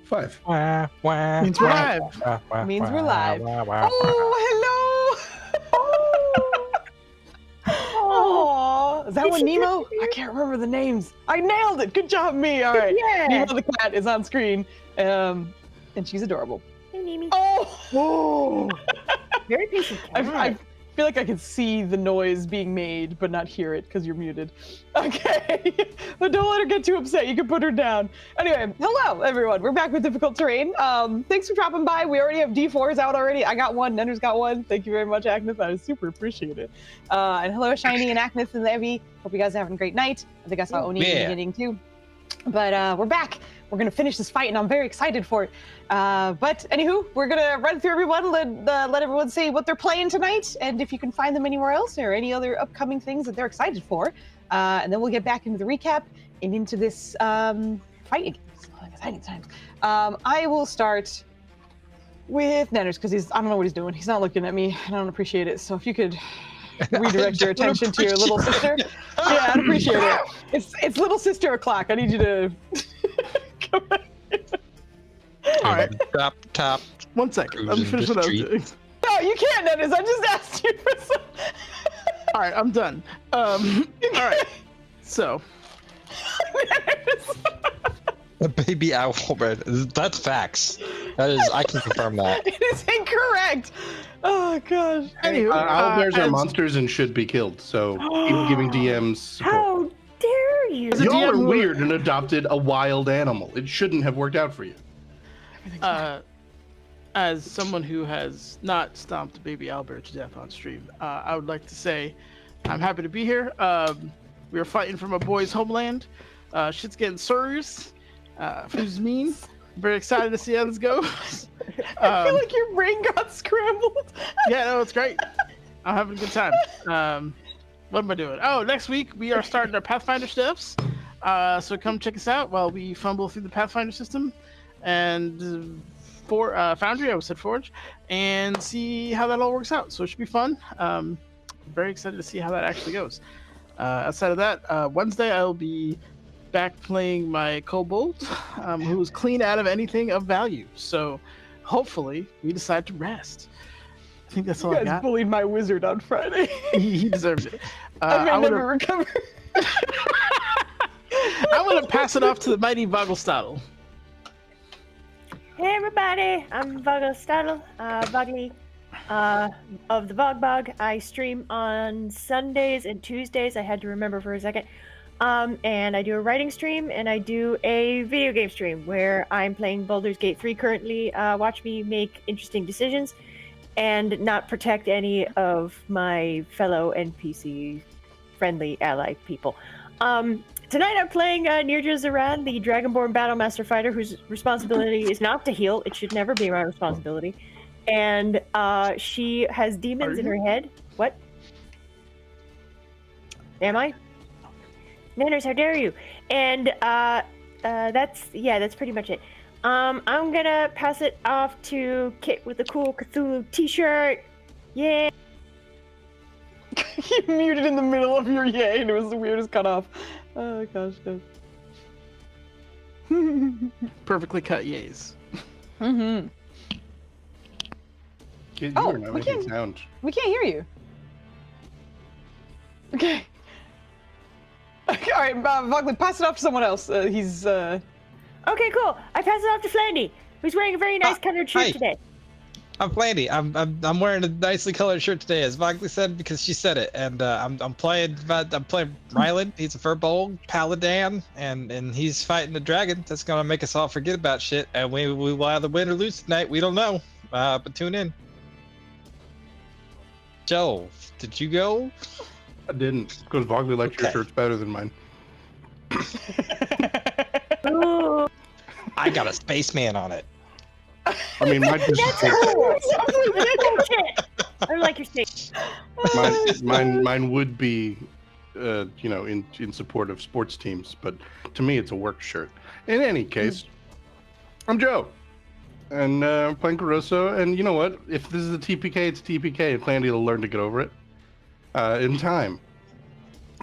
5. Means we're live. Means we're live. Oh, hello. Oh, is that one Nemo? I can't remember the names. I nailed it. Good job, me. All right. Yeah. Nemo the cat is on screen, and she's adorable. Hey, Mimi. Oh. Very patient cat. I feel like I can see the noise being made, but not hear it because you're muted. Okay, but don't let her get too upset. You can put her down. Anyway, hello everyone. We're back with Difficult Terrain. Thanks for dropping by. We already have D4s out already. I got one. Nenner's got one. Thank you very much, Agnes. I super appreciate it. And hello, Shiny and Agnes and Evie. Hope you guys are having a great night. I think I saw Oni in the beginning too. But we're back. We're going to finish this fight, and I'm very excited for it. But anywho, we're going to run through everyone, let everyone say what they're playing tonight, and if you can find them anywhere else, or any other upcoming things that they're excited for. And then we'll get back into the recap and into this fight again. So exciting times. I will start with Nanners, because I don't know what he's doing. He's not looking at me. I don't appreciate it. So if you could redirect your attention to your little sister. Yeah, I'd appreciate it. It's little sister o'clock. I need you to come back. All right. Top. 1 second. Let me finish what I was doing. No, you can't, Dennis. I just asked you for some. All right, I'm done. All right. So. A baby owl, man. That's facts. That is, I can confirm that. It is incorrect. Oh gosh. Anywho, owlbears are monsters and should be killed. So keep giving DMs support. How dare you? As a Y'all are DM, weird and adopted a wild animal. It shouldn't have worked out for you. As someone who has not stomped a baby owlbear to death on stream, I would like to say I'm happy to be here. We are fighting from a boy's homeland. Shit's getting serious. Who's mean? I'm very excited to see how this goes. I feel like your brain got scrambled. Yeah, no, it's great. I'm having a good time. What am I doing? Oh, next week we are starting our Pathfinder stuffs. So come check us out while we fumble through the Pathfinder system and for Foundry, I always said Forge, and see how that all works out. So it should be fun. Very excited to see how that actually goes. Outside of that, Wednesday I'll be back playing my kobold, who's clean out of anything of value. So hopefully we decide to rest. I think that's all I got. You guys bullied my wizard on Friday. He deserves it. I may never recover. I'm going to pass it off to the mighty Vogelstadel. Hey everybody, I'm Vogelstadel, Vogly of the Vogbog. I stream on Sundays and Tuesdays. I had to remember for a second. And I do a writing stream and I do a video game stream where I'm playing Baldur's Gate 3 currently. Watch me make interesting decisions and not protect any of my fellow NPC friendly ally people. Tonight I'm playing Nirja Zaran, the Dragonborn Battlemaster Fighter, whose responsibility is not to heal. It should never be my responsibility. And she has demons in her head. What? Am I? Nanners, how dare you? And that's pretty much it. I'm gonna pass it off to Kit with the cool Cthulhu t-shirt. Yeah. You muted in the middle of your yay, and it was the weirdest cutoff. Oh gosh, gosh. Perfectly cut yays. Mm-hmm. Kid, you are not making sound. We can't hear you. Okay. All right, Vogley, pass it off to someone else. He's. Okay, cool. I pass it off to Flandy, who's wearing a very nice colored shirt today. I'm Flandy. I'm wearing a nicely colored shirt today, as Vogly said, because she said it. And I'm playing Rylan. He's a Furbolg Paladin, and he's fighting the dragon that's gonna make us all forget about shit. And we will either win or lose tonight. We don't know. But tune in. Joe, did you go? I didn't, because Vogley likes your shirts better than mine. I got a spaceman on it. I mean, mine just. That's cool. I like your steak. Mine would be, in support of sports teams, but to me, it's a work shirt. In any case, I'm Joe, and I'm playing Caruso. And you know what? If this is a TPK, it's TPK, and Plandy will learn to get over it in time.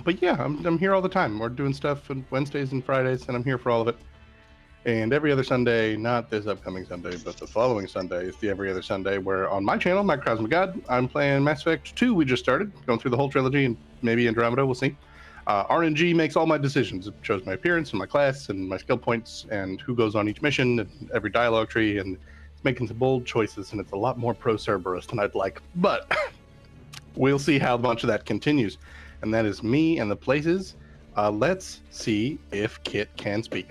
But yeah, I'm here all the time. We're doing stuff on Wednesdays and Fridays, and I'm here for all of it. And every other Sunday, not this upcoming Sunday, but the following Sunday, is the every other Sunday where on my channel, Microcosmic God, I'm playing Mass Effect 2. We just started going through the whole trilogy and maybe Andromeda, we'll see. RNG makes all my decisions. It shows my appearance and my class and my skill points and who goes on each mission and every dialogue tree, and it's making some bold choices, and it's a lot more pro-Cerberus than I'd like. But we'll see how much of that continues. And that is me and the places. Let's see if Kit can speak.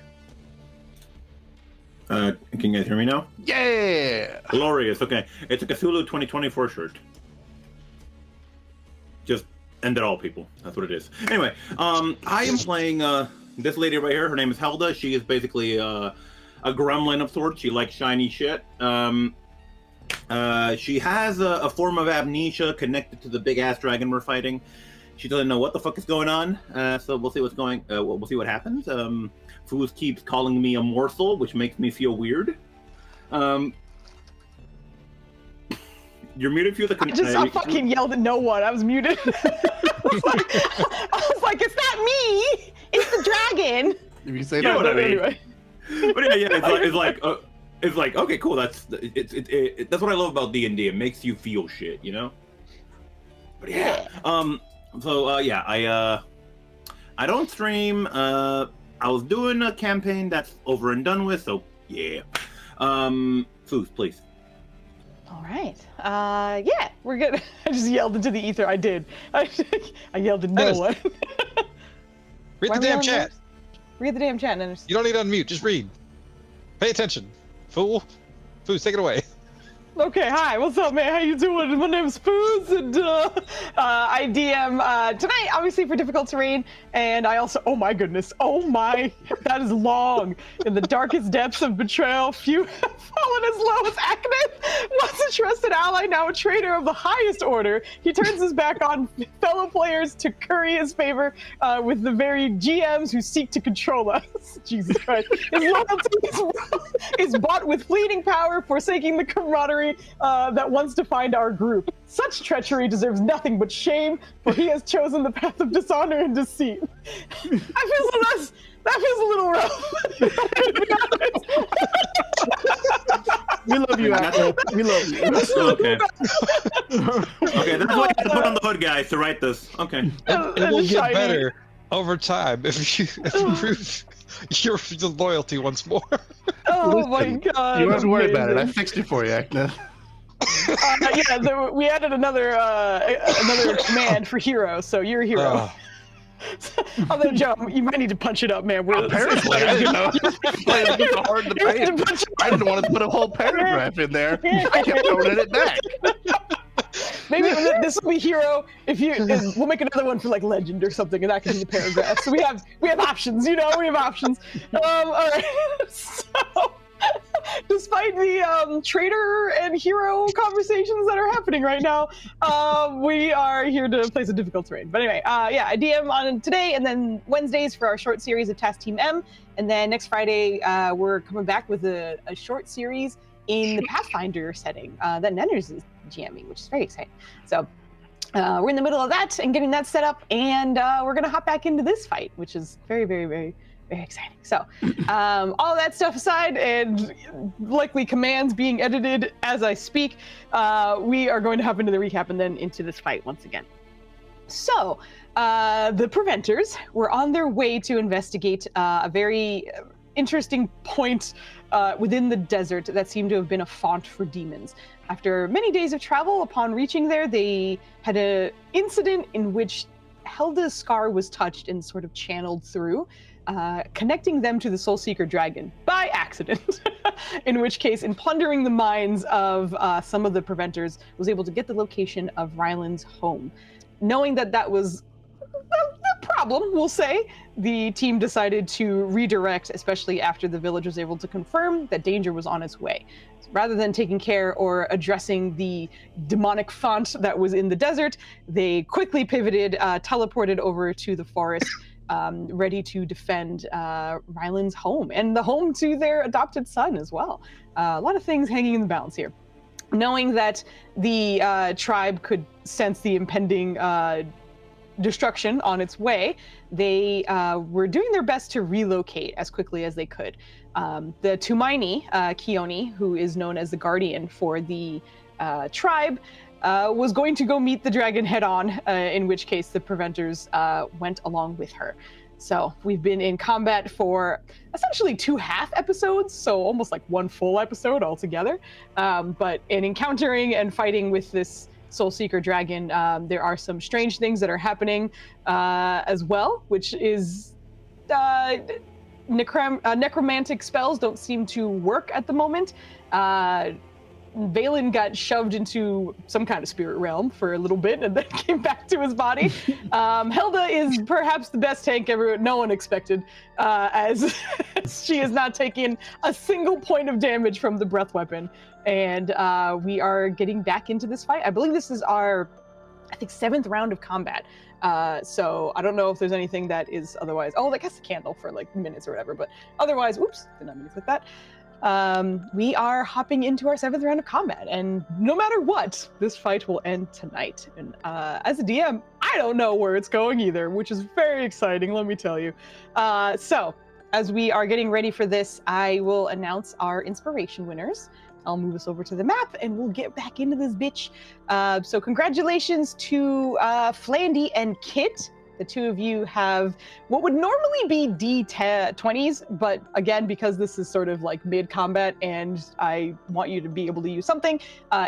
Can you guys hear me now? Yeah! Glorious. Okay. It's a Cthulhu 2024 shirt. Just end it all, people. That's what it is. Anyway, I am playing this lady right here. Her name is Helda. She is basically a gremlin of sorts. She likes shiny shit. She has a form of amnesia connected to the big ass dragon we're fighting. She doesn't know what the fuck is going on. So we'll see what's going. We'll see what happens. Foos keeps calling me a morsel, which makes me feel weird. You're muted if you're the. I fucking yelled at no one. I was muted. I was like, it's not me. It's the dragon. If you say You know that, what I mean. Anyway. But yeah, it's like okay, cool. That's what I love about D&D. It makes you feel shit, you know. But yeah, I don't stream. I was doing a campaign that's over and done with, so yeah. Foos, please. All right. Yeah, we're good. I just yelled into the ether. I did. I yelled at no Dennis, one. Read Why the are we damn on chat. this? Read the damn chat. And You don't need to unmute. Just read. Pay attention. Fool. Foos, take it away. Okay, hi, what's up, man? How you doing? My name's Foos, and I DM tonight, obviously for difficult terrain, and I also, oh my goodness, that is long. In the darkest depths of betrayal, few have fallen as low as Aknith. Once a trusted ally, now a traitor of the highest order. He turns his back on fellow players to curry his favor with the very GMs who seek to control us. Jesus Christ. His loyalty is bought with fleeting power, forsaking the camaraderie that wants to find our group. Such treachery deserves nothing but shame, for he has chosen the path of dishonor and deceit. That feels a little rough. We love you, Apple. We love you. Okay. Okay, that's what you have to put on the hood, guys, to write this. Okay. It will get Shiny. better over time if you prove your loyalty once more. Oh my Listen, god. you don't have to worry about it. I amazing. fixed it for you, Akna. We added another command for hero, so you're a hero. Although, Joe, you might need to punch it up, man. Apparently, I didn't know. It's hard to pay it. I didn't want to put a whole paragraph in there. I kept throwing it back. Maybe this will be hero. We'll make another one for like legend or something, and that can be the paragraph. So we have options, we have options. All right. So, despite the traitor and hero conversations that are happening right now, we are here to play some difficult terrain. But anyway, I DM on today, and then Wednesdays for our short series of Task Team M, and then next Friday we're coming back with a short series in the Pathfinder setting that Nenners is GMing, which is very exciting. So we're in the middle of that and getting that set up, and we're gonna hop back into this fight, which is very, very, very, very exciting. So all that stuff aside, and likely commands being edited as I speak, we are going to hop into the recap and then into this fight once again. So the Preventers were on their way to investigate a very interesting point within the desert that seemed to have been a font for demons. After many days of travel, upon reaching there, they had an incident in which Helda's scar was touched and sort of channeled through, connecting them to the Soul Seeker dragon by accident. In which case, in plundering the minds of some of the Preventers, was able to get the location of Ryland's home. Knowing that was the problem, we'll say, the team decided to redirect, especially after the village was able to confirm that danger was on its way. So rather than taking care or addressing the demonic font that was in the desert, they quickly pivoted, teleported over to the forest, ready to defend Ryland's home and the home to their adopted son as well. A lot of things hanging in the balance here. Knowing that the tribe could sense the impending destruction on its way, they were doing their best to relocate as quickly as they could. The Tumaini, Keone, who is known as the guardian for the tribe, was going to go meet the dragon head on, in which case the preventers went along with her. So we've been in combat for essentially 2 half episodes, so almost like 1 full episode altogether. But in encountering and fighting with this Soul Seeker dragon, there are some strange things that are happening as well, which is necromantic spells don't seem to work at the moment. Valen got shoved into some kind of spirit realm for a little bit and then came back to his body. Hilda is perhaps the best tank no one expected, as she is not taking a single point of damage from the breath weapon. And we are getting back into this fight. I believe this is our, 7th round of combat. So I don't know if there's anything that is otherwise. Oh, I guess the candle for like minutes or whatever. But otherwise, oops, did not mean to click that. We are hopping into our 7th round of combat, and no matter what, this fight will end tonight. And as a DM, I don't know where it's going either, which is very exciting, let me tell you. So as we are getting ready for this, I will announce our inspiration winners. I'll move us over to the map and we'll get back into this bitch. So congratulations to Flandy and Kit. The 2 of you have what would normally be D20s, but again, because this is sort of like mid-combat and I want you to be able to use something,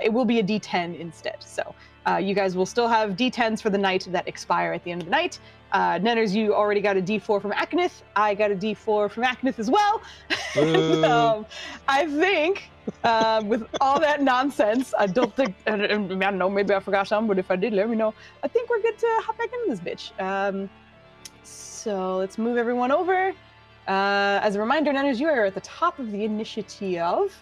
it will be a D10 instead. So you guys will still have D10s for the night that expire at the end of the night. Nenners, you already got a D4 from Akanith. I got a D4 from Akanith as well. And, I think with all that nonsense, I don't think, I don't know, maybe I forgot something, but if I did, let me know. I think we're good to hop back into this bitch. So let's move everyone over. As a reminder, Nenners, you are at the top of the initiative.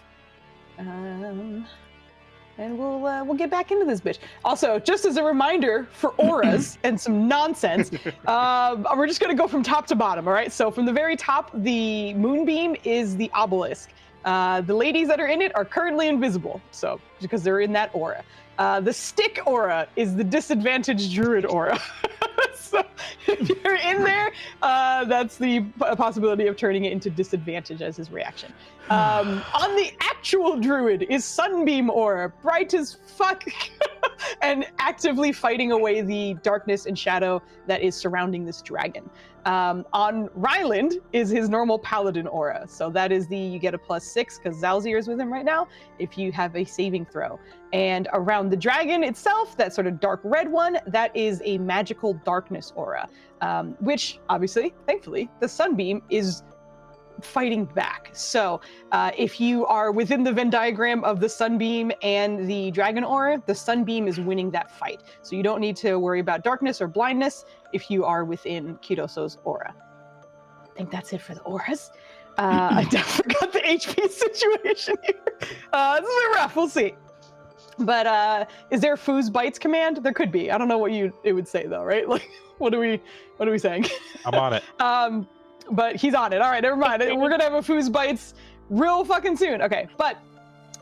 And we'll get back into this bitch. Also, just as a reminder for auras and some nonsense, we're just gonna go from top to bottom, all right? So from the very top, the moonbeam is the obelisk. The ladies that are in it are currently invisible, so because they're in that aura. The stick aura is the disadvantaged druid aura. So if you're in there, that's the possibility of turning it into disadvantage as his reaction. On the actual druid is Sunbeam aura, bright as fuck, and actively fighting away the darkness and shadow that is surrounding this dragon. On Ryland is his normal paladin aura. So that is you get a +6 because Zalzir is with him right now if you have a saving throw. And around the dragon itself, that sort of dark red one, that is a magical darkness aura, which obviously, thankfully, the Sunbeam is fighting back. So if you are within the Venn diagram of the Sunbeam and the Dragon Aura, the Sunbeam is winning that fight. So you don't need to worry about darkness or blindness if you are within Kidoso's aura. I think that's it for the auras. I definitely forgot the HP situation here. This is a bit rough, we'll see. But is there a Foos Bites command? There could be. I don't know what it would say though, right? Like, what are we saying? I'm on it. But he's on it. All right, never mind. We're gonna have a Foos Bites real fucking soon. Okay, but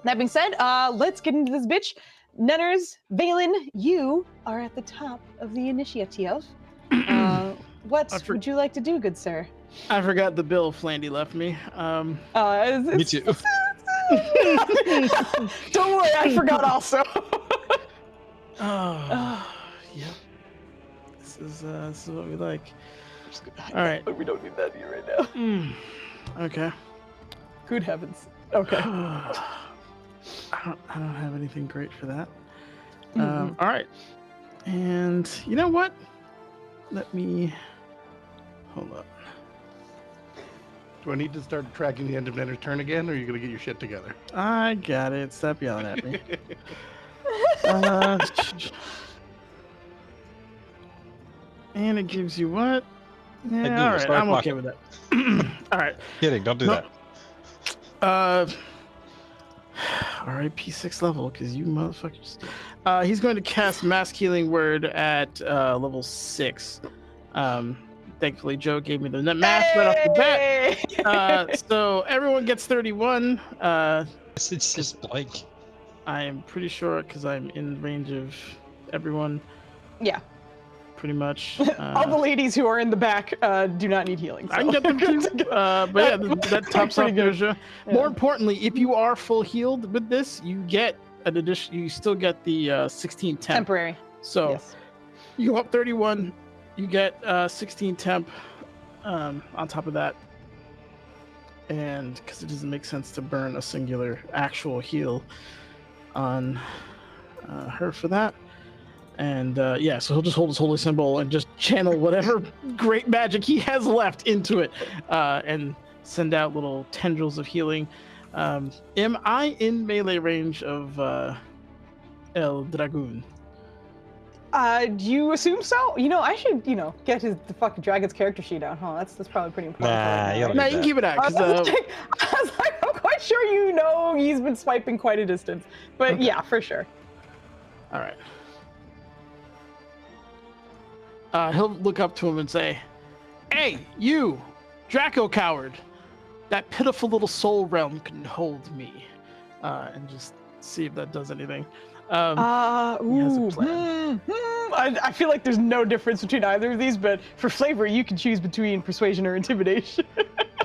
that being said, let's get into this bitch. Nenners, Valen, you are at the top of the initiative. What would you like to do, good sir? I forgot the bill Flandy left me. Me too. Don't worry, I forgot also. Yeah. This is what we like. All right. We don't need that here right now. Okay. Good heavens. Okay. I don't have anything great for that. All right. And you know what? Let me hold up. Do I need to start tracking the end of Nenner's turn again, or are you going to get your shit together? I got it. Stop yelling at me. And it gives you what? Yeah, all right. I'm okay with that. All right. Kidding. Don't do that. RIP 6th level, because you motherfuckers. He's going to cast Mask Healing Word at level 6. Thankfully, Joe gave me the math right off the bat. So everyone gets 31. It's just blank. I am pretty sure, because I'm in range of everyone. Yeah. pretty much. All the ladies who are in the back do not need healing. I can get them too. But yeah, that tops off Pretty good. Nerja. More importantly, if you are full healed with this, you get an addition. You still get the 16 temp. Temporary. So Yes. you go up 31. You get 16 temp on top of that. And because it doesn't make sense to burn a singular actual heal on her for that. And yeah, so he'll just hold his holy symbol and just channel whatever great magic he has left into it and send out little tendrils of healing. Am I in melee range of El Dragoon? You assume so? You know, I should, get the fucking dragon's character sheet out, huh? That's probably pretty important. Nah, you don't Nah, need you can that. keep it out. I 'Cause, was like, I'm quite sure he's been swiping quite a distance. But Okay. yeah, for sure. all right. He'll look up to him and say, "Hey, you, Draco coward! That pitiful little soul realm can hold me." And just see if that does anything. He has a plan. I feel like there's no difference between either of these, but for flavor, you can choose between persuasion or intimidation.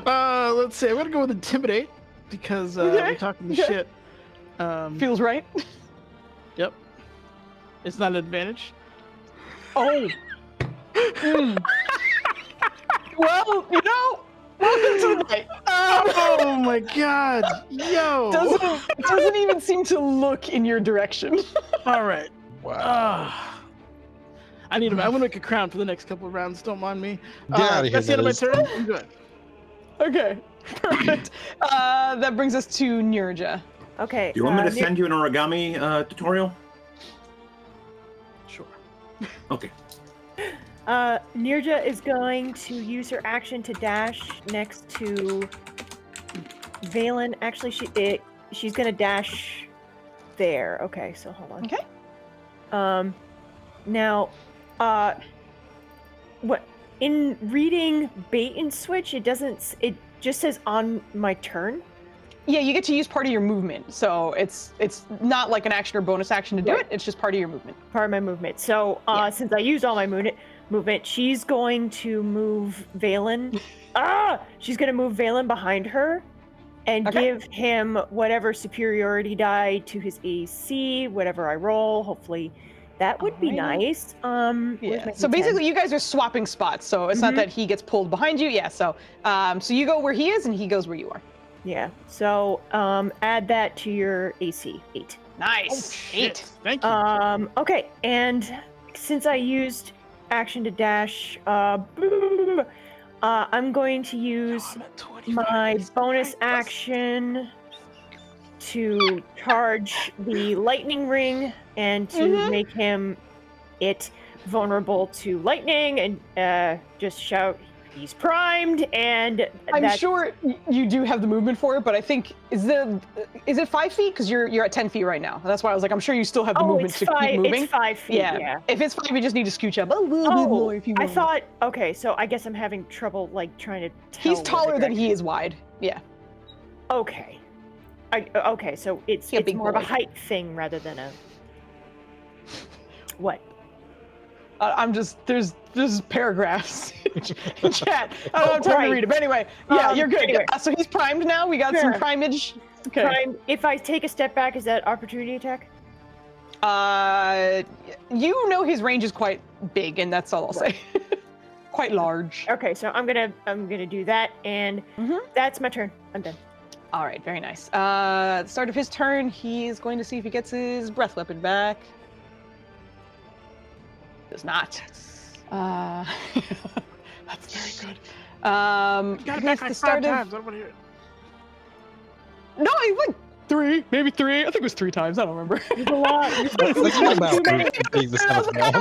Let's see. I'm gonna go with intimidate because we're talking the shit. Feels right. Yep. It's not an advantage. Oh. Well, welcome to the night. Oh my god. Yo. Doesn't even seem to look in your direction. All right. Wow. I'm gonna make a crown for the next couple of rounds. Don't mind me. Get outta here, That's the end of my Liz. turn. I'm good. Okay, perfect. That brings us to Nurja. Okay. Do you want me to send you an origami tutorial? Sure. Okay. Nirja is going to use her action to dash next to Valen. Actually, she's gonna dash there. Okay, so hold on. Okay. Now, what in reading bait and switch? It just says on my turn. Yeah, you get to use part of your movement, so it's not like an action or bonus action to do it. It's just part of your movement. Part of my movement. So since I used all my movement, she's going to move Valen. She's going to move Valen behind her and give him whatever superiority die to his AC, whatever I roll. Hopefully that would be nice. Yeah. So basically, you guys are swapping spots. So it's not that he gets pulled behind you. Yeah. So so you go where he is, and he goes where you are. Yeah. So add that to your AC. 8. Nice. Oh, shit. 8. Thank you. Okay. And since I used action to dash, I'm going to use my bonus action to charge the lightning ring and to make him vulnerable to lightning and just shout, "He's primed!" And I'm sure you do have the movement for it, but I think is it 5 feet? Because you're at 10 feet right now. That's why I was like, I'm sure you still have the movement to keep moving. It's 5 feet. Yeah. If it's 5, you just need to scooch up a little bit more if you want. I thought. Okay, so I guess I'm having trouble trying to tell. He's taller than he is wide. Yeah. Okay. Okay, so it's more of a height thing rather than a what? I'm just there's paragraphs in chat. I don't have time to read it, but anyway, yeah, you're good. Anyway. So he's primed now. We got some primage. Okay. Primed. If I take a step back, is that opportunity attack? His range is quite big, and that's all I'll say. Quite large. Okay, so I'm gonna do that, and that's my turn. I'm done. All right, very nice. At the start of his turn, he is going to see if he gets his breath weapon back. Does not. That's very good. Got it back like 5 times. I don't want to hear it. No, like 3, maybe 3. I think it was 3 times. I don't remember. It's a lot. What's it about being the son of I man?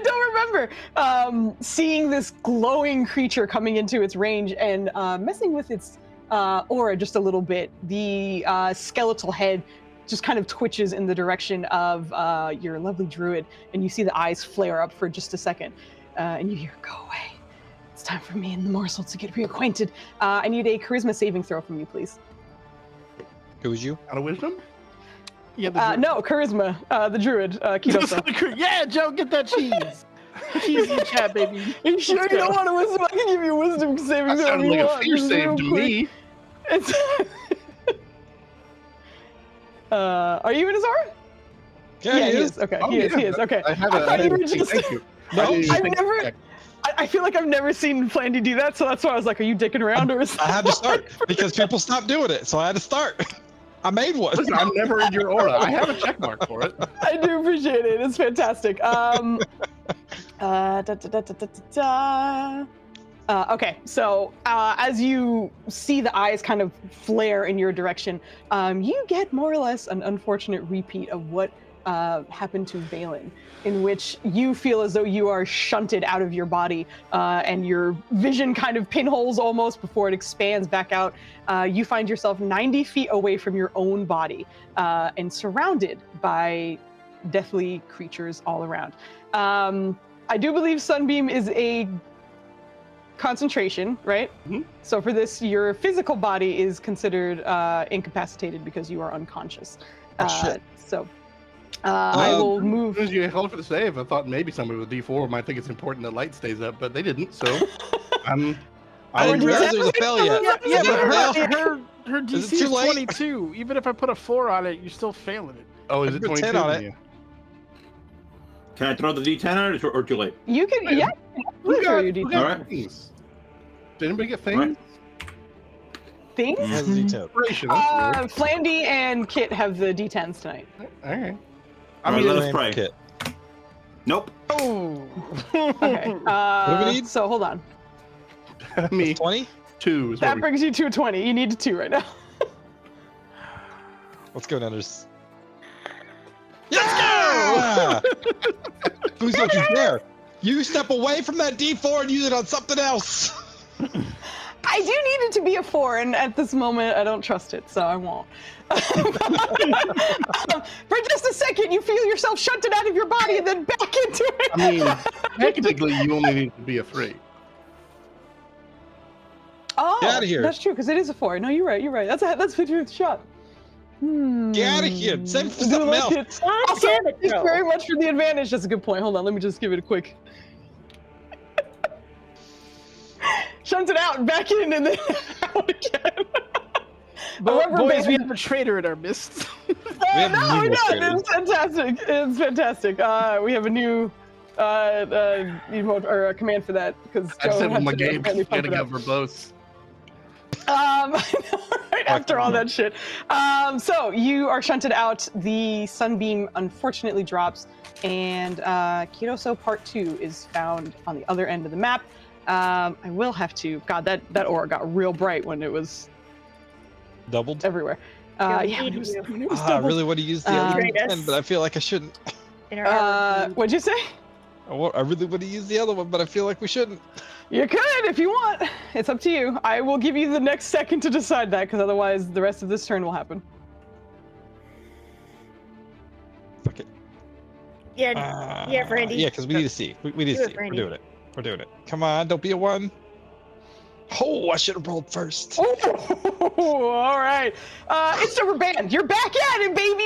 don't remember. Seeing this glowing creature coming into its range and messing with its aura just a little bit. The skeletal head just kind of twitches in the direction of your lovely druid, and you see the eyes flare up for just a second, and you hear, "Go away. It's time for me and the morsel to get reacquainted." I need a charisma saving throw from you, please. Who was you? Out of wisdom? Yeah, the druid. No, charisma. The druid, Kidosa. Yeah, Joe, get that cheese. Cheesy chat, baby. Are you sure Let's you go. don't want a wisdom? I can give you a wisdom saving That throw if sounded you like a want. fear Just save real to quick. me. It's are you in his aura? Yeah, he is. Okay, Oh, he is. yeah. He is. Okay. I had I thought you were a just. thank you. No, I didn't I've think- never. I feel like I've never seen Flandy do that, so that's why I was like, "Are you dicking around, or is I had to start because people stopped doing it, so I had to start. I made one. Listen, I'm never in your aura. I have a check mark for it. I do appreciate it. It's fantastic. Da, da, da, da, da, da, da. Okay, so as you see the eyes kind of flare in your direction, you get more or less an unfortunate repeat of what happened to Valen, in which you feel as though you are shunted out of your body and your vision kind of pinholes almost before it expands back out. You find yourself 90 feet away from your own body and surrounded by deathly creatures all around. I do believe Sunbeam is a concentration, right? Mhm. So for this, your physical body is considered incapacitated because you are unconscious. Oh, shit. So I will As move. soon as you held for the save, I thought maybe somebody with D4 might think it's important that light stays up, but they didn't. So I Or didn't do you realize have there was a to spell make yet. them Yeah, Is it a but fail? her Is DC it too is late? 22. Even if I put a 4 on it, you're still failing it. oh, is I it put 10 22? on it. Yeah. Can I throw the D10 or too late? You can, Wait, yeah, Who absolutely throw got, your who D10. got Alright. things? Did anybody get Alright. things? Things. Has a detail. Inspiration, that's Flandy and Kit have the D10s tonight. weird. All right. All right, let us Flame pray. kit. Nope. Oh. Okay. do we need? So hold on. Me 20? 2 is what That we brings you to a 20. You need a 2 right now. Let's go, Nenders. Let's go! Who's don't you dare? You step away from that D4 and use it on something else. I do need it to be a 4, and at this moment, I don't trust it, so I won't. For just a second, you feel yourself shunted out of your body and then back into it. I mean, technically, you only need to be a 3. Oh, Get outta here. That's true, because it is a 4. No, you're right. You're right. That's a 50th shot. Get out of here. Save it for Do something like else. it. God Also, damn it, thanks Joe. very much for the advantage. That's a good point. Hold on, let me just give it a quick. Shunt it out and back in and then out again. Rubber Boys, band. we have a traitor in our midst. have No, we numerous don't. traders. It's fantastic. It's fantastic. We have a new emote or a command for that because I Joe said had my to game, really pump getting it up up. verbose. Right after all that shit. So you are shunted out. The sunbeam unfortunately drops, and Kiroso Part 2 is found on the other end of the map. I will have to. God, that aura got real bright when it was Doubled. everywhere. Yeah, we Yeah, when need it was, you. when it was I doubled. really want to use the other Trade us. one, but I feel like I shouldn't. In our hour. What'd you say? I really want to use the other one, but I feel like we shouldn't. You could if you want. It's up to you. I will give you the next second to decide that, because otherwise the rest of this turn will happen. Fuck it. Yeah, Brandy. Yeah, because we need to see. We need Do to it, see. We're Brandy. doing it. We're doing it. Come on, don't be a 1. Oh, I should have rolled first. Oh, all right. It's rubber band. You're back at it, baby.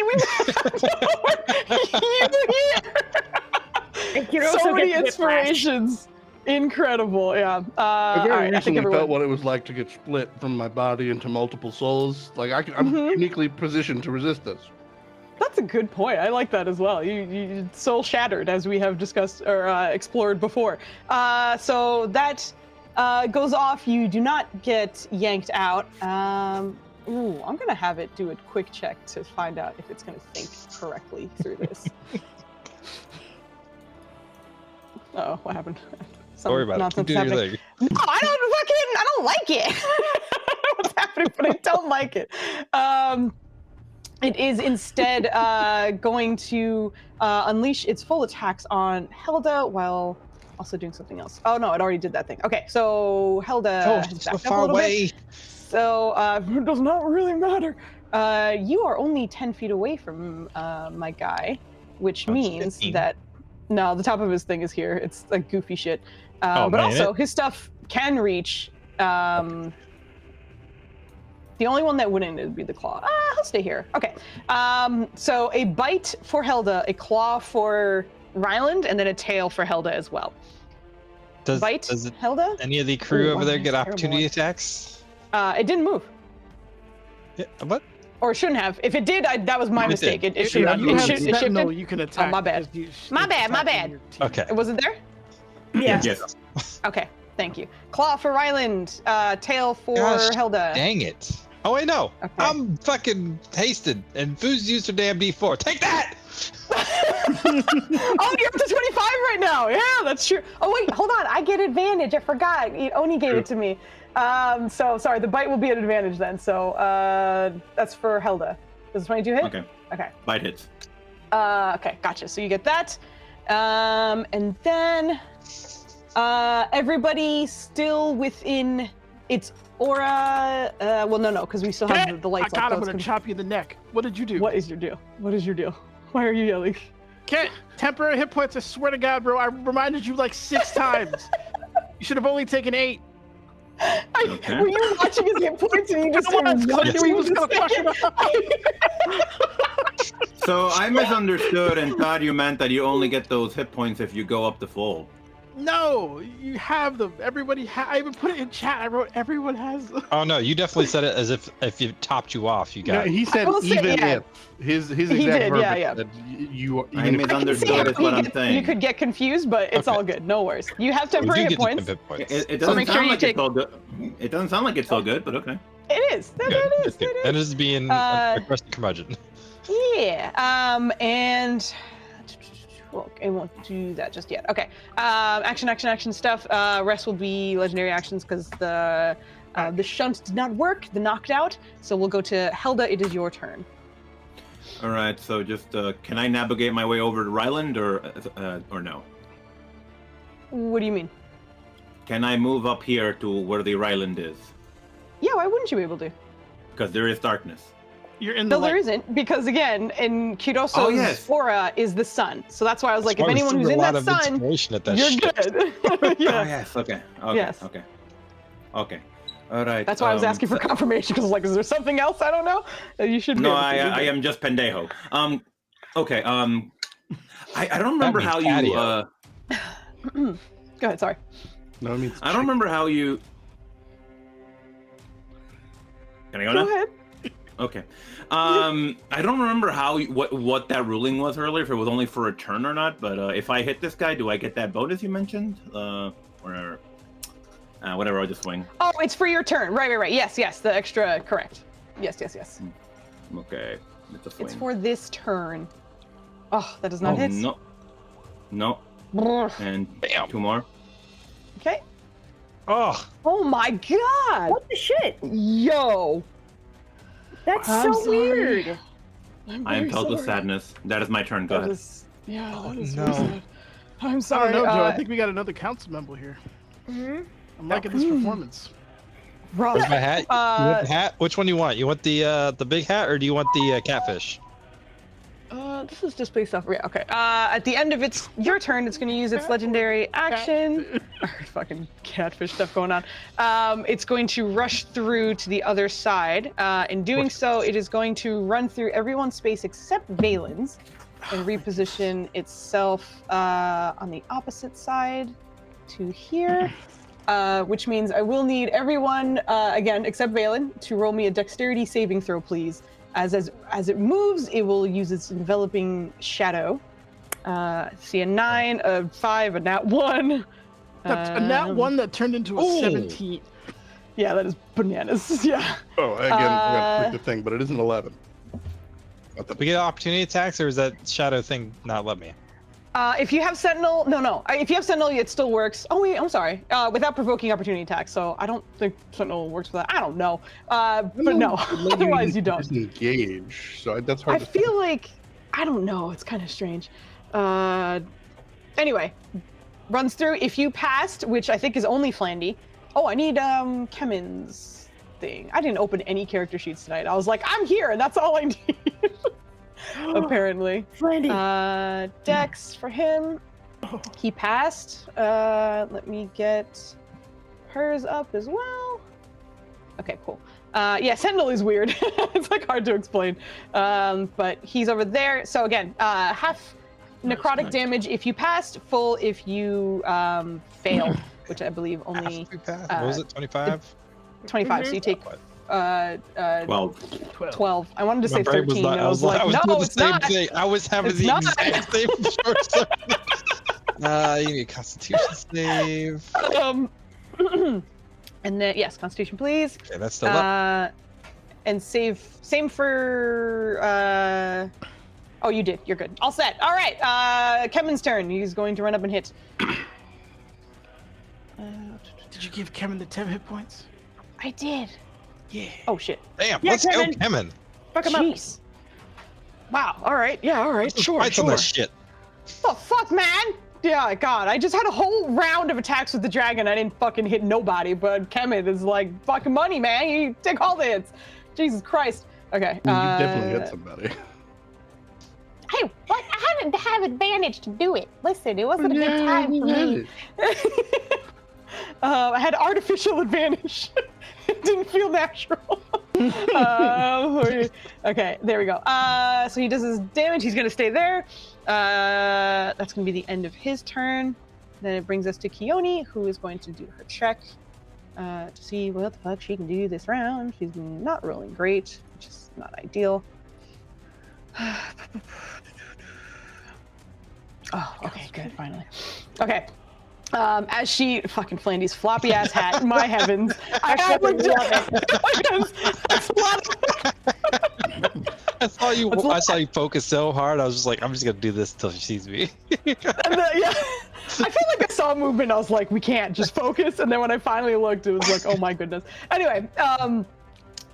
And Kiroso So many gets to get flashed. inspirations. Incredible. Yeah. I all very right, I think recently everyone. felt what it was like to get split from my body into multiple souls. Like I'm Mhm. uniquely positioned to resist this. That's a good point. I like that as well. You soul shattered, as we have discussed or explored before. So that goes off. You do not get yanked out. Ooh, I'm gonna have it do a quick check to find out if it's gonna think correctly through this. Oh, what happened? Don't worry about it. Keep Nonsense doing your happening. thing. No, I don't like it. What's happening, but I don't like it. It is instead going to unleash its full attacks on Helda while also doing something else. Oh no, it already did that thing. Okay, so Helda Oh, has she's so backed up a far little bit. away. So it does not really matter. You are only 10 feet away from my guy, which Oh, it's means 15. that no, the top of his thing is here. It's like goofy shit. Oh, but man, also his stuff can reach. The only one that wouldn't would be the claw. He'll stay here. Okay. So a bite for Helda, a claw for Ryland, and then a tail for Helda as well. Does Bite, it, Helda? any of the crew Ooh, over wow, there that's get terrible. opportunity attacks? It didn't move. Yeah, what? Or it shouldn't have. If it did, that was my It mistake. did. It should Yeah, not. you It have shifted. Sentinel you can attack. my bad. as you- My bad, my attacking bad. your team. Okay. Was it there? Yeah. Yes. Okay, thank you. Claw for Ryland, tail for Gosh, Helda. Dang it. Oh, wait, no. Okay. I'm fucking hasted, and Foos used her damn D4. Take that! Oh, you're up to 25 right now. Yeah, that's true. Oh wait, hold on. I get advantage. I forgot. Oni gave it to me. So sorry. The bite will be an advantage then. So that's for Helda. Does 22 hit? Okay. Okay. Bite hits. Okay, gotcha. So you get that. And then everybody still within its aura. Well, no, because we still have the lights I got off. him. I'm gonna chop you in the neck. What did you do? What is your deal? What is your deal? Why are you yelling? Can't temporary hit points. I swear to God, bro. I reminded you like 6 times. You should have only taken 8. Okay. Were you watching his hit points and you just Come on, started I knew he was gonna fuck it up. So I misunderstood, and thought you meant that you only get those hit points if you go up to full. No, you have them. Everybody. I even put it in chat. I wrote everyone has them. Oh, no, you definitely said it as if it topped you off. You No, got it. he said will say, even yeah. if his He exact did, verbiage yeah, yeah. that you I even if misunderstood is what I'm saying. You could get confused, but it's Okay. all good. No worries. You have We temporary do hit get the points. hit points. It So doesn't make sure sound you like take- it's so good. It doesn't sound like it's so good, but okay. It is. Good, It that's is. good. It And is. this is being Uh, a crusty curmudgeon. Yeah. And well, it won't do that just yet. Okay. Action stuff. Rest will be legendary actions because the shunt did not work. The knocked out. So we'll go to Helda. It is your turn. All right. So just can I navigate my way over to Ryland or no? What do you mean? Can I move up here to where the Ryland is? Yeah. Why wouldn't you be able to? Because there is darkness. You're in the. No, there isn't, because again, in Kuroso's Oh, yes. aura is the sun. So that's why I was like, if Wow, we anyone threw who's a in lot that of sun, inspiration at that you're shit. good. Oh, yeah. yes. Okay. Okay. Yes. Okay. Okay. All right. That's why I was asking for confirmation, because like, is there something else I don't know? You should. No, be able to. I You're good. am just pendejo. Okay. I don't remember means how you. patio. Go ahead. Sorry. no, it means I don't remember how you. Can I go now? Go ahead. Okay. I don't remember how what that ruling was earlier. If it was only for a turn or not. But if I hit this guy, do I get that bonus you mentioned? Or whatever. I'll just swing. Oh, it's for your turn. Right. Yes. The extra. Correct. Yes. Okay. It's a swing. It's for this turn. Oh, that does not Oh, hit. no. No. Brr. And Damn. 2 more. Okay. Oh, Oh my God. What the shit? Yo. That's I'm so sorry. weird. I am very filled with sorry. sadness. That is my turn. Go That ahead. is, yeah, that is no. very sad. I'm I don't sorry. know, Joe. I think we got another council member here. Mhm. I'm liking this performance. Rough. where's my hat? You want the hat? Which one do you want? You want the big hat, or do you want the catfish? This is just based off. Yeah, okay. At the end of your turn, it's going to use its legendary action. Fucking catfish stuff going on. It's going to rush through to the other side. In doing so, it is going to run through everyone's space except Valen's and reposition itself on the opposite side to here. Which means I will need everyone, again, except Valen, to roll me a dexterity saving throw, please. As it moves, it will use its enveloping shadow. See a 9, a 5, a nat 1. That's a nat 1 that turned into a Ooh. 17. Yeah, that is bananas. Yeah. Oh, again, I gotta click the thing, but it isn't 11. Not that- We get opportunity attacks, or is that shadow thing not let me? If you have Sentinel, no. If you have Sentinel, it still works. Oh wait, I'm sorry. Without provoking opportunity attacks, so I don't think Sentinel works for that. I don't know. But no, otherwise you don't. Disengage, so that's hard I to feel like, I don't know. It's kind of strange. Anyway, runs through. If you passed, which I think is only Flandy. Oh, I need Kemen's thing. I didn't open any character sheets tonight. I was like, I'm here, and that's all I need. Apparently. Flandy. Dex for him. He passed. Let me get hers up as well. Okay, cool. Yeah, Sentinel is weird. It's like hard to explain. But he's over there. So again, half necrotic damage if you passed, full if you failed, which I believe only What was it? 25. 25. So you take 12. 12. I wanted to My say brain was 13. not. And I was like, no, doing the it's same not. thing. I was having It's the not. exact same short circuit. You need a Constitution save. And then yes, Constitution, please. Okay, that's still up. And same for oh, you did. You're good. All set. All right. Kevin's turn. He's going to run up and hit. Did you give Kevin the 10 hit points? I did. Yeah. Oh shit. Damn, Yeah, let's Kevin. go, Kevin. Fuck him up. Jeez. Wow. All right. Yeah. All right. Sure. Fights on Sure. that shit. The fuck, man? Yeah, God, I just had a whole round of attacks with the dragon. I didn't fucking hit nobody, but Kemet is like fucking money, man. You take all the hits. Jesus Christ. Okay. You definitely hit somebody. Hey, what? I didn't have advantage to do it. Listen, it wasn't a good time for me. I had artificial advantage. It didn't feel natural. Okay, there we go. So he does his damage. He's gonna stay there. That's gonna be the end of his turn. Then it brings us to Keone, who is going to do her check to see what the fuck she can do this round. She's not rolling great, which is not ideal. Oh, okay, good, finally. Okay. As she fucking Flandy's floppy ass hat, my heavens! I fucking love I saw you focus so hard. I was just like, I'm just gonna do this until she sees me. Yeah, I feel like I saw a movement. I was like, we can't just focus. And then when I finally looked, it was like, oh my goodness. Anyway,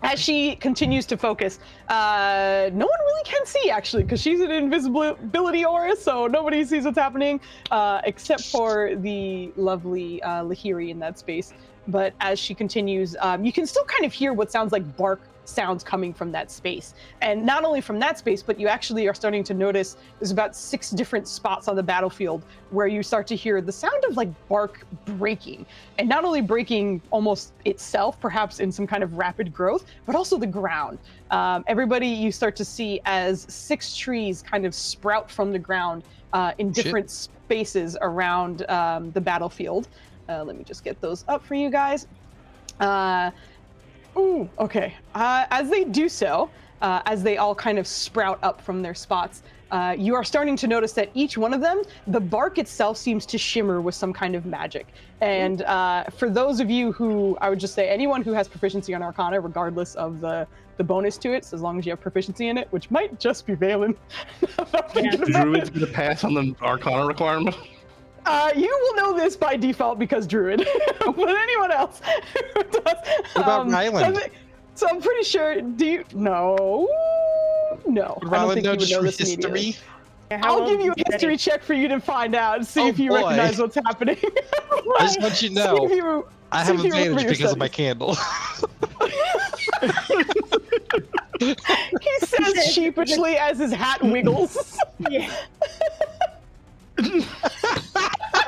as she continues to focus, no one really can see actually, because she's an invisibility aura, so nobody sees what's happening except for the lovely Lahiri in that space. But as she continues, you can still kind of hear what sounds like bark sounds coming from that space. And not only from that space, but you actually are starting to notice there's about 6 different spots on the battlefield where you start to hear the sound of like bark breaking. And not only breaking almost itself, perhaps in some kind of rapid growth, but also the ground. Everybody you start to see as 6 trees kind of sprout from the ground in different spaces around the battlefield. Let me just get those up for you guys. Ooh, okay. As they do so, as they all kind of sprout up from their spots, you are starting to notice that each one of them, the bark itself seems to shimmer with some kind of magic. And for those of you who, I would just say, anyone who has proficiency on Arcana, regardless of the bonus to it, so as long as you have proficiency in it, which might just be Valen. Druid's gonna pass on the Arcana requirement. You will know this by default because Druid, but anyone else who does. What about Ryland? So I'm pretty sure. Do you? No. No. Would I don't Ryland think know you would know this immediately. history? I'll give you a history check for you to find out and see Oh, if you boy. recognize what's happening. I just want you to know, I have advantage because of my candle. He says sheepishly as his hat wiggles. Yeah.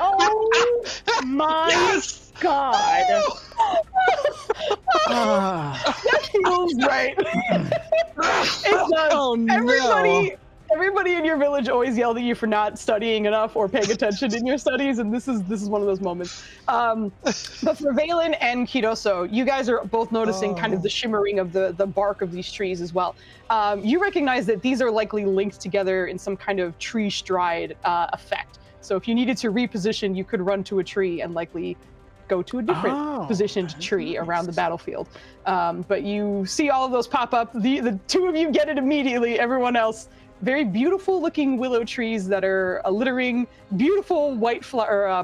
Oh my god. That feels right. It does. Oh, no. Everybody in your village always yelled at you for not studying enough or paying attention in your studies, and this is one of those moments. But for Valen and Kidoso, you guys are both noticing kind of the shimmering of the bark of these trees as well. You recognize that these are likely linked together in some kind of tree stride effect. So if you needed to reposition, you could run to a tree and likely go to a different positioned tree around the battlefield. But you see all of those pop up. The 2 of you get it immediately. Everyone else, very beautiful looking willow trees that are littering beautiful white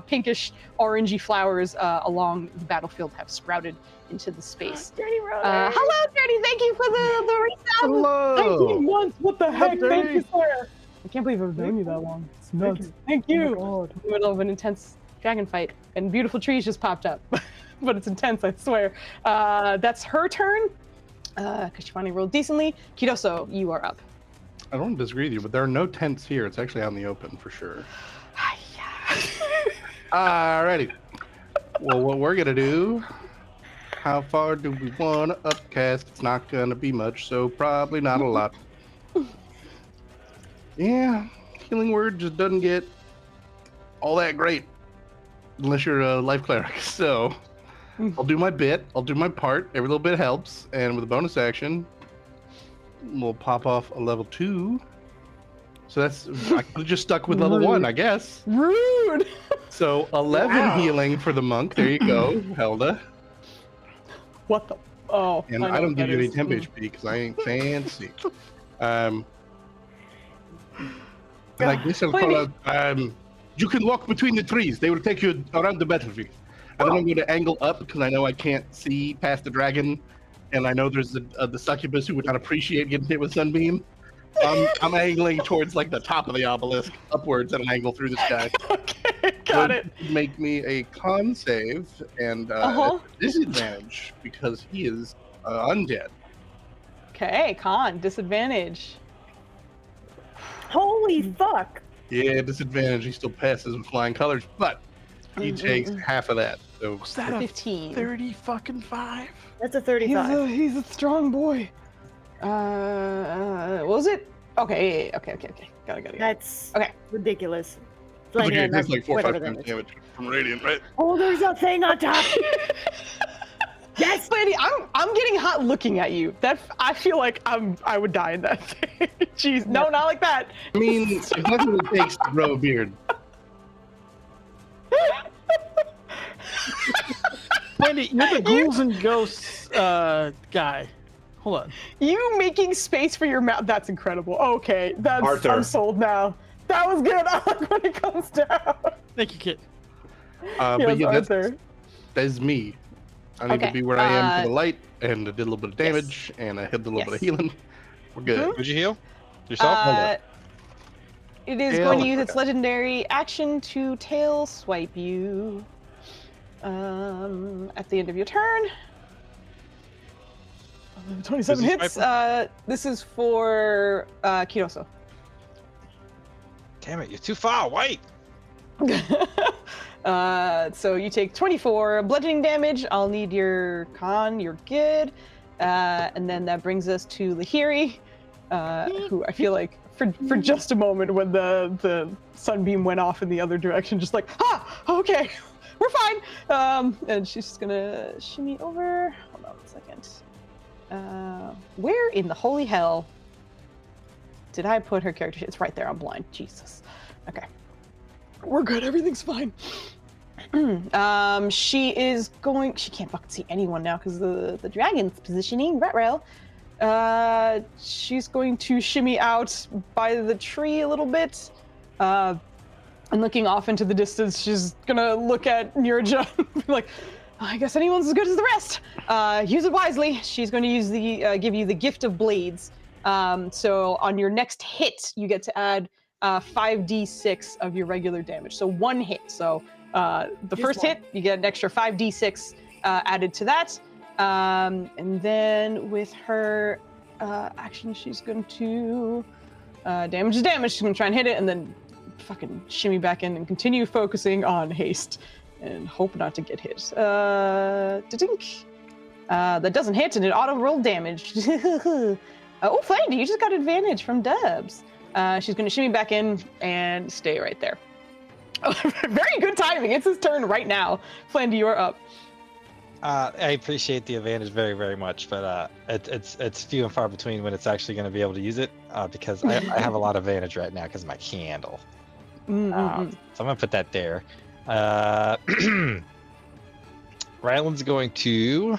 pinkish orangey flowers along the battlefield have sprouted into the space. Dirty Roller. Hello, Dirty. Thank you for the resub. Hello. 19 months. What the heck? Dirty. Thank you, sir. I can't believe I've known you that long. It's nuts. Thank you. Oh in the middle of an intense dragon fight, and beautiful trees just popped up. But it's intense, I swear. That's her turn, because she finally rolled decently. Kidoso, you are up. I don't want to disagree with you, but there are no tents here. It's actually out in the open for sure. Alrighty. Well, what we're gonna do? How far do we want to upcast? It's not gonna be much, so probably not a lot. Yeah, healing word just doesn't get all that great unless you're a life cleric. So I'll do my bit. I'll do my part. Every little bit helps. And with a bonus action, we'll pop off a level 2. So I could have just stuck with level 1, I guess. Rude. So 11 healing for the monk. There you go, Helda. What the? Oh. And know I don't what give that you any is. temp HP because I ain't fancy. And I guess I'll call out, you can walk between the trees. They will take you around the battlefield. And then I'm going to angle up because I know I can't see past the dragon. And I know there's the succubus who would not appreciate getting hit with Sunbeam. I'm angling towards like the top of the obelisk, upwards at an angle through the sky. Okay, got it. Make me a con save and disadvantage because he is undead. Okay, con disadvantage. Holy fuck! Yeah, disadvantage. He still passes with flying colors, but he takes half of that. So Was that a 15. 30 fucking 5? That's a 35. He's a strong boy. What was it? Okay, okay. Got it. That's Okay. ridiculous. It's That's okay. on That's like 4 or whatever 5 that times is. damage from radiant, right? Oh, there's a thing on top. Yes, lady, I'm getting hot looking at you. I feel like I would die in that thing. Jeez, no, not like that. I mean, if that's what it takes to grow a beard. Wendy, you're the ghouls and ghosts guy. Hold on. You making space for your mouth. That's incredible. Okay, Arthur. I'm sold now. That was good. I like when it comes down. Thank you, kid. But yeah, Arthur. that's me. I need to Okay, be where I am for the light, and I did a little bit of damage, and I hit a little bit of healing. We're good. Would you heal yourself? It is Tail going to use its swipe. legendary action to tail swipe you. At the end of your turn. 27 Does he hits. swipe This is for Kiroso. Damn it, you're too far. Wait. So you take 24 bludgeoning damage. I'll need your con. You're good. And then that brings us to Lahiri, who I feel like for just a moment when the sunbeam went off in the other direction, just like, okay, we're fine. And she's just gonna shimmy over. Hold on a second. Where in the holy hell did I put her character sheet? It's right there. I'm blind. Jesus. Okay. We're good. Everything's fine. She can't fucking see anyone now because the dragon's positioning. Rail. She's going to shimmy out by the tree a little bit. And looking off into the distance, she's gonna look at Nirja and be like, I guess anyone's as good as the rest. Use it wisely. She's going to use give you the gift of blades. So on your next hit, you get to add 5d6 of your regular damage. So one hit. So the first hit, you get an extra 5d6 added to that. And then with her action, she's going to damage is damage. She's going to try and hit it and then fucking shimmy back in and continue focusing on haste and hope not to get hit. Da-dink. That doesn't hit and it auto-rolled damage. Oh, Flandy, you just got advantage from Dubs. She's going to shimmy back in and stay right there. Very good timing. It's his turn right now. Flandy, you're up. I appreciate the advantage very, very much, but it's few and far between when it's actually going to be able to use it because I have a lot of advantage right now because of my candle. So I'm going to put that there. Ryland's going to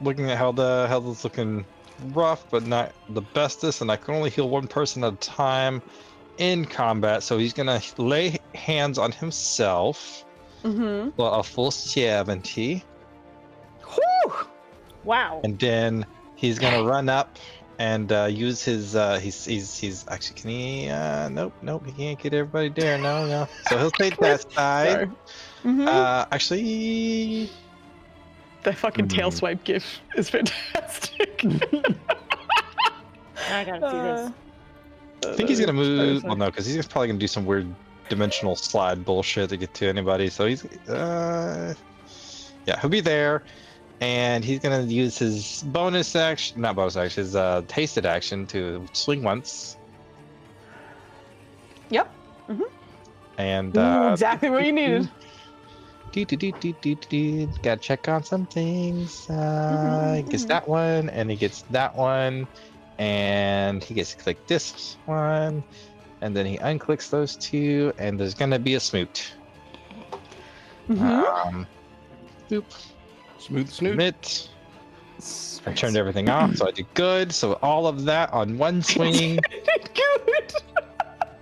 looking at Helda's looking rough, but not the bestest, and I can only heal one person at a time in combat, so he's gonna lay hands on himself. Well, a full 70. Whew! Wow. And then he's gonna run up and use his he's actually, can he nope, he can't get everybody there. No. So he'll take that side. Actually, that fucking tail swipe gif is fantastic. I gotta see this. I think he's gonna move. Well, no, because he's probably gonna do some weird dimensional slide bullshit to get to anybody. So he's yeah, he'll be there, and he's gonna use his bonus action, not bonus action, his tasted action to swing once. Yep. And Exactly what you needed. Gotta check on some things. He gets that one, and he gets that one, and he gets to click this one, and then he unclicks those two, and there's gonna be a smoot. Boop. Smooth snoot. Submit. I turned everything off, so I did good. So all of that on one swing, Good.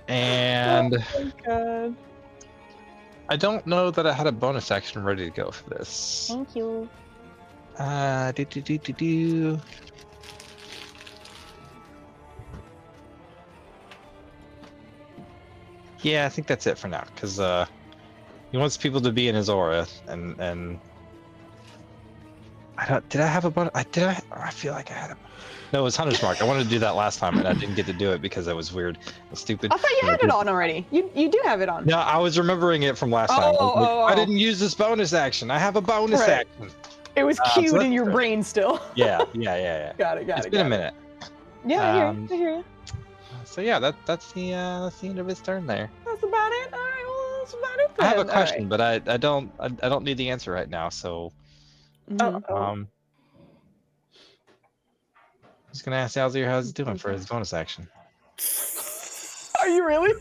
and Oh my god. I don't know that I had a bonus action ready to go for this. Thank you. Do. Yeah, I think that's it for now, because he wants people to be in his aura, and I don't. Did I have a bonus? I feel like I had a. No, it was Hunter's Mark. I wanted to do that last time, and I didn't get to do it because I was weird and stupid. I thought you had it on already. You do have it on. No, I was remembering it from last time. I was like, I didn't use this bonus action. I have a bonus action. It was so cued that's in your good. brain still. Yeah. Got it. It's been a minute. Yeah, I hear you. So yeah, that's the end of his turn there. That's about it. All right, well, that's about it. I have a then. question, but I don't need the answer right now. So All right. I'm just gonna ask Alzir how he's doing for his bonus action. Are you really?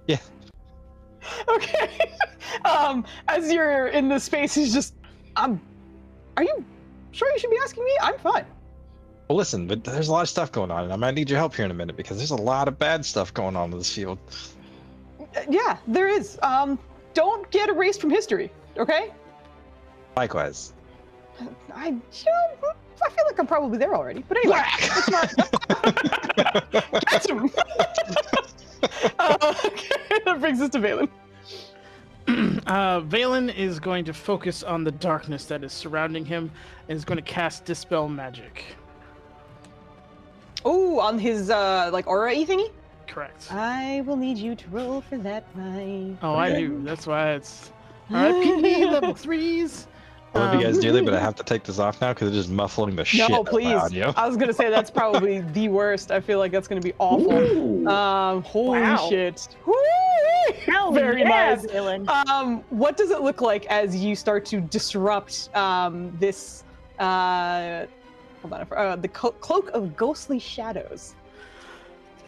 Yeah. Okay. As you're in the space, he's just, are you sure you should be asking me? I'm fine. Well, listen, but there's a lot of stuff going on, and I might need your help here in a minute because there's a lot of bad stuff going on in this field. Yeah, there is. Don't get erased from history, okay? Likewise. I feel like I'm probably there already, but anyway, it's not. Catch him. Okay, that brings us to Valen. Valen is going to focus on the darkness that is surrounding him and is going to cast Dispel Magic. Oh, on his like aura-y thingy? Correct. I will need you to roll for that, my Oh, I do. That's why it's... Alright, PD level 3s. I love you guys dearly, but I have to take this off now because it's just muffling the shit No, out of my please. audio. I was gonna say that's probably the worst. I feel like that's gonna be awful. Holy Wow. shit. Woo-wee! Hell Very yeah, nice. Dylan. What does it look like as you start to disrupt this? Hold on, the cloak of ghostly shadows.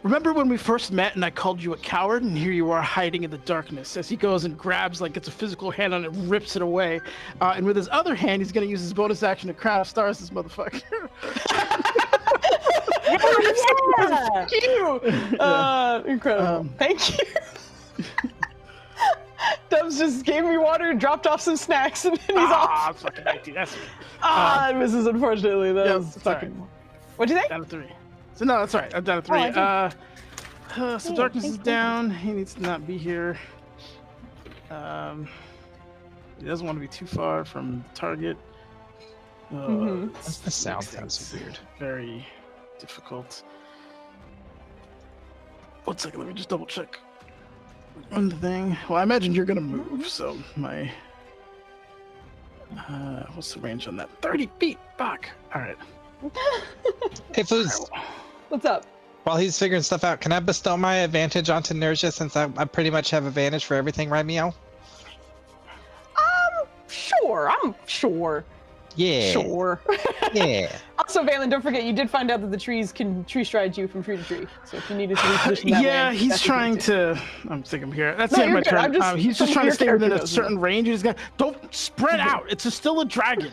Remember when we first met and I called you a coward, and here you are hiding in the darkness as he goes and grabs, like, gets a physical hand on it and rips it away. And with his other hand, he's going to use his bonus action to crown of stars this motherfucker. Yeah. Thank you! Incredible. Thank you. Dubs just gave me water, dropped off some snacks, and then he's off. Fucking 19. That's It misses, unfortunately. That yeah, was it's fucking... alright. What'd you think? Down to 3. So no, that's all right. I'm down to 3. So Yeah, darkness thank is you. down. He needs to not be here. He doesn't want to be too far from the target. The sound sounds weird. Very difficult. 1 second, let me just double check one thing. Well, I imagine you're gonna move, so my what's the range on that? 30 feet. Fuck. All right. Hey, Foos, What's up? while he's figuring stuff out, can I bestow my advantage onto Nerja since I pretty much have advantage for everything, right, Meow? Sure. I'm sure. Yeah. Sure. Yeah. Also, Valen, don't forget, you did find out that the trees can tree stride you from tree to tree. So if you needed to reposition that Yeah, way, he's that's trying what you to. I'm thinking here. That's No, the end of my you're good. turn. I'm just- He's just some trying to of stay your within a character certain range. He's got. Don't spread out. It's still a dragon.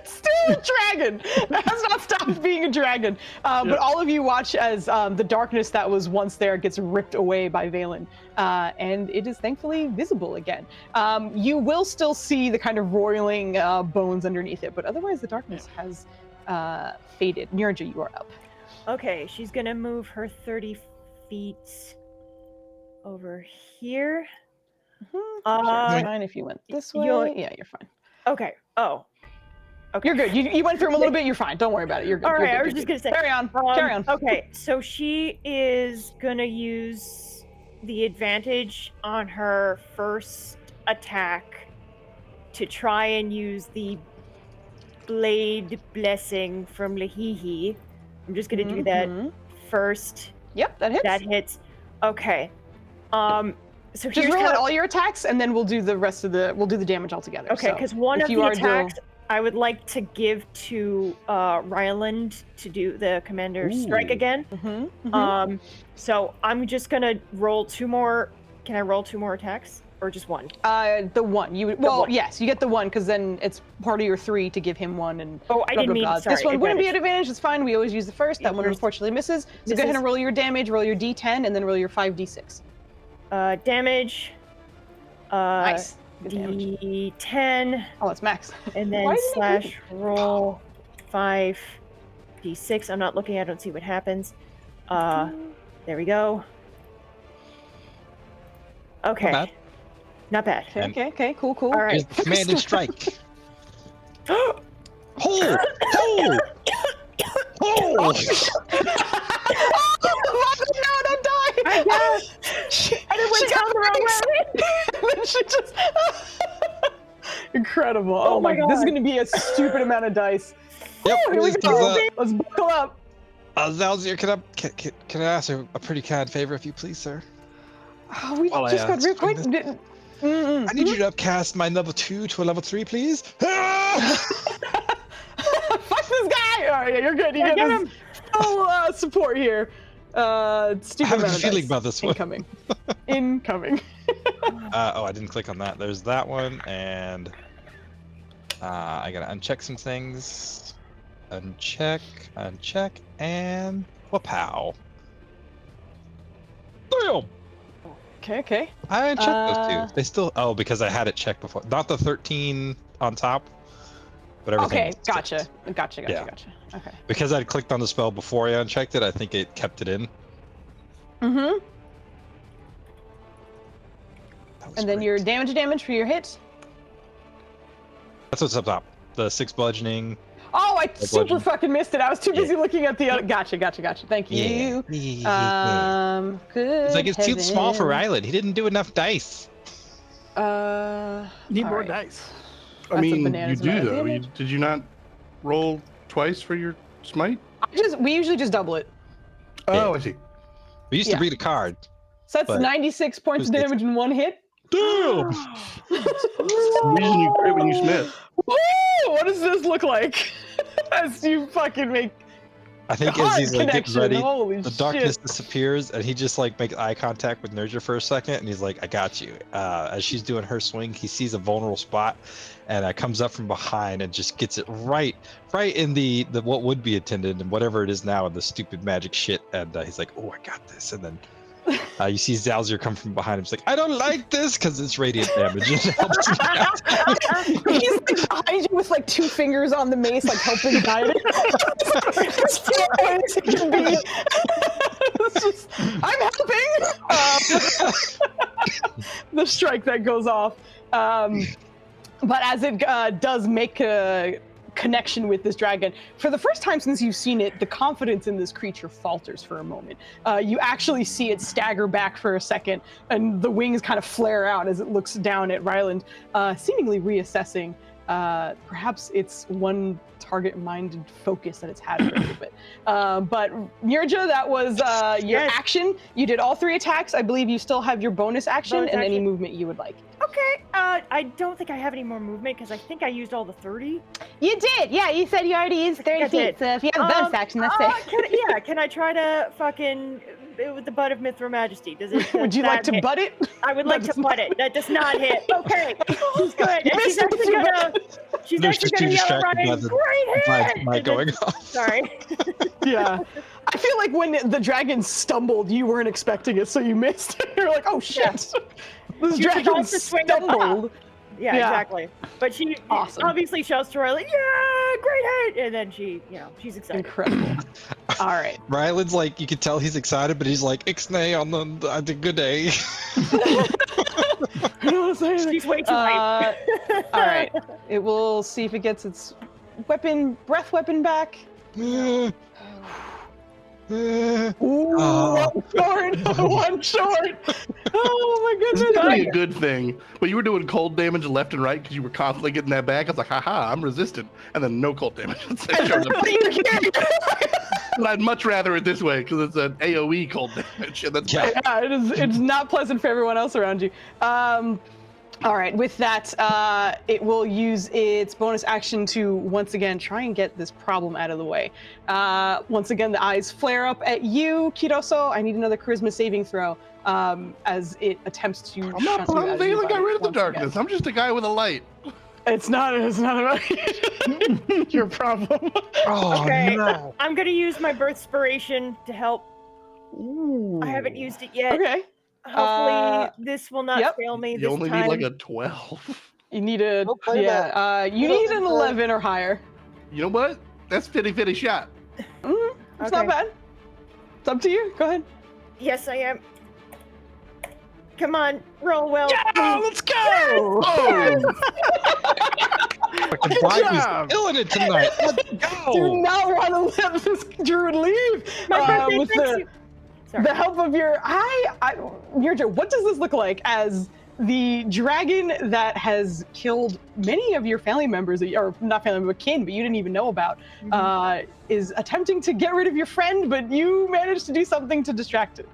Still a dragon. It has not stopped being a dragon. But all of you watch as the darkness that was once there gets ripped away by Valen, and it is thankfully visible again. You will still see the kind of roiling bones underneath it, but otherwise the darkness has faded. Nirja, you are up. Okay, she's gonna move her 30 feet over here. Sure, Uh, it's fine if you went this way. you're- Yeah, you're fine. Okay. Oh. Okay. You're good. You went through them a little bit. You're fine. Don't worry about it. You're good. All You're right, good, I was you're just good. gonna say. Carry on. Carry on. Okay, so she is gonna use the advantage on her first attack to try and use the blade blessing from Lahihi. I'm just gonna do that Mhm. first. Yep, that hits. That hits. Okay. So Just here's roll how out all your attacks, and then we'll do the rest of we'll do the damage all together. Okay, So because one if of you the are attacks I would like to give to Ryland to do the commander strike Ooh. again. So I'm just gonna roll 2 more. Can I roll 2 more attacks or just one? The one one. yes, you get the one because then it's part of your 3 to give him one and. Oh, I blah, didn't blah, mean. blah. Sorry, This one wouldn't be an advantage. advantage. It's fine. We always use the first. That one Yours unfortunately misses. So go ahead misses. and roll your damage. Roll your D10 and then roll your 5d6. Damage. Nice. Good damage. D10, Oh, that's max. and Why then isn't it slash roll 5d6. I'm not looking. I don't see what happens. There we go. Okay. Not Not bad. Okay, cool. All right. Here's the commanded strike. Oh! Oh! Oh! No, don't die! I guess. I didn't went down the wrong way. And then she just. Incredible. Oh my This is God. going to be a stupid amount of dice. Yep, Here we please, go. Let's buckle up. Zalzir, can I ask a pretty kind favor of you, please, sir? Oh, we While I just got ask ripped. Wait. I need you to upcast my level 2 to a level 3, please. Fuck this guy! All right, yeah, you're good. You Yeah, get get this full support here. Stupid I have a amount good of feeling dice. about this one. Incoming. Incoming. Oh, I didn't click on that. There's that one, and I gotta uncheck some things. Uncheck, and wapow. Boom! Okay. I unchecked those two. They still because I had it checked before. Not the 13 on top, but everything. Okay, else gotcha. checked. Gotcha. Yeah. Okay. Because I'd clicked on the spell before I unchecked it, I think it kept it in. Mm-hmm. That was And then great. your damage for your hits. That's what's up top. The 6 bludgeoning. Oh, I super bludgeon. fucking missed it. I was too busy looking at the other. Gotcha. Thank you. Good. It's like it's too small for heavens. Ryland. He didn't do enough dice. Need all more right. dice. I That's a mean, you bananas do amount of though. damage. Did you not roll twice for your smite? We usually just double it. Oh, I see. We used to Yeah. read a card. So that's But 96 points of who's damage in one hit. Damn! The reason you crit when you smith. Woo! What does this look like? As you fucking make I think hard as he's like getting connection. ready, Holy the shit. darkness disappears, and he just like makes eye contact with Nerja for a second, and he's like, "I got you." As she's doing her swing, he sees a vulnerable spot, and comes up from behind and just gets it right in the what would be a tendon and whatever it is now, and the stupid magic shit. And he's like, "Oh, I got this." And then you see Zalzir come from behind him. He's like, "I don't like this," because it's radiant damage. It helps him out. He's like behind you with like 2 fingers on the mace, like helping guide it. As far away as he can be. It's just, I'm helping. The strike that goes off. But as it does make a connection with this dragon, for the first time since you've seen it, the confidence in this creature falters for a moment. You actually see it stagger back for a second, and the wings kind of flare out as it looks down at Ryland, seemingly reassessing perhaps its one target-minded focus that it's had for a little bit. But Nirja, that was your Yes. action. You did all 3 attacks. I believe you still have your bonus action Bonus and any action. movement you would like. Okay. I don't think I have any more movement because I think I used all the 30. You did, yeah. You said you already used 30 I did. feet, so if you have a bonus action, that's Can I try to fucking with the butt of Mithril Majesty? Does it? Would you does like that to hit? butt it? I would That like to does butt not- it. That does not hit. Okay, she's good. And she's missed it actually too gonna. She's They're actually just too gonna yell at distracted by Ryan. the Great hit! mic And then- going off. Sorry. Yeah. I feel like when the dragon stumbled, you weren't expecting it, so you missed. You're like, oh shit. Yeah. This She dragon forgot to swing up. stumbled. Yeah, Yeah. exactly. But she Awesome. obviously shouts to Riley, "Yeah, great hit!" And then she, she's excited. Incredible. All right. Ryland's like, you can tell he's excited, but he's like, "Ixnay on the I did good day." I don't want to say anything. She's way too hyped. All right. It will see if it gets its breath weapon back. Ooh, Oh. one short. Oh my This is goodness. definitely a good thing. But you were doing cold damage left and right because you were constantly getting that back. I was like, haha, I'm resistant. And then no cold damage. But I'd much rather it this way because it's an AoE cold damage. And that's Yeah. Yeah, it's not pleasant for everyone else around you. All right, with that, it will use its bonus action to once again try and get this problem out of the way. Once again, the eyes flare up at you, Kiroso. I need another charisma saving throw as it attempts to. I'm not shut you out of I got rid of the once darkness. again. I'm just a guy with a light. It's not about your problem. Oh Okay. no. I'm gonna use my birthspiration to help. I haven't used it yet. Okay. Hopefully, this will not yep. fail me You this only time. need like a 12. You need a Don't play that. you need an 11 or higher. You know what? That's 50-50 shot. It's not Okay. bad. It's up to you. Go ahead. Yes, I am. Come on, roll well. Yeah, let's go! Oh! Fucking Good Blackie's job. killing it tonight. Let's Do go. not want to let this druid leave. My birthday With thanks you. Sorry. the help of your Nirja, what does this look like as the dragon that has killed many of your family members, or not family members, but kin, but you didn't even know about, is attempting to get rid of your friend, but you managed to do something to distract it.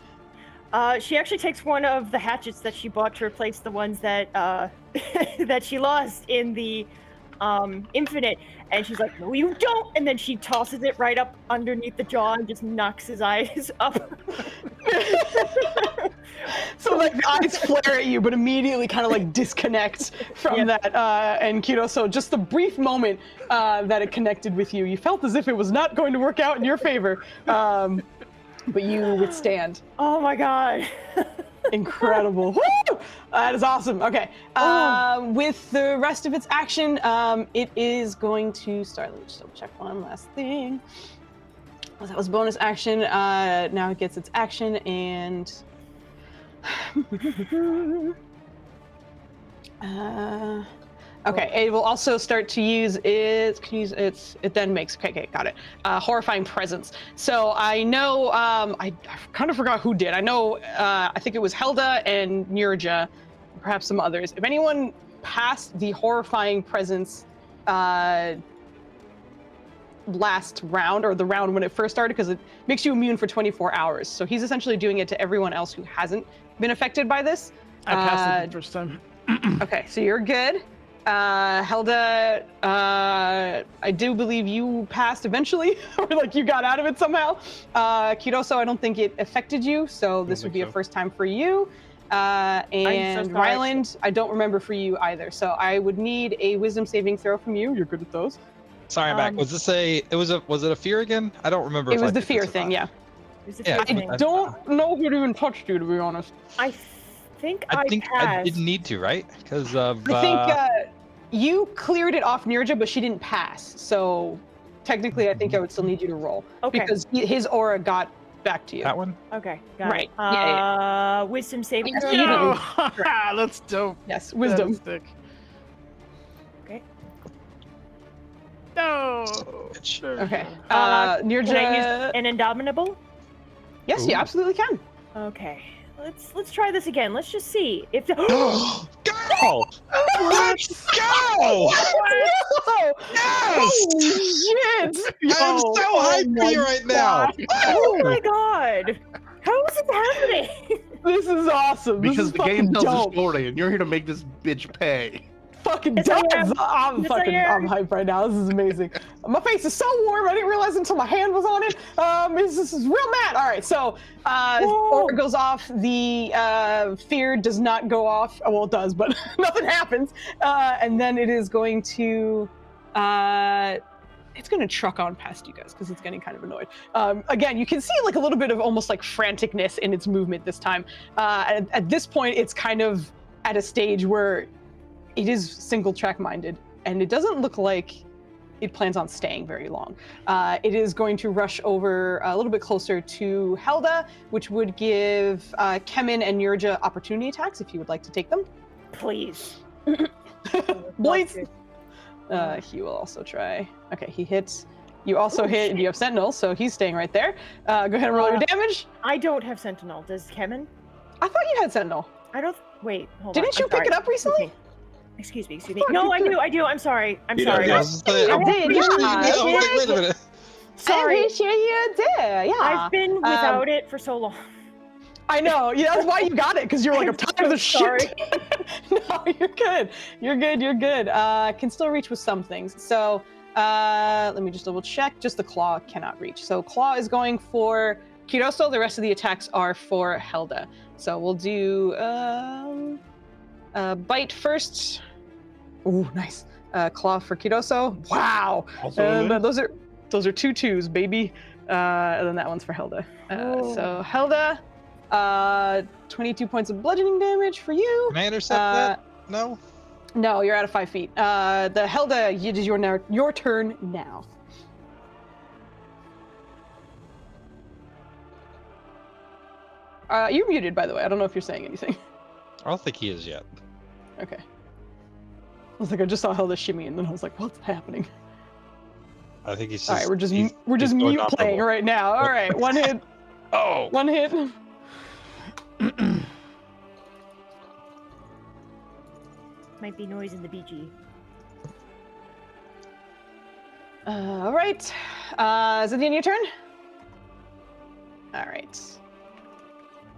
She actually takes one of the hatchets that she bought to replace the ones that that she lost in the Infinite, and she's like, "No, you don't!" And then she tosses it right up underneath the jaw and just knocks his eyes up. So like the eyes flare at you, but immediately kind of like disconnect from that. And Kiroso, just the brief moment that it connected with you, you felt as if it was not going to work out in your favor, but you withstand. Oh my god! Incredible. Woo! That is awesome. Okay. With the rest of its action, it is going to start. Let me just double check one last thing. Oh, that was bonus action. Now it gets its action and. Okay, it will also start to use its. It then makes. Okay, got it. Horrifying presence. So I know. I kind of forgot who did. I know. I think it was Helda and Nirja, perhaps some others. If anyone passed the horrifying presence last round, or the round when it first started, because it makes you immune for 24 hours. So he's essentially doing it to everyone else who hasn't been affected by this. I passed it the first time. Okay, so you're good. Helda, I do believe you passed eventually, or like you got out of it somehow. Kiroso, I don't think it affected you, so this would be a first time for you. And sorry. Ryland, I don't remember for you either, so I would need a wisdom saving throw from you. You're good at those. Sorry, I'm back. Was this was it a fear again? I don't remember. It if was I the did fear this or thing, not. yeah. Is it Yeah, fifteen? I don't know if it even touched you, to be honest. I think I think I passed. didn't need to, right? Because of. I think you cleared it off Nirja, but she didn't pass. So technically, I think I would still need you to roll. Okay. Because his aura got back to you. that one. Okay, got Right. it. Yeah, Wisdom saving Yes, throw. you No, didn't. that's dope. Yes, wisdom. That is sick. Okay. No. Bitch. Okay. Can I use Nirja. an indomitable? Yes, you absolutely can. Okay. Let's try this again. Let's just see if. Go! Let's go! Yes! Holy shit! I'm so hyped for you right now. Oh my god! How is it happening? This is awesome. This Because is the game fucking tells dope. a story, and you're here to make this bitch pay. Fucking Yes, I dope. am. I'm Yes, I fucking. am. I'm hyped right now. This is amazing. My face is so warm. I didn't realize until my hand was on it. This is real mad. All right, so aura goes off. The fear does not go off. Well, it does, but nothing happens. And then it is going to. It's going to truck on past you guys because it's getting kind of annoyed. Again, you can see like a little bit of almost like franticness in its movement this time. At this point, it's kind of at a stage where it is single track minded, and it doesn't look like it plans on staying very long. It is going to rush over a little bit closer to Helda, which would give Kemen and Nirja opportunity attacks if you would like to take them. Please. Blades. He will also try. Okay, he hits You also hit. You have Sentinel, so he's staying right there. Go ahead and roll your damage. I don't have Sentinel. Does Kemen? I thought you had Sentinel. I don't. Wait, hold on. Didn't you pick it up recently? Excuse me. No, I do. I'm sorry. I'm You sorry. don't. You did. Wait a minute. Sorry. I'm sure you did. Yeah. I've been without it for so long. I know. Yeah, that's why you got it, because you're like, I'm tired of this shit. No, you're good. You're good. Can still reach with some things. So let me just double check. Just the claw cannot reach. So claw is going for Kiroso. The rest of the attacks are for Helda. So we'll do bite first. Ooh, nice. Claw for Kiroso. Wow. Those are 2 2s, baby. And then that one's for Helda. So Helda, 22 points of bludgeoning damage for you. Can I intercept that? No. No, you're out of 5 feet. The Helda, it is your turn now. You're muted, by the way. I don't know if you're saying anything. I don't think he is yet. Okay. I was like, I just saw Helda shimmy, and then I was like, what's happening? I think he's just. All right, we're just he's mute going playing operable. right now. All right, one hit. Oh. One hit. Might be noise in the BG. All right. Is it the end of your turn? All right.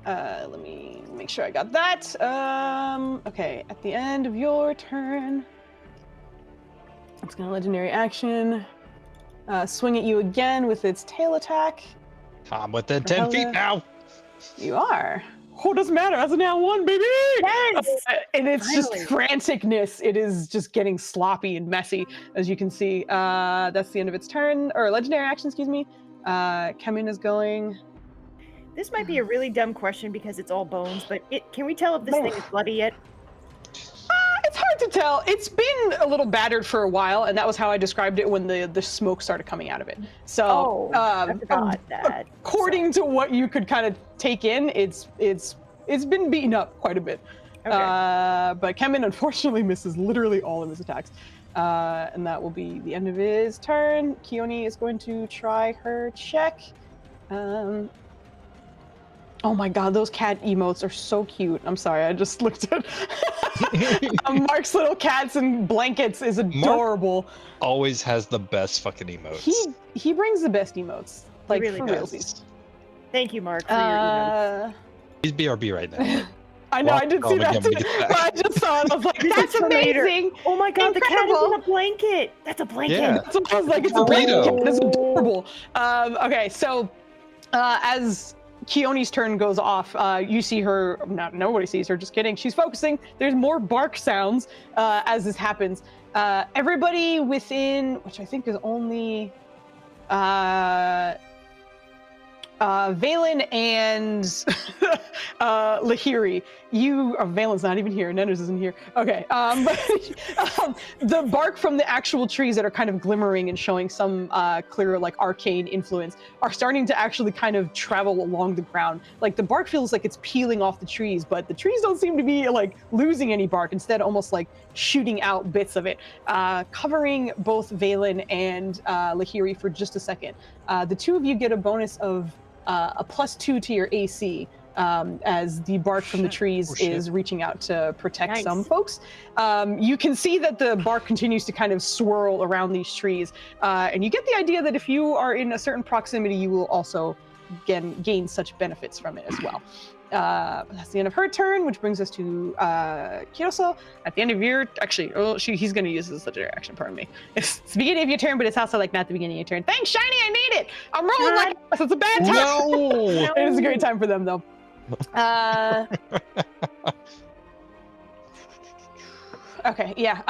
Let me make sure I got that. Okay, at the end of your turn, it's gonna legendary action. Swing at you again with its tail attack. I'm within 10 feet now. You are. Oh, doesn't matter. That's a now 1, baby. Yes. And it's Finally. just franticness. It is just getting sloppy and messy, as you can see. That's the end of its turn, or legendary action. Excuse me. Kemin is going. This might be a really dumb question because it's all bones, but can we tell if this thing is bloody yet? It's hard to tell. It's been a little battered for a while, and that was how I described it when the smoke started coming out of it. So, I forgot that. according to what you could kind of take in, it's been beaten up quite a bit. Okay. But Kemen unfortunately misses literally all of his attacks, and that will be the end of his turn. Keone is going to try her check. Oh my god, those cat emotes are so cute. I'm sorry, I just looked at Mark's little cats and blankets is adorable. Mark always has the best fucking emotes. He brings the best emotes, like really for does. realsies. Thank you, Mark, for your emails. He's BRB right now. I know, I did see that too. But I just saw it. I was like, that's amazing. Oh my god, Incredible. the cat is in a blanket. That's a blanket. Yeah. That's what I was like, it's a Burrito. blanket. It's adorable. Okay, so as Keone's turn goes off, you see her, nobody sees her, just kidding. She's focusing. There's more bark sounds as this happens. Everybody within, which I think is only Valen and Lahiri. Valen's not even here, Nenders isn't here. Okay, but the bark from the actual trees that are kind of glimmering and showing some clear, like, arcane influence are starting to actually kind of travel along the ground. Like, the bark feels like it's peeling off the trees, but the trees don't seem to be, like, losing any bark, instead almost, like, shooting out bits of it, covering both Valen and Lahiri for just a second. The two of you get a bonus of a +2 to your AC as the bark from the trees is reaching out to protect some folks. You can see that the bark continues to kind of swirl around these trees, and you get the idea that if you are in a certain proximity, you will also gain such benefits from it as well. That's the end of her turn, which brings us to Kiroso. At the end of your, he's going to use this legendary action. Pardon me. It's the beginning of your turn, but it's also like not the beginning of your turn. Thanks, Shiny. I made it. I'm rolling like this. It's a bad time. No. It is a great time for them, though. Okay, yeah.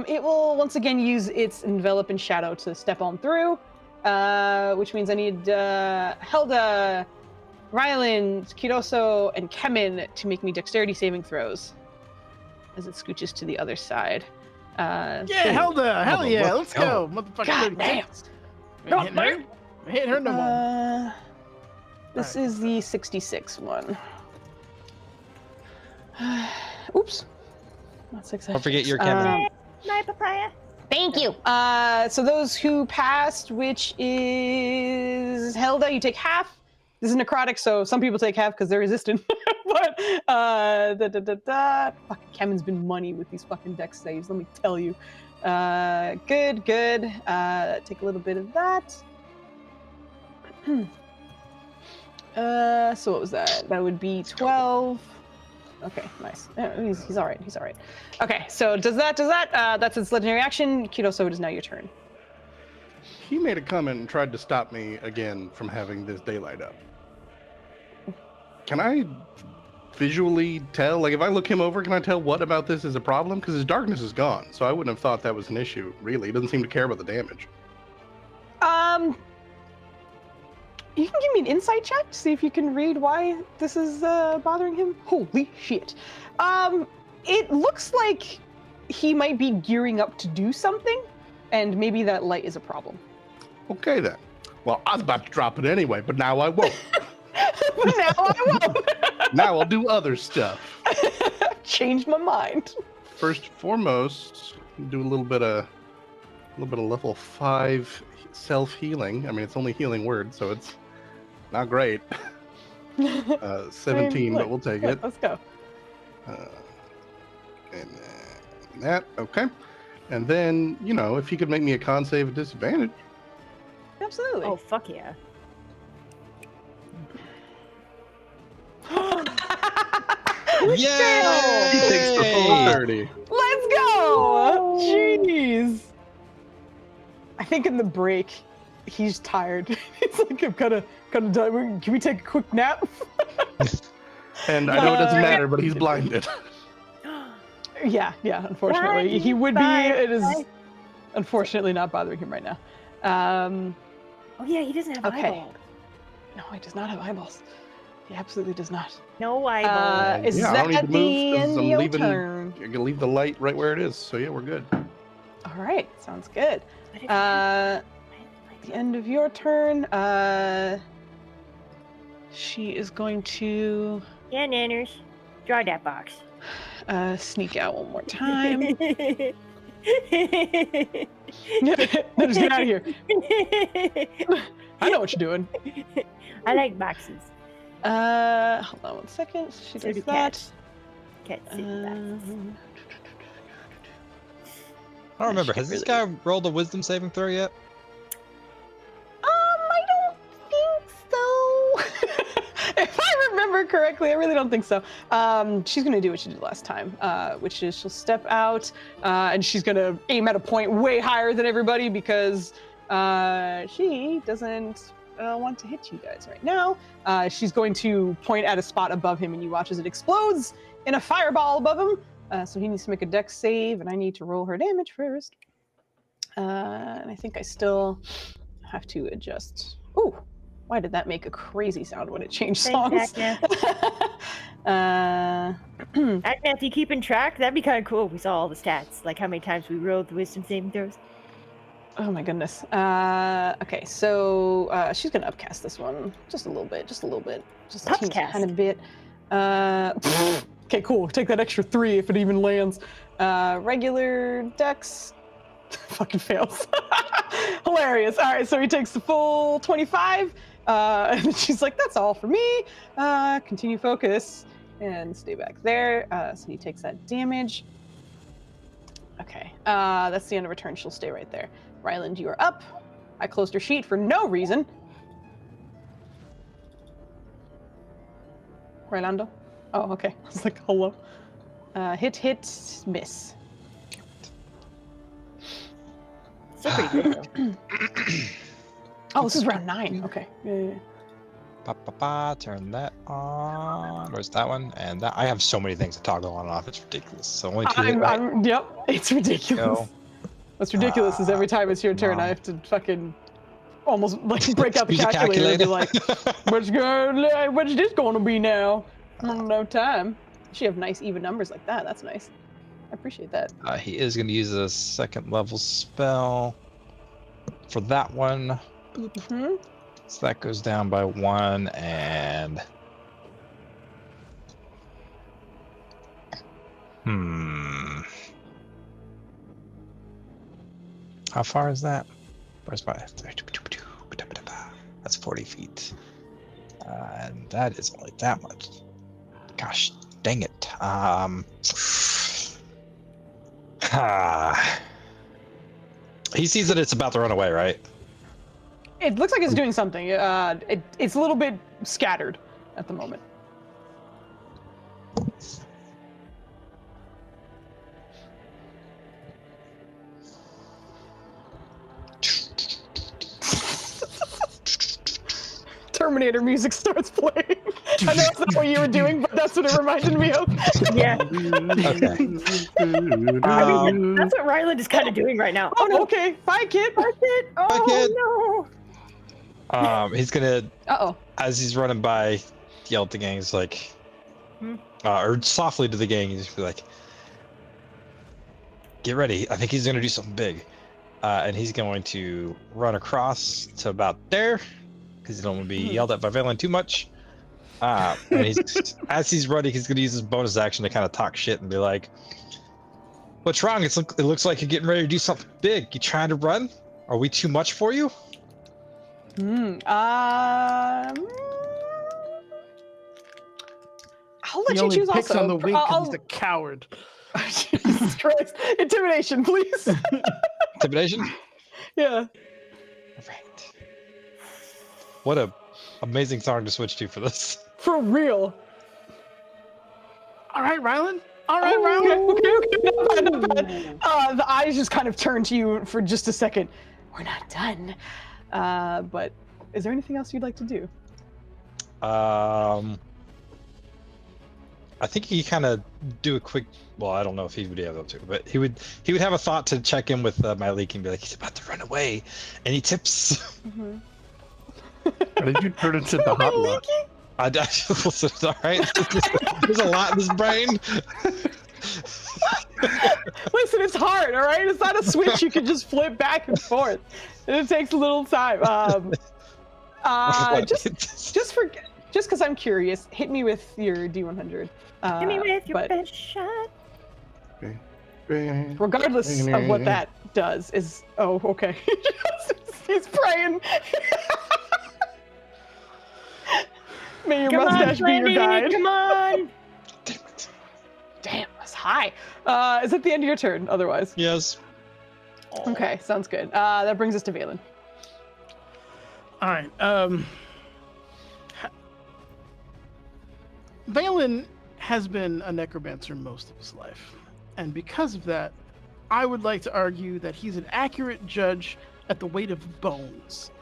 It will once again use its envelop in shadow to step on through, which means I need Helda, Ryland, Kiroso, and Kemen to make me dexterity saving throws as it scooches to the other side. Yeah, Helda! Hell yeah, let's go, motherfucker. God damn. Hit her no more. This is the 66 one. Oops. Not 6. Don't forget your Kemen. My papaya. Thank you. So those who passed, which is Helda, you take half. This is necrotic, so some people take half because they're resistant. But fucking Kevin's been money with these fucking dex saves. Let me tell you. Good. Take a little bit of that. So what was that? That would be 12. Okay, nice. He's all right. He's all right. Okay, so does that? That's its legendary action. Kidoso, it is now your turn. He made a comment and tried to stop me again from having this daylight up. Can I visually tell? Like, if I look him over, can I tell what about this is a problem? Because his darkness is gone, so I wouldn't have thought that was an issue, really. He doesn't seem to care about the damage. You can give me an insight check to see if you can read why this is bothering him. Holy shit. It looks like he might be gearing up to do something, and maybe that light is a problem. Okay, then. Well, I was about to drop it anyway, but now I won't. But now I won't. Now I'll do other stuff. Change my mind. First and foremost, do a little bit of level 5 self-healing. I mean, it's only healing word, so it's not great. 17, but we'll take it. Let's go. And that, okay. And then, you know, if you could make me a con save at disadvantage. Absolutely. Oh, fuck yeah. Yay! He takes the full 30. Let's go! Jeez. I think in the break, he's tired. He's like, I'm kind of done. Can we take a quick nap? And I know it doesn't matter, but he's blinded. Yeah, unfortunately. He would be. It is unfortunately not bothering him right now. Oh yeah, he doesn't have eyeballs. No, he does not have eyeballs. He absolutely does not. No eyeballs. Is I that don't need to the move end because of I'm your leaving. turn? I'm gonna leave the light right where it is. So yeah, we're good. All right, sounds good. The end of your turn. She is going to Yeah, nanners. Draw that box. sneak out one more time. No, just get out of here. I know what you're doing. I like boxes. Hold on one second. She So does do that. Cats sit in boxes. I don't remember. Has this guy rolled a wisdom saving throw yet? I don't think so. If I remember correctly, I really don't think so. She's gonna do what she did last time, which is she'll step out and she's gonna aim at a point way higher than everybody because she doesn't want to hit you guys right now. She's going to point at a spot above him, and you watch as it explodes in a fireball above him. So he needs to make a dex save, and I need to roll her damage first. And I think I still have to adjust. Ooh, why did that make a crazy sound when it changed songs? Agna, if you keeping track, that'd be kind of cool. We saw all the stats, like how many times we rolled the wisdom saving throws. Oh my goodness. Okay, so she's gonna upcast this one just a little bit, just a teeny tiny bit. Okay, cool. Take that extra 3 if it even lands. Regular dex fucking fails. Hilarious. All right, so he takes the full 25, and she's like, "That's all for me." Continue focus and stay back there. So he takes that damage. Okay, that's the end of her turn. She'll stay right there. Ryland, you are up. I closed her sheet for no reason. Rylando? Oh, okay. I was like, hello. Hit, miss. Still pretty good, though. Oh, this is round 9. Okay. Yeah. Turn that on. Where's that one? And that. I have so many things to toggle on and off. It's ridiculous. So only 2 hit right. Yep, it's ridiculous. Go. What's ridiculous is every time it's your turn, I have to fucking almost like break out the calculator and be like, what's this going to be now? I don't know time. You have nice even numbers like that. That's nice. I appreciate that. He is going to use a 2nd level spell for that one. Mm-hmm. So that goes down by 1 and... How far is that? Where's my? That's 40 feet. And that is only that much. Gosh, dang it. He sees that it's about to run away, right? It looks like it's doing something. It's a little bit scattered at the moment. Terminator music starts playing. I know that's not what you were doing, but that's what it reminded me of. Yeah. Okay. I mean, that's what Ryland is kind of doing right now. Oh, no. Okay. Bye, kid. Bye, kid. Oh, kid. no. He's gonna, Uh-oh. as he's running by, yell at the gang. He's like, or softly to the gang. He's just be like, "Get ready! I think he's gonna do something big." And he's going to run across to about there, because he don't want to be yelled at by Valen too much. And he's as he's running, he's gonna use his bonus action to kind of talk shit and be like, "What's wrong? It looks like you're getting ready to do something big. You trying to run? Are we too much for you?" I'll let you choose picks also. on the weak because he's a coward. Jesus Christ. Intimidation, please. Intimidation? Yeah. Right. What a amazing song to switch to for this. For real. All right, Ryland. All right, Ryland. Okay. Not bad. The eyes just kind of turn to you for just a second. We're not done. But is there anything else you'd like to do? I think he kind of do a quick. Well, I don't know if he would be able to, but he would have a thought to check in with Myleek and be like, "He's about to run away. Any tips?" How did you turn into the hot lot? Listen, all right. There's a lot in this brain. Listen, it's hard, all right? It's not a switch you can just flip back and forth. It takes a little time. Just because I'm curious, hit me with your D100. Hit me with your best shot. Regardless of what that does, is okay. He's praying. May your mustache be your guide. Come on. Damn, that's high. Is that the end of your turn? Otherwise. Yes. Okay, sounds good. That brings us to Valen. All right. Valen has been a necromancer most of his life, and because of that, I would like to argue that he's an accurate judge at the weight of bones.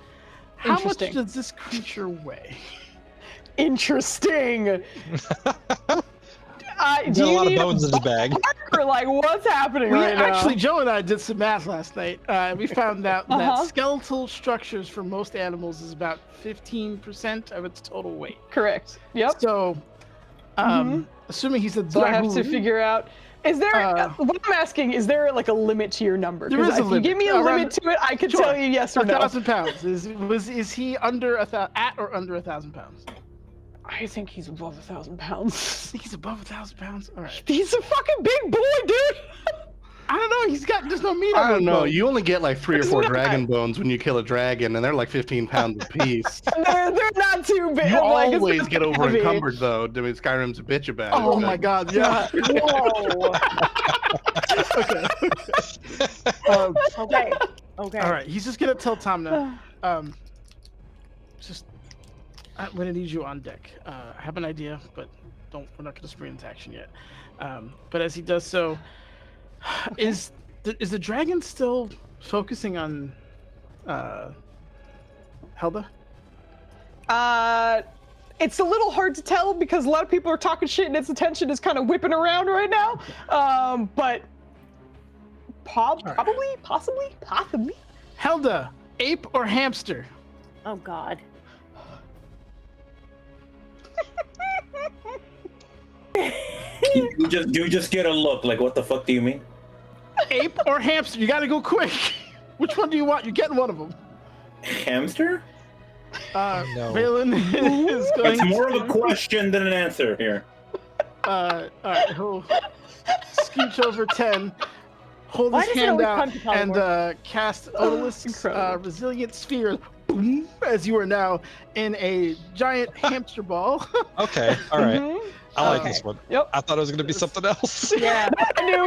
How much does this creature weigh? Interesting. Do a you lot of need bones in his bag. Or like what's happening right Actually, now? Joe and I did some math last night. We found out that skeletal structures for most animals is about 15% of its total weight. Correct. Yep. So, assuming he's a So I have to dragoon, figure out. Is there? What I'm asking is there like a limit to your number? There is a if you limit. give me a limit to it, I could tell you yes or no. 1,000 pounds. Is he under at or under 1,000 pounds? I think he's above 1,000 pounds. He's above 1,000 pounds. All right. He's a fucking big boy, dude. I don't know. There's no meat on I don't know. bone. You only get like 3 or 4 dragon bones when you kill a dragon, and they're like 15 pounds apiece. They're not too big. You like, always get over encumbered, though. I mean, Skyrim's a bitch about it. Oh my god, yeah. Whoa. Okay. Okay. All right, he's just gonna tell Tomna, I'm gonna need you on deck. I have an idea, but we're not gonna spring into action yet. But as he does so, is the dragon still focusing on Helda? It's a little hard to tell because a lot of people are talking shit and its attention is kind of whipping around right now. But possibly. Helda, ape or hamster? Oh God. You just get a look. Like, what the fuck do you mean? Ape or hamster? You gotta go quick. Which one do you want? You're getting one of them. Hamster? No. Valen is going. It's more of a question than an answer here. All right, he'll scooch over 10. hold Why his does it hand always out come to and polymorph? cast Odalisque's incredible. Resilient Sphere. Boom, as you are now in a giant hamster ball. Okay, all right. Mhm. I like Okay. this one. Yep. I thought it was gonna be something else. Yeah. I knew.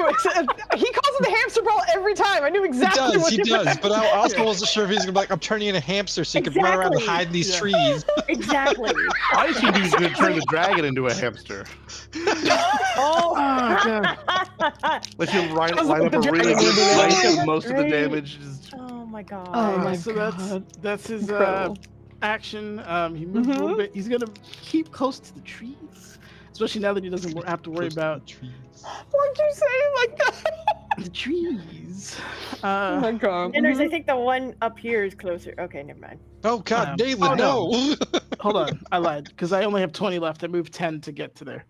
He calls it the hamster ball every time. I knew He exactly does, what he you does. meant. But I also Yeah. wasn't sure if he was gonna be like, I'm turning into a hamster so you can run around and Exactly. hide in these Yeah. trees. Exactly. I assumed he was going to turn the dragon into a hamster. Oh. God. Let you line Sounds up like the a really dragon good would do that. flank, and most of the Right. damage is. Oh my god. Oh my So god. that's his Incredible. action. He moves a little Mhm. bit. He's gonna keep close to the trees, especially now that he doesn't have to worry Close to the about trees. Why'd you say it like that? the trees. Oh my god. And there's, I Mhm. think the one up here is closer. Okay, never mind. Oh god, David, oh, no. no! Hold on, I lied because I only have 20 left. I moved 10 to get to there.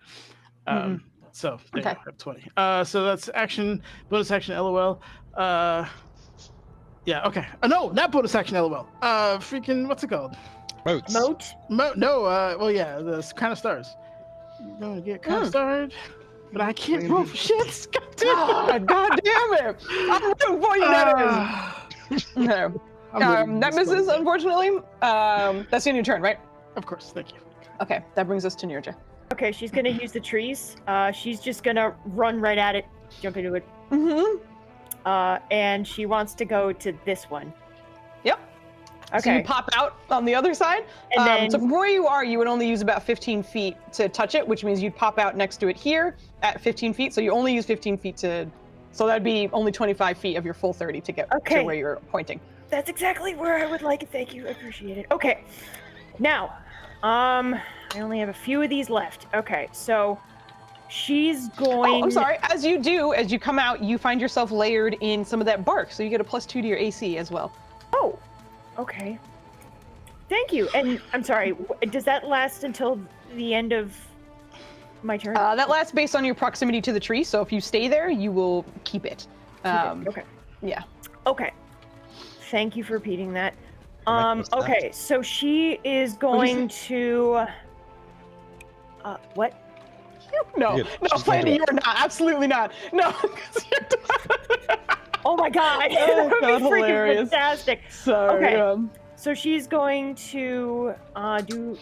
So there you go, Okay. I have 20. So that's action, bonus action, LOL. Yeah, okay. No, not bonus action, LOL. Freaking, what's it called? Moats. Moat. No, well, yeah, the crown of stars. You're gonna get crown of stars, but I can't roll for shits. God damn. God damn it! I'm rooting for you, Dennis. Okay. That misses, unfortunately. That's in your turn, right? Of course, thank you. Okay, that brings us to Nirja. Okay, she's gonna use the trees. She's just gonna run right at it, jump into it. Mm-hmm. And she wants to go to this one. Yep. So Okay. you pop out on the other side. And then So from where you are, you would only use about 15 feet to touch it, which means you'd pop out next to it here at 15 feet. So you only use 15 feet to, so that'd be only 25 feet of your full 30 to get to Okay. where you're pointing. that's exactly where I would like it. Thank you. I appreciate it. Okay. Now, I only have a few of these left. Okay, so she's going. Oh, I'm sorry. As you come out, you find yourself layered in some of that bark, so you get a +2 to your AC as well. Oh, okay. Thank you. And I'm sorry, does that last until the end of my turn? That lasts based on your proximity to the tree, so if you stay there, you will keep it. Okay. Yeah. Okay. Thank you for repeating that. Might miss that. Okay, so she is going to. What? No, Good. no, She's Planty, gonna you're not. Absolutely not. No. 'Cause you're Oh my god! Oh, that would God, be freaking hilarious. fantastic. Sorry. Okay. So she's going to do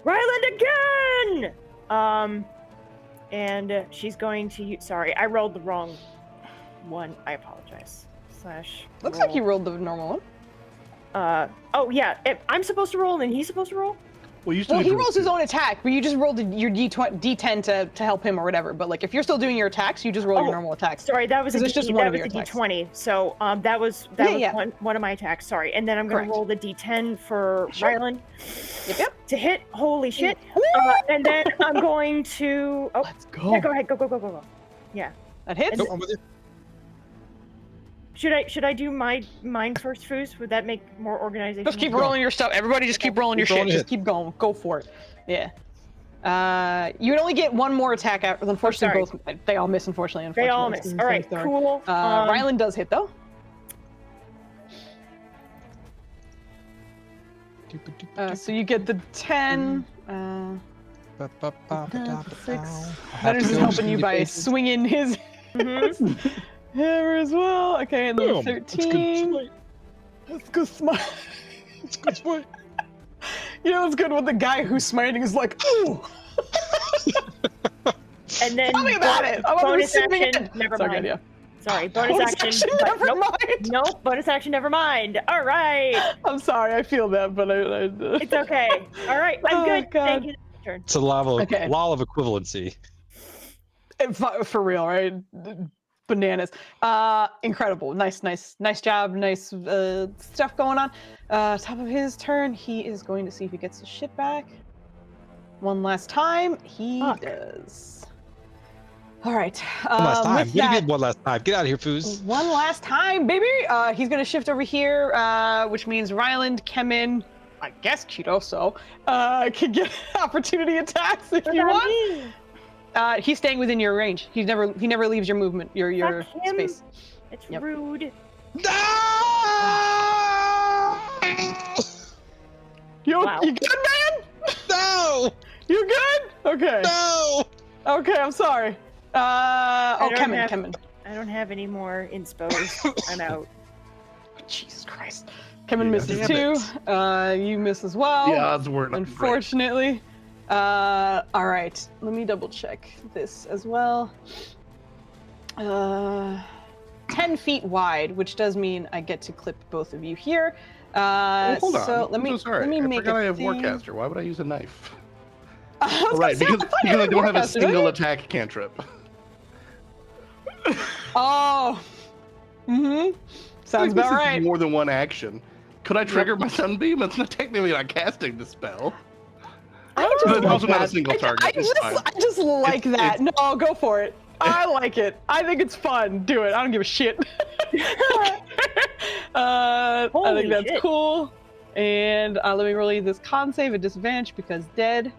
Ryland again. And she's going to sorry, I rolled the wrong one. I apologize. Looks like you rolled the normal one. Oh yeah, I'm supposed to roll and he's supposed to roll. Well, you still Well, need he to roll rolls his two. own attack, but you just rolled your D10 to help him or whatever. But like, if you're still doing your attacks, you just roll Oh, your normal attacks. Sorry, that was a 'Cause it's just D, one that of was your a attacks. D20. So that was Yeah. one of my attacks. Sorry, and then I'm gonna Correct. roll the D10 for Sure. Ryland Yep. to hit. Holy shit! And then I'm going to. Oh, Let's go. yeah, go ahead. Go. Yeah. That hits. Nope, I'm with you. Should I do mine first, Foos? Would that make more organization? Just keep rolling your stuff. Everybody just keep rolling your Keep rolling shit. your Just keep going. Go for it. Yeah. You would only get one more attack out. Unfortunately, sorry. both they all miss. Unfortunately, They all It's miss. the All same right, story. cool. Ryland does hit though. So you get the 10. Six. That is just helping you by swinging his hammer as well. Okay, and then Boom. That's good 13. smite. That's good smite. That's good smite. You know what's good when the guy who's smiting is like, ooh. And then Tell me about it. I'm bonus receiving action. it. Never Sorry, mind. yeah. Sorry, bonus action. but Never nope. mind. Nope, bonus action. Never mind. All right, I'm sorry. I feel that, but I it's okay. All right, I'm Oh, good. God. Thank you. Turn. It's a law Okay. of equivalency. For real, right? Bananas. Incredible. Nice job. Nice stuff going on. Top of his turn, he is going to see if he gets his shit back. One last time. He does. All right. One last time. with What do you that- get one last time? Get out of here, Foos. One last time, baby. He's gonna shift over here, which means Ryland, Kemin, I guess Kudoso, can get opportunity attacks if you want. He's staying within your range. He never leaves your movement, your Fuck him. space. It's Yep. rude. You Wow. you good, man? No! You good? Okay. No! Okay, I'm sorry. don't Kemin, have- Kemin. I I don't have any more inspos. I'm out. Jesus Christ. Kevin Yeah, misses damn too. You miss as well. The odds weren't great. Unfortunately. All right. Let me double check this as well. 10 feet wide, which does mean I get to clip both of you here. Hold on. So let me I'm so sorry. let me I make forgot a I have thing. Warcaster. Why would I use a knife? I was Right, gonna say, because I thought you I had don't have a Warcaster, single don't you? attack cantrip. Oh. Mm-hmm. Sounds This about is right. more than one action. Could I trigger my sunbeam? It's not technically not casting the spell. I But just it's like also not a that. single target. I It's fine. just like It's- that. No, go for it. I like it. I think it's fun. Do it. I don't give a shit. I Holy think that's shit. cool. And let me roll you this con save at disadvantage because dead.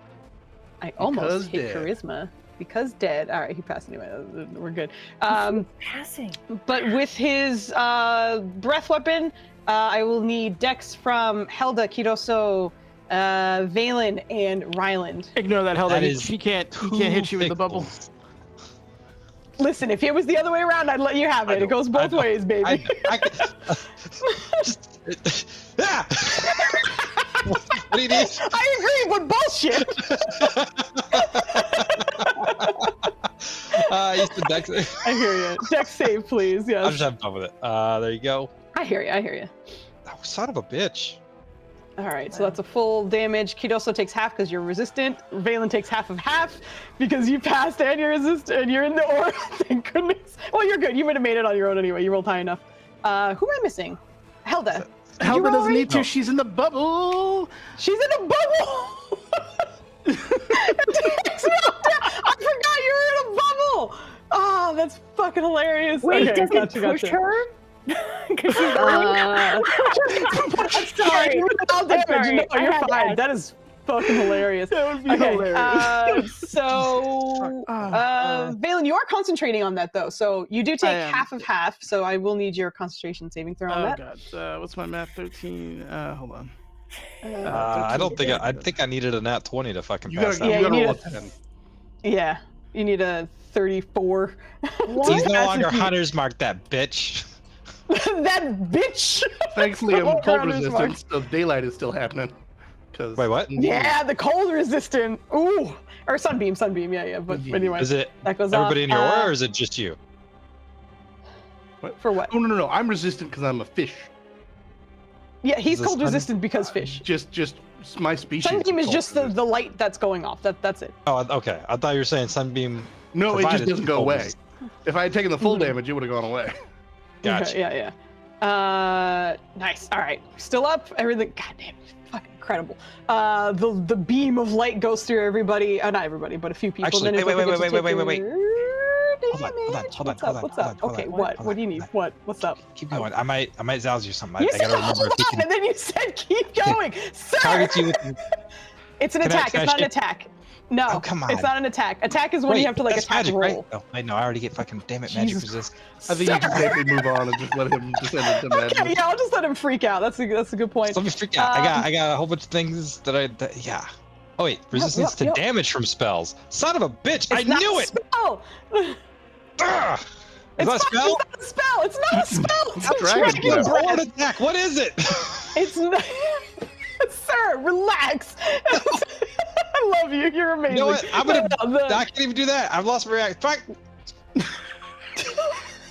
I almost hit dead. charisma. Because dead. All right, he passed anyway. We're good. Passing. But with his breath weapon, I will need dex from Helda, Kidoso, Valen, and Ryland. Ignore that, Helda. That is He can't hit you with the bubble. Listen, if it was the other way around, I'd let you have I it. know, It goes I both know, ways, baby. Yeah. What do you need? I agree, but bullshit. Use the dex. I hear you. Dex save, please. I'm Yes. just having fun with it. There you go. I hear you. I hear you. Oh, son of a bitch. All right, so that's a full damage. Kidoso takes half because you're resistant. Valen takes half of half because you passed and you're resistant and you're in the aura. Thank goodness. Well, you're good. You would have made it on your own anyway. You rolled high enough. Who am I missing? Helda. Did you Helda roll doesn't already? need to. She's in the bubble. She's in a bubble. I forgot you were in a bubble. Oh, that's fucking hilarious. Wait, okay, does gotcha, it push gotcha. her? Because she's I'm sorry. All damage. sorry. No, I you're had to fine. ask. That is fucking hilarious. That would be Okay, hilarious. Valen, you are concentrating on that though, so you do I take am. half of half. So I will need your concentration saving throw on Oh that. god. What's my math? 13. Hold on. I don't think I think I needed a nat 20 to fucking You pass gotta, that. Yeah, you you gotta need roll a- a 10. Yeah, you need a 34. He's no That's longer if you- hunter's mark, that bitch. That bitch. Thankfully, I'm Roll cold around his resistant, mark. so daylight is still happening. Wait, what? Yeah, the cold resistant. Ooh, or sunbeam. Yeah. But Yeah. anyway, Is it that goes everybody off. in your aura, or is it just you? For what? Oh no, I'm resistant because I'm a fish. Yeah, he's Is this cold sun- resistant because fish. Just my species. Sunbeam is cold just the resistant. light that's going off. That's it. Oh, okay. I thought you were saying sunbeam. No, it just provided doesn't go cold away. resist- If I had taken the full Mhm. damage, it would have gone away. Gotcha. Okay, yeah. Nice. All right, still up. Everything. God damn, fucking incredible. The beam of light goes through everybody. Not everybody, but a few people. Actually, then it's wait. like they get to Wait. take Hold on, their hold on, damage. hold on, What's hold up? on, What's hold up? on, hold Okay, on, what? hold What do you on, need? hold What? What's up? Keep going. I might zaz you something. You I said gotta remember hold if he on, can and then you said keep going, sir. target you with. It's an Can I- attack. can I It's not an shift- attack. No, Oh, come it's on. not an attack. Attack is when Wait, you have to like that's attack magic, roll. right? Oh, wait, no, I already get fucking damn it, magic Jesus resist. I think you can safely move on and just let him descend into madness. Okay, yeah, I'll just let him freak out. That's a good point. Let me freak out. I got a whole bunch of things that yeah. Oh wait, resistance to yep. damage from spells. Son of a bitch! I It's not knew a it. spell. Ugh. It's Is that a not, spell? it's not a spell. It's not a spell. It's It's a dragon dragon breath. breath. Sword attack. What is it? It's not. Sir, relax. I love you. You're amazing. You know what? I'm gonna. No, the- I can't even do that. I've lost my react. Fuck.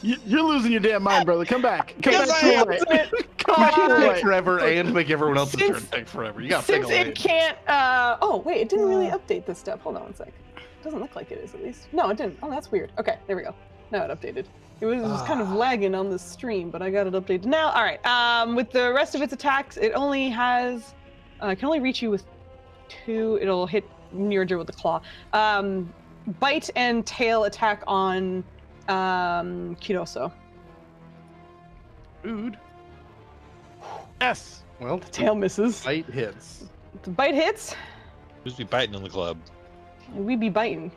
You're losing your damn mind, brother. Come back. Come Yes, back I to am. the light. Isn't it? Come back to the Take light. forever and make everyone else's Since- turn take forever. You gotta pick Since a it lane. can't. Oh wait, it didn't really update this stuff. Hold on one sec. Doesn't look like it is at least. No, it didn't. Oh, that's weird. Okay, there we go. Now it updated. It was kind of lagging on the stream, but I got it updated now. All right. With the rest of its attacks, it only has. Can only reach you with 2. It'll hit Nearja with the claw. Bite and tail attack on Kidoso. Food. Yes. Well, Tail misses. bite hits. The bite hits. Who's be biting in the club? We be biting.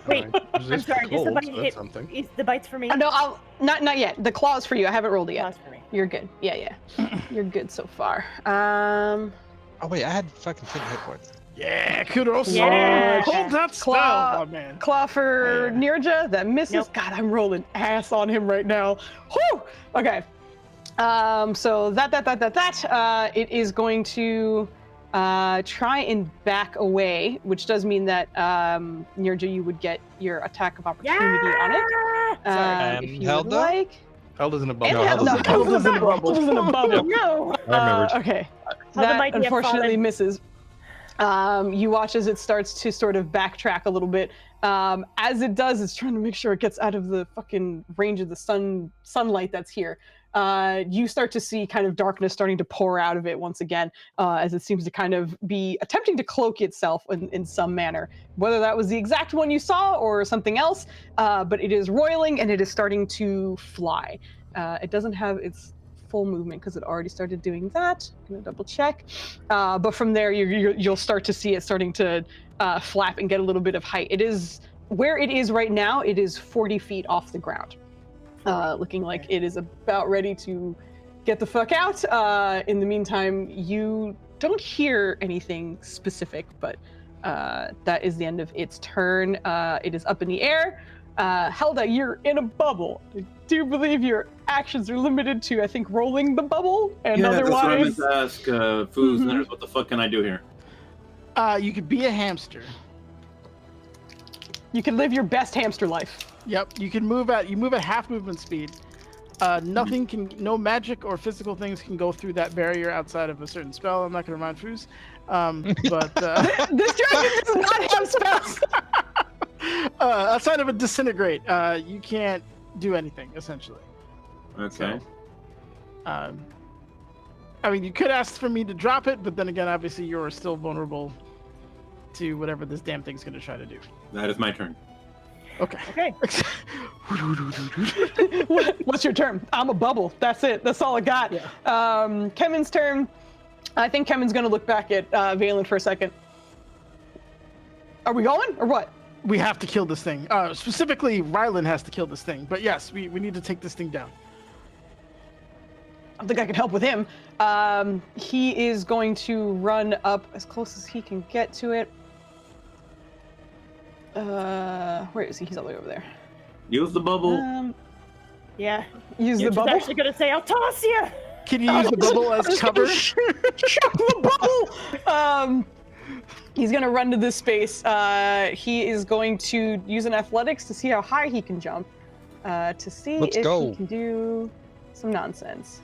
Wait, Alright, resist sorry, does the cold, bite so hit- that's something. Is the bites for me? No, I'll not yet. The claw's for you. I haven't rolled it yet. Pause for me. You're good. Yeah. You're good so far. Oh wait, I had fucking 10 hit points. Yeah, kudos. Yeah. Hold that spell, Claw. oh man. Claw for Yeah. Nirja. That misses. Nope. God, I'm rolling ass on him right now. Whew! Okay. So it is going to try and back away, which does mean that Nirja, you would get your attack of opportunity on it. And If you would Helda? like. Held is in a bubble. And Helda's no, in a bubble. Helda's in a bubble. Helda's in a bubble. Yep. No. I remembered. Okay. Helda That might be a unfortunately fallen. misses. You watch as it starts to sort of backtrack a little bit. As it does, it's trying to make sure it gets out of the fucking range of the sunlight that's here. You start to see kind of darkness starting to pour out of it once again, as it seems to kind of be attempting to cloak itself in some manner. Whether that was the exact one you saw or something else, but it is roiling and it is starting to fly. It doesn't have its full movement because it already started doing that. I'm gonna double check. But from there, you'll start to see it starting to flap and get a little bit of height. It is where it is right now. It is 40 feet off the ground, looking like it is about ready to get the fuck out. In the meantime, you don't hear anything specific, but that is the end of its turn. It is up in the air. Helda, you're in a bubble. I do believe your actions are limited to, I think, rolling the bubble, and That's what I otherwise. meant to ask Foozca. What the fuck can I do here? You could be a hamster. You can live your best hamster life. Yep, you move at half movement speed. Nothing can, no magic or physical things can go through that barrier outside of a certain spell. I'm not going to remind Foos. But This dragon does not have spells. outside of a disintegrate, you can't do anything essentially. Okay. I mean, you could ask for me to drop it, but then again, obviously, you're still vulnerable to whatever this damn thing's going to try to do. That is my turn. Okay. Okay. What's your turn? I'm a bubble. That's it. That's all I got. Yeah. Kemen's turn. I think Kemen's going to look back at Valen for a second. Are we going or what? We have to kill this thing. Specifically, Rylan has to kill this thing. But yes, we need to take this thing down. I don't think I can help with him. He is going to run up as close as he can get to it. Where is he? He's all the way over there. Use the bubble. Yeah. Use You're the just bubble. actually gonna say, I'll toss you. Can you use the bubble as cover? Chuck the bubble. He's gonna run to this space. He is going to use an athletics to see how high he can jump. To see Let's if go. he can do some nonsense.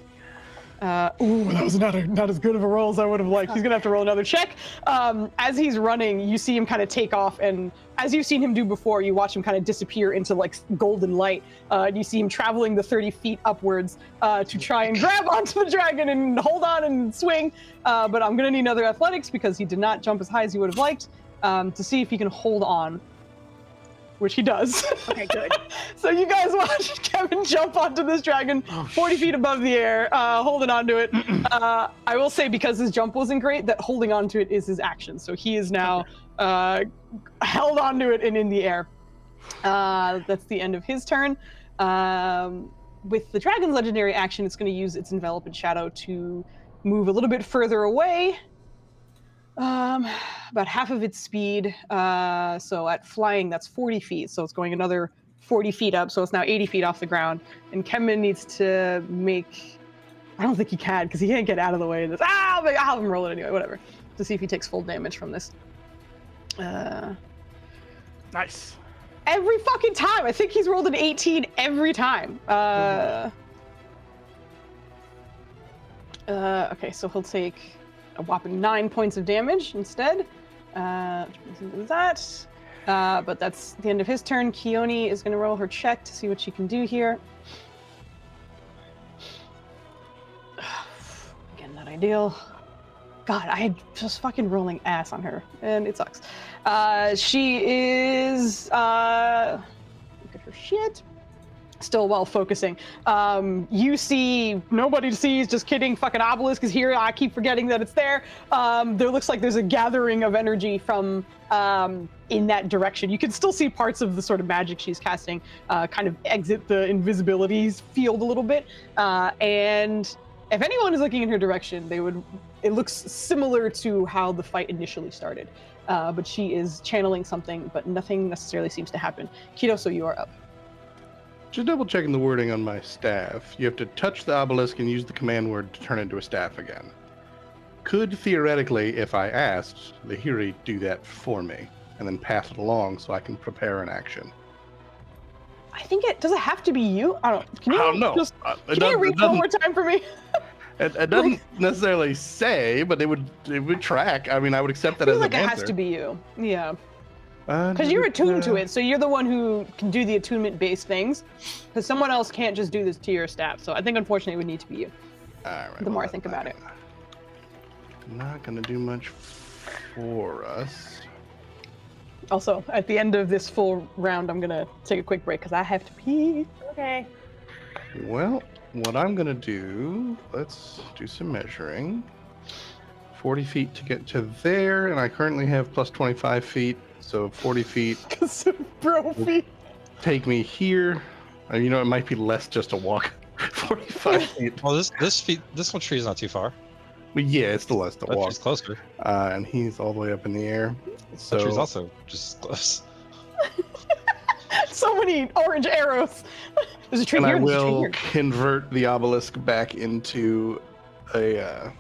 Ooh, that was not as good of a roll as I would have liked. He's gonna have to roll another check. As he's running, you see him kind of take off, and as you've seen him do before, you watch him kind of disappear into like golden light. You see him traveling the 30 feet upwards to try and grab onto the dragon and hold on and swing. But I'm gonna need another athletics because he did not jump as high as he would have liked to see if he can hold on. Which he does. Okay, good. So you guys watch Kevin jump onto this dragon 40 feet above the air, holding onto it. I will say, because his jump wasn't great, that holding onto it is his action. So he is now held onto it and in the air. That's the end of his turn. With the dragon's legendary action, it's going to use its envelop in shadow to move a little bit further away. About half of its speed. So at flying, that's 40 feet. So it's going another 40 feet up. So it's now 80 feet off the ground. And Kemen needs to make, I don't think he can because he can't get out of the way of this. I'll have him roll it anyway, whatever. To see if he takes full damage from this. Nice. Every fucking time. I think he's rolled an 18 every time. Okay, so he'll take a whopping 9 points of damage instead. That. But that's the end of his turn. Keone is going to roll her check to see what she can do here. Again, not ideal. God, I am just fucking rolling ass on her, and it sucks. She is... look at her shit. Still while focusing. You see, nobody sees, just kidding, fucking obelisk is here. I keep forgetting that it's there. There looks like there's a gathering of energy from in that direction. You can still see parts of the sort of magic she's casting kind of exit the invisibility field a little bit. And if anyone is looking in her direction, they would it looks similar to how the fight initially started. But she is channeling something, but nothing necessarily seems to happen. Kido, so you are up. Just double checking the wording on my staff. You have to touch the obelisk and use the command word to turn it into a staff again. Could theoretically, if I asked, Lahiri do that for me and then pass it along so I can prepare an action? I think does it have to be you? I don't. Can you I don't know. Can you read it one more time for me? It doesn't necessarily say, but it would track. I mean, I would accept that I as feel like an it answer. has to be you. Yeah. Because you're attuned to it, so you're the one who can do the attunement-based things. Because someone else can't just do this to your staff. So I think, unfortunately, it would need to be you. All right, The more I think about it. Not gonna do much for us. Also, at the end of this full round, I'm gonna take a quick break because I have to pee. Okay. Well, what I'm gonna do, let's do some measuring. 40 feet to get to there, and I currently have plus 25 feet, so 40 feet Because of bro feet. take me here. You know, it might be less just to walk 45 feet. Well, this one tree is not too far. But yeah, it's still less to That walk. tree's closer. And he's all the way up in the air. That tree's So also just close. So many orange arrows. There's a tree and here. I There's a tree will here. convert the obelisk back into a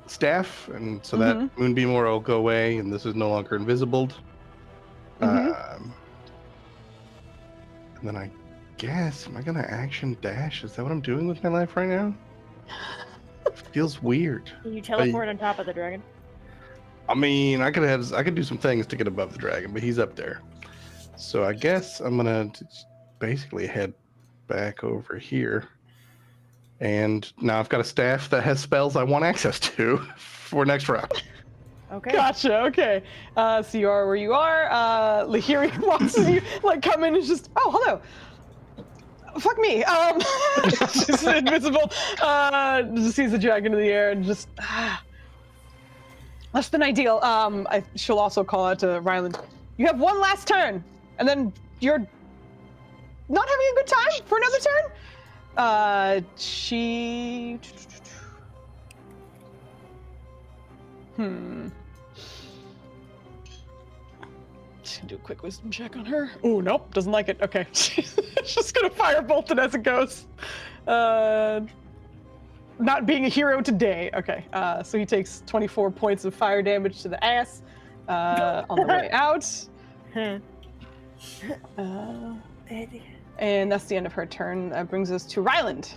staff, and so that moonbeam aura will go away, and this is no longer invisible. And then I guess, am I gonna action dash? Is that what I'm doing with my life right now? Feels weird. Can you teleport on top of the dragon? I mean, I could do some things to get above the dragon, but he's up there. So I guess I'm gonna basically head back over here. And now I've got a staff that has spells I want access to for next round. Okay. Gotcha. Okay. So you are where you are. Lahiri watches you like come in and just, oh, hello. Fuck me. She's invisible. Just sees the dragon in the air and just less than ideal. She'll also call out to Ryland. You have one last turn, and then you're not having a good time for another turn. She. Just gonna do a quick wisdom check on her. Oh, nope, doesn't like it. Okay. She's just gonna firebolt it as it goes. Not being a hero today. Okay, so he takes 24 points of fire damage to the ass on the way out. And that's the end of her turn. That brings us to Ryland.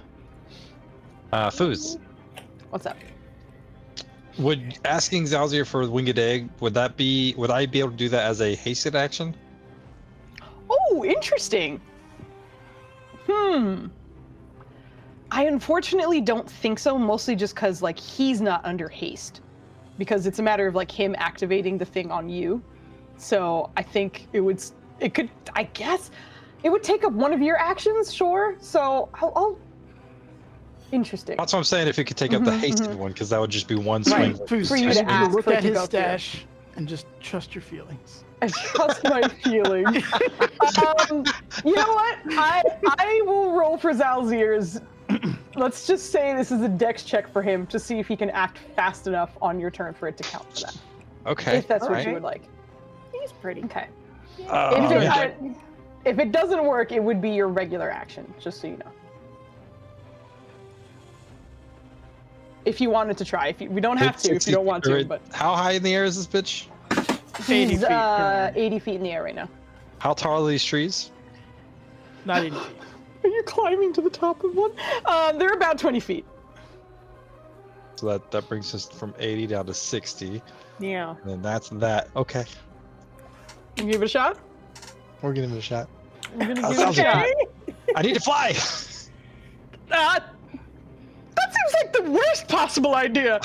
Foos, What's up? would asking Zalzir for the winged egg, would I be able to do that as a hasted action? Oh, interesting. I unfortunately don't think so, mostly just because like he's not under haste. Because it's a matter of like him activating the thing on you. So I think it would take up one of your actions, sure. So I'll interesting. That's what I'm saying. If it could take up the hasted one, because that would just be one swing. Right. Foos, For you I to need ask look for it at to his go through. stash and just trust your feelings. I trust my feelings. You know what? I will roll for Zalzir's. Let's just say this is a dex check for him to see if he can act fast enough on your turn for it to count for that. Okay. If that's what alright. you would like. He's pretty. Okay. Yeah. If it doesn't work, it would be your regular action, just so you know. If you wanted to try. We don't have to if you don't want to, but How high in the air is this bitch? 80 he's feet currently. 80 feet in the air right now. How tall are these trees? Not 80 feet. Are you climbing to the top of one? They're about 20 feet. So that brings us from 80 down to 60. Yeah. And then that's that. Okay. You give it a shot? We're giving it a shot. I'm gonna That give it a sounds shot. I need to fly! That seems like the worst possible idea.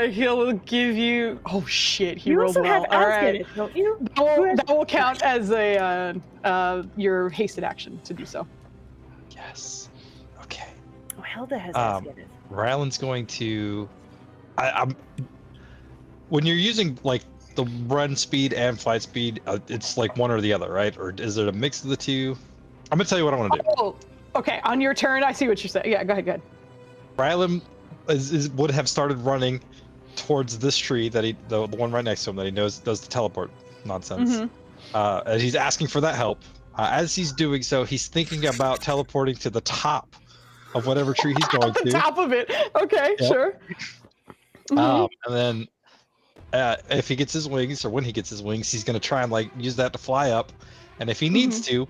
He'll give you. Oh shit! He You rolled also well. have All right. Asgard, don't you? That will count as a your hasted action to do so. Yes. Okay. Oh, Helda has Um, Asgard. Ryland's going to. I'm. When you're using like the run speed and flight speed, it's like one or the other, right? Or is it a mix of the two? I'm gonna tell you what I want to do. Oh, okay. On your turn, I see what you're saying. Yeah, go ahead. Ryland would have started running towards this tree that the one right next to him that he knows does the teleport nonsense. And he's asking for that help. As he's doing so, he's thinking about teleporting to the top of whatever tree he's going the to. top of it. Okay, Yep. sure. And then if he gets his wings, or when he gets his wings, he's going to try and like use that to fly up. And if he needs to,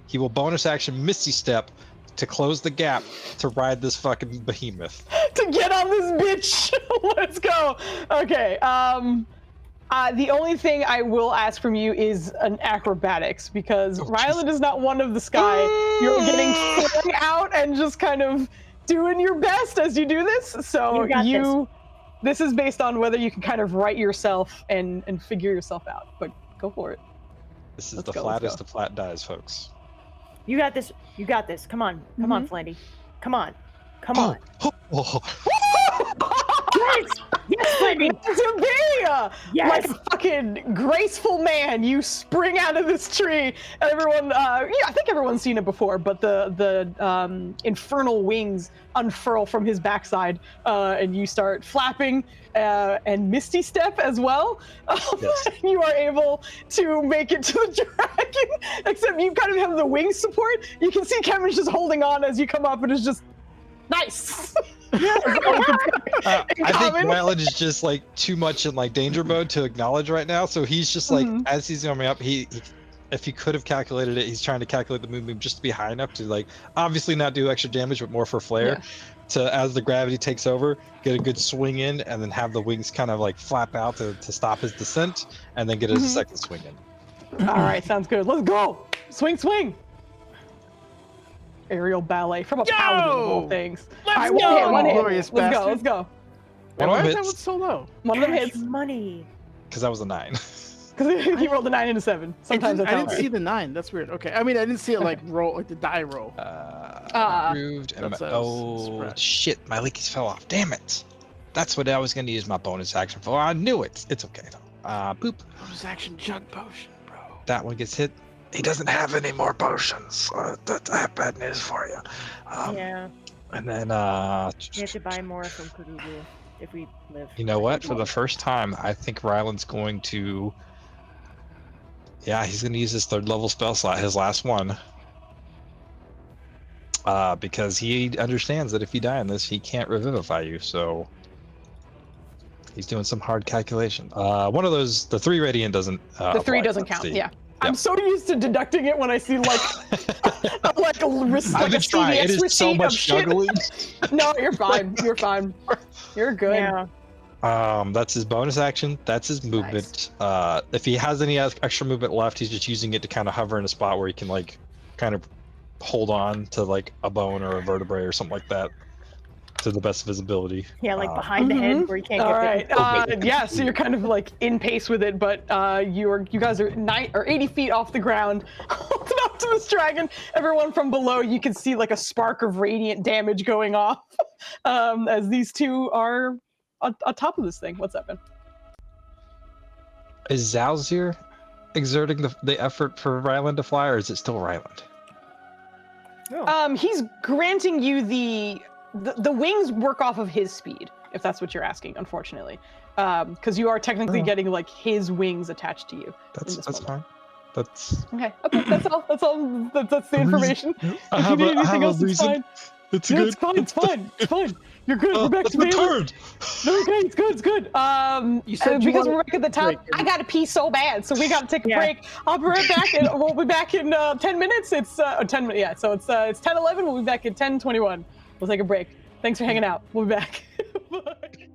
he will bonus action Misty Step to close the gap to ride this fucking behemoth. To get on this bitch. Let's go. Okay. The only thing I will ask from you is an acrobatics, because Ryland is not one of the sky. You're getting flung out and just kind of doing your best as you do this. So this is based on whether you can kind of right yourself and figure yourself out. But go for it. This is the flattest of flat dies, folks. You got this. You got this. Come on. Come on, Flandy. Come on. Come on. Yes! Yes, Flandy! To be Yes! like a fucking graceful man, you spring out of this tree, and everyone, I think everyone's seen it before, but the infernal wings unfurl from his backside, and you start flapping, and Misty Step as well. Yes. You are able to make it to the dragon, except you kind of have the wing support. You can see Kevin's just holding on as you come up, and it's just nice. I think Ryland is just like too much in like danger mode to acknowledge right now, so he's just like as he's coming up, he if he could have calculated it, he's trying to calculate the movement just to be high enough to like obviously not do extra damage, but more for flair. To as the gravity takes over, get a good swing in, and then have the wings kind of like flap out to stop his descent, and then get a second swing in. All right, sounds good. Let's go. Swing, swing. Aerial ballet from a paladin of all things. Let's All go! one hit. Glorious Let's bastard. go. Let's go. One Why of is them that one hits so low? One of them Cash hits money. because that was a 9. because he rolled a 9 and a 7. Sometimes I that's didn't see the 9. That's weird. Okay, I mean I didn't see it like roll, like the die roll. Approved. And That's oh shit, my leakies fell off. Damn it. That's what I was going to use my bonus action for. I knew it. It's okay though. Boop. Bonus action jug potion, bro. That one gets hit. He doesn't have any more potions. I have bad news for you. Yeah. And then, We have to buy more from Kurubu if we live. you know what? For the first time, I think Ryland's going to. Yeah, he's going to use his 3rd level spell slot, his last one. Because he understands that if you die in this, he can't revivify you. So he's doing some hard calculation. One of those, the 3 radiant doesn't. the 3 doesn't count. Yeah. I'm so used to deducting it when I see like like a trying. It is so much juggling. No, you're fine. You're fine. You're good. Yeah. That's his bonus action. That's his movement. If he has any extra movement left, he's just using it to kind of hover in a spot where he can like kind of hold on to like a bone or a vertebrae or something like that to the best of his ability. Yeah, like behind the head where you can't get All right. Yeah, so you're kind of like in pace with it, but you guys are 80 feet off the ground, holding up to this dragon. Everyone from below, you can see like a spark of radiant damage going off as these two are on top of this thing. What's up, man? Is Zalzir exerting the effort for Ryland to fly, or is it still Ryland? He's granting you the wings work off of his speed, if that's what you're asking, unfortunately. Because you are technically getting like his wings attached to you. That's fine. That's okay. That's all. That's the information. If you need anything else, it's fine. It's Yeah, good. it's fine. It's fine. You're good. We're back to my Baylor. turn. No, okay, it's good. It's good. You said you because wanted we're back at the top. break. I gotta pee so bad, so we gotta take a break. I'll be right back, and we'll be back in 10 minutes. It's 10 minutes. Yeah, so it's 10:11. We'll be back at 10:21. We'll take a break. Thanks for hanging out. We'll be back. Bye.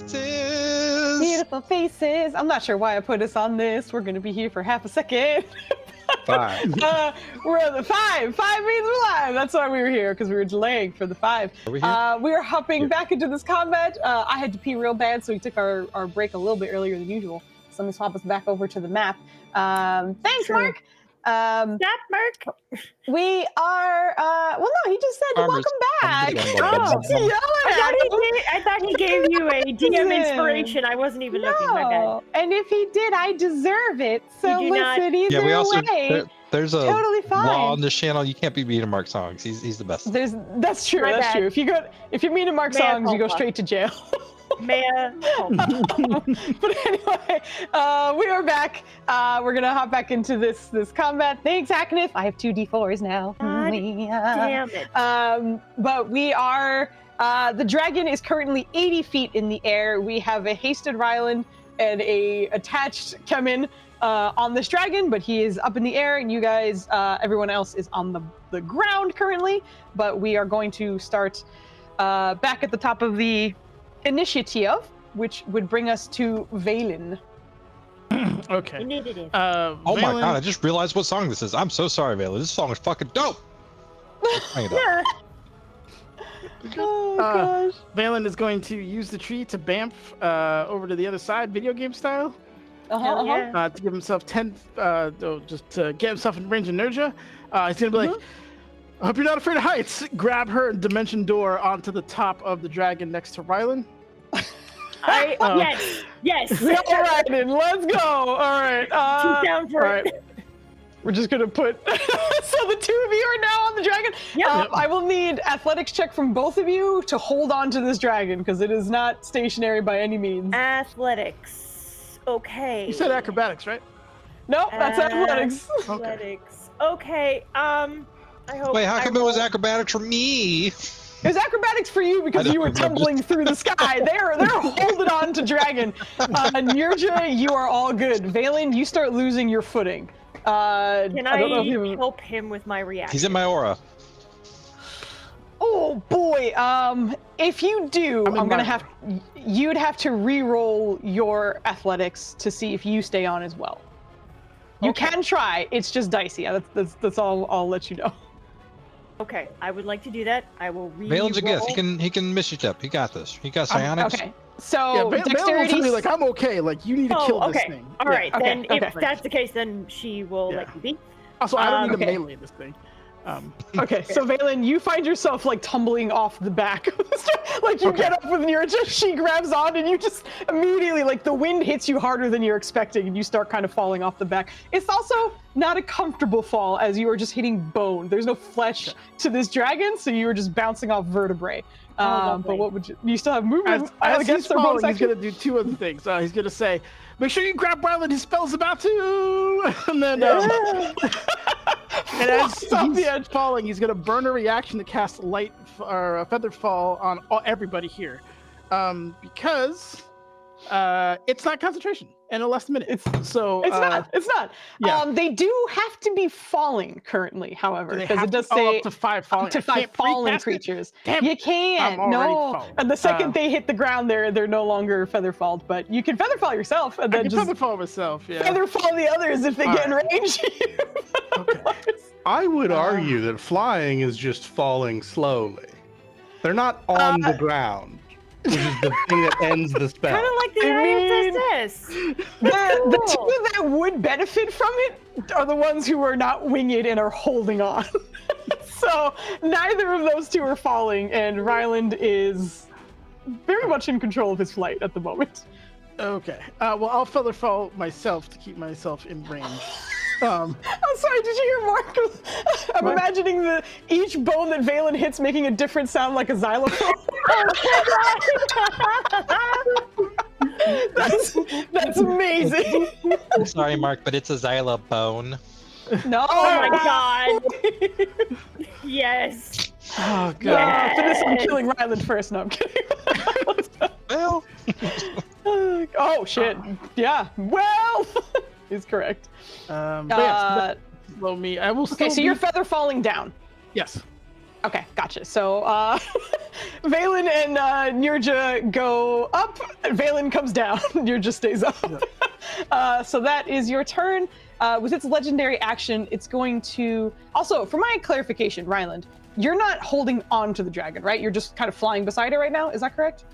faces. Beautiful faces. I'm not sure why I put us on this. We're gonna be here for half a second. 5. We're at the 5. 5 means we're live. That's why we were here, because we were delaying for the 5. Are we here? We are hopping back into this combat. I had to pee real bad, so we took our break a little bit earlier than usual. So let me swap us back over to the map. Thanks, Sure. Mark. Stop, Mark. We are. Well, no, he just said Farmers. welcome back. Oh. Yelling at him. I thought he gave you a DM inspiration. I wasn't even looking. My bad. No, and if he did, I deserve it. So You do not. listen, either Yeah, we also way, there's a totally fine. law on this channel. You can't be beating Mark songs. He's the best. That's true. My That's bad. true. If you mean to Mark Mea songs, you go culpa. straight to jail. Mea culpa. But anyway, we are back. We're gonna hop back into this combat. Thanks, Aknif. I have 2 D4s now. God Damn it. But we are. The dragon is currently 80 feet in the air. We have a hasted Ryland and a attached Kemin on this dragon, but he is up in the air, and you guys, everyone else is on the ground currently. But we are going to start back at the top of the initiative, which would bring us to Valen. Okay. You needed it. Oh my Valen- god! I just realized what song this is. I'm so sorry, Valen. This song is fucking dope. Hang it up. Oh Uh, gosh. Valen is going to use the tree to bamf over to the other side, video game style, Hell yeah. to give himself 10, just to get himself in range of Nerja. He's gonna be like, I hope you're not afraid of heights. Grab her and dimension door onto the top of the dragon next to Rylan. Yes. All right, then let's go. All right. She's down for all right. it. We're just gonna put. So the 2 of you are now on the dragon. Yep. I will need athletics check from both of you to hold on to this dragon because it is not stationary by any means. Athletics. Okay. You said acrobatics, right? Nope, that's athletics. Athletics. Okay. I hope. Wait, how I come it was roll- acrobatics for me? It was acrobatics for you because I you were don't remember. tumbling through the sky. They're holding on to dragon. Nirja, you are all good. Valen, you start losing your footing. Can I don't know if you. help him with my reaction? He's in my aura. Oh boy. If you do, I'm in I'm gonna mine. you'd have to re-roll your athletics to see if you stay on as well. You Okay. can try. It's just dicey. That's all I'll let you know. Okay, I would like to do that. I will re Valen's a gift. He can misstep. He got this. He got psionics. Okay. Yeah, So Valen will dexterity. tell me like, I'm okay. Like, you need to kill this okay. thing. All right, okay, then if okay. that's the case, then she will Yeah. let you be. Also, I don't need Okay. to melee this thing. Okay, so Valen, you find yourself like tumbling off the back. Like you get up with Nirja, she grabs on, and you just immediately, like the wind hits you harder than you're expecting, and you start kind of falling off the back. It's also not a comfortable fall as you are just hitting bone. There's no flesh to this dragon, so you are just bouncing off vertebrae. lovely. But what would you still have movement? As against he's their bonus falling, he's action? gonna do 2 other things. He's gonna say, "Make sure you grab Rylan. His spell's about to." And then, and as Off the he's edge. falling, he's gonna burn a reaction to cast light or a feather fall on everybody here, because it's not concentration and it'll last a minute. It's It's not. yeah. They do have to be falling currently, however, They because have it does to- say up to 5 falling. up to I 5 can't fallen pre-cast it? creatures. Damn You it. can't. I'm already No. fallen. And the second they hit the ground, they're no longer featherfalled. But you can featherfall yourself, and I then can just feather fall myself. Yeah. featherfall the others if they get in Alright. range. Okay. I would argue that flying is just falling slowly. They're not on the ground, which is the thing that ends the spell. Kind of like the I mean- ISS. The Cool. two that would benefit from it are the ones who are not winged and are holding on. So neither of those two are falling, and Ryland is very much in control of his flight at the moment. Okay. Well, I'll feather fall myself to keep myself in range. I'm sorry, did you hear Mark? I'm What? imagining each bone that Valen hits making a different sound like a xylophone. That's amazing. I'm sorry, Mark, but it's a xylobone. No. Oh my god. Yes. Oh god. Yeah. For this, I'm Yes. killing Ryland first. No, I'm kidding. Well, Oh shit. Yeah. Well, he's correct. But yes, slow me. I will still Okay, so be- you're feather falling down. Yes. Okay, gotcha. So Valen and Nirja go up. Valen comes down. Nirja stays up. So that is your turn. With its legendary action, it's going to... Also, for my clarification, Ryland, you're not holding on to the dragon, right? You're just kind of flying beside it right now. Is that correct?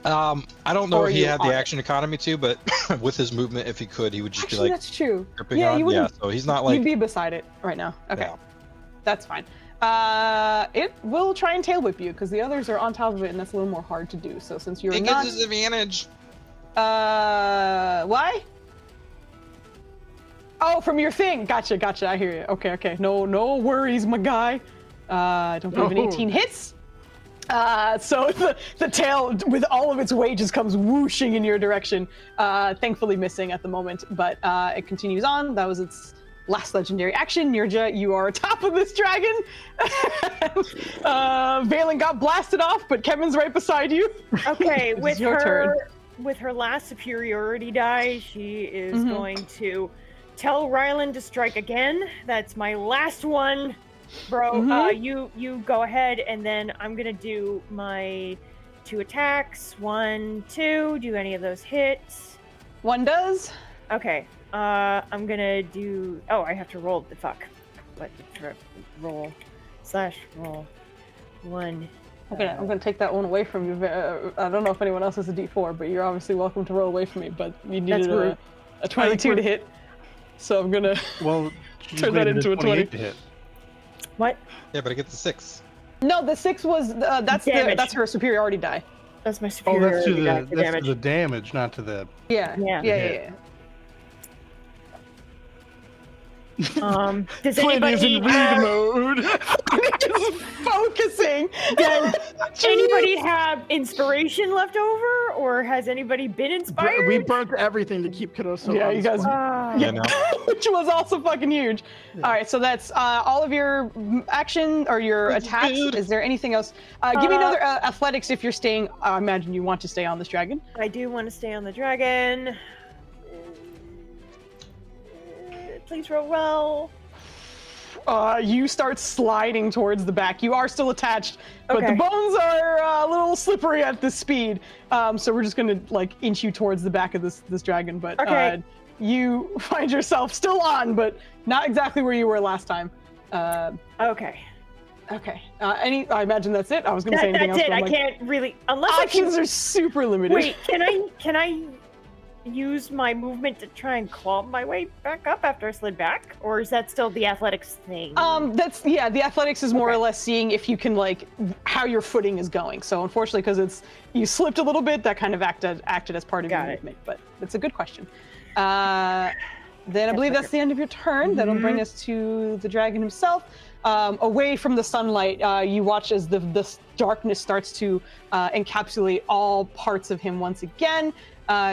I don't know Or if he you had on the it? action economy to, but with his movement, if he could, he would just Actually, be like that's true. gripping Yeah, on. you Yeah, wouldn't... so he's not like. You'd be beside it right now. Okay. Yeah. That's fine. It will try and tail whip you because the others are on top of it, and that's a little more hard to do. So since you're It not... gives his advantage. Why? Oh, from your thing. Gotcha. I hear you. Okay. No worries, my guy. I don't believe an 18 hits. So the tail, with all of its weight, just comes whooshing in your direction. Thankfully missing at the moment, but it continues on. That was its last legendary action. Nirja, you are atop of this dragon. Valen got blasted off, but Kevin's right beside you. Okay, It's with your turn. with her last superiority die, she is going to tell Ryland to strike again. That's my last one, bro. You go ahead, and then I'm gonna do my 2 attacks. 1, 2. Do any of those hits? One does. Okay. I'm gonna do. Oh, I have to roll the fuck. What? Roll. /roll. 1. I'm gonna take that one away from you. I don't know if anyone else has a D4, but you're obviously welcome to roll away from me. But you needed rude. a 22 to hit, so I'm gonna Well, turn that into a 20. to hit. What? Yeah, but it gets a 6. No, the 6 was that's Damage. that's her superiority die. That's my Oh, superiority that's to die the for that's damage. to the damage, not to the. Yeah. Yeah. Does Flynn is anybody in read mode. Just focusing. does anybody have inspiration left over, or has anybody been inspired? We burnt everything to keep Cadoso. Yeah, on you the guys- spot. Yeah, no. Which was also fucking huge. All right, so that's all of your action or your That's attacks. good. Is there anything else? Give me another athletics if you're staying. I imagine you want to stay on this dragon. I do want to stay on the dragon. Please roll well. You start sliding towards the back. You are still attached, but the Okay. bones are a little slippery at this speed. So we're just gonna like inch you towards the back of this dragon. But Okay. you find yourself still on, but not exactly where you were last time. Okay. Okay. I imagine that's it. I was gonna say anything That's else. it. But I I'm like, can't really, unless I options can. are super limited. Wait, can I use my movement to try and claw my way back up after I slid back, or is that still the athletics thing? The athletics is more Okay. or less seeing if you can like how your footing is going. So unfortunately, because you slipped a little bit, that kind of acted as part of Got your it. movement. But it's a good question. Then I believe that's the end of your turn. That'll bring us to the dragon himself. Away from the sunlight, you watch as this darkness starts to encapsulate all parts of him once again.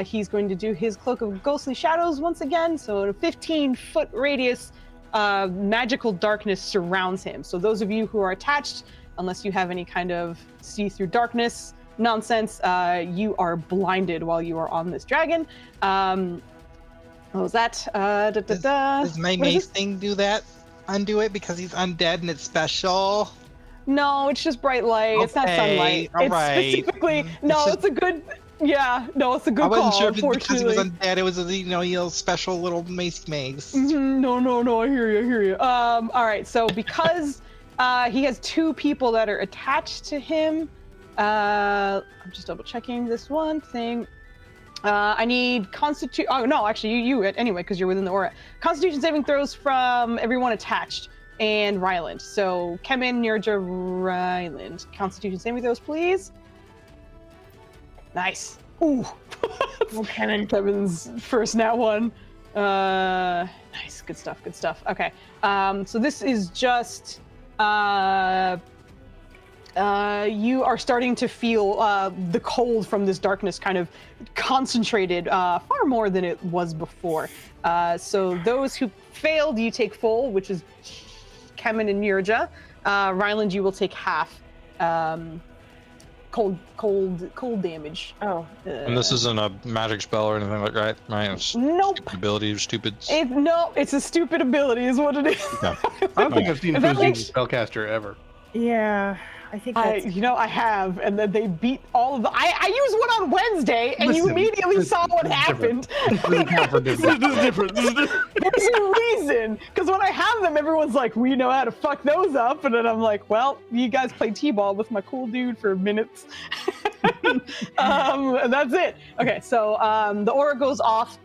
He's going to do his Cloak of Ghostly Shadows once again. So in a 15-foot radius, magical darkness surrounds him. So those of you who are attached, unless you have any kind of see-through darkness nonsense, you are blinded while you are on this dragon. What was that? Does my What is mace this? thing do that? Undo it because he's undead and it's special? No, it's just bright light. It's not Okay, sunlight. all It's right. specifically It's no. just- It's a good. Yeah, no, it's a good I wasn't call. sure if it's because he was Unfortunately. undead. It was a little special little mace. No, I hear you. All right, so because he has 2 people that are attached to him, I'm just double checking this one thing. I need Constitution. Oh no, actually you anyway because you're within the aura. Constitution saving throws from everyone attached and Ryland. So Kemen, Nirja, Ryland. Constitution saving throws, please. Nice. Ooh. Oh, Kevin. Kevin's first nat one. Nice. Good stuff. Okay. So this is just you are starting to feel the cold from this darkness kind of concentrated far more than it was before. So those who failed, you take full, which is Kemen and Nirja. Ryland, you will take half. Cold damage. Oh. And this isn't a magic spell or anything like that, right? It's Nope. stupid ability, stupid. It's a stupid ability, is what it is. Yeah. I don't think I've seen If that Foozca makes- as a spellcaster ever. Yeah. I think I that's have, and then they beat all of the. I used one on Wednesday, and you Listen, immediately saw what this is different. happened. Doesn't count for different. This is different. This is different. There's a reason, because when I have them, everyone's like, "We know how to fuck those up," and then I'm like, "Well, you guys play t-ball with my cool dude for minutes." And that's it. Okay, so the aura goes off.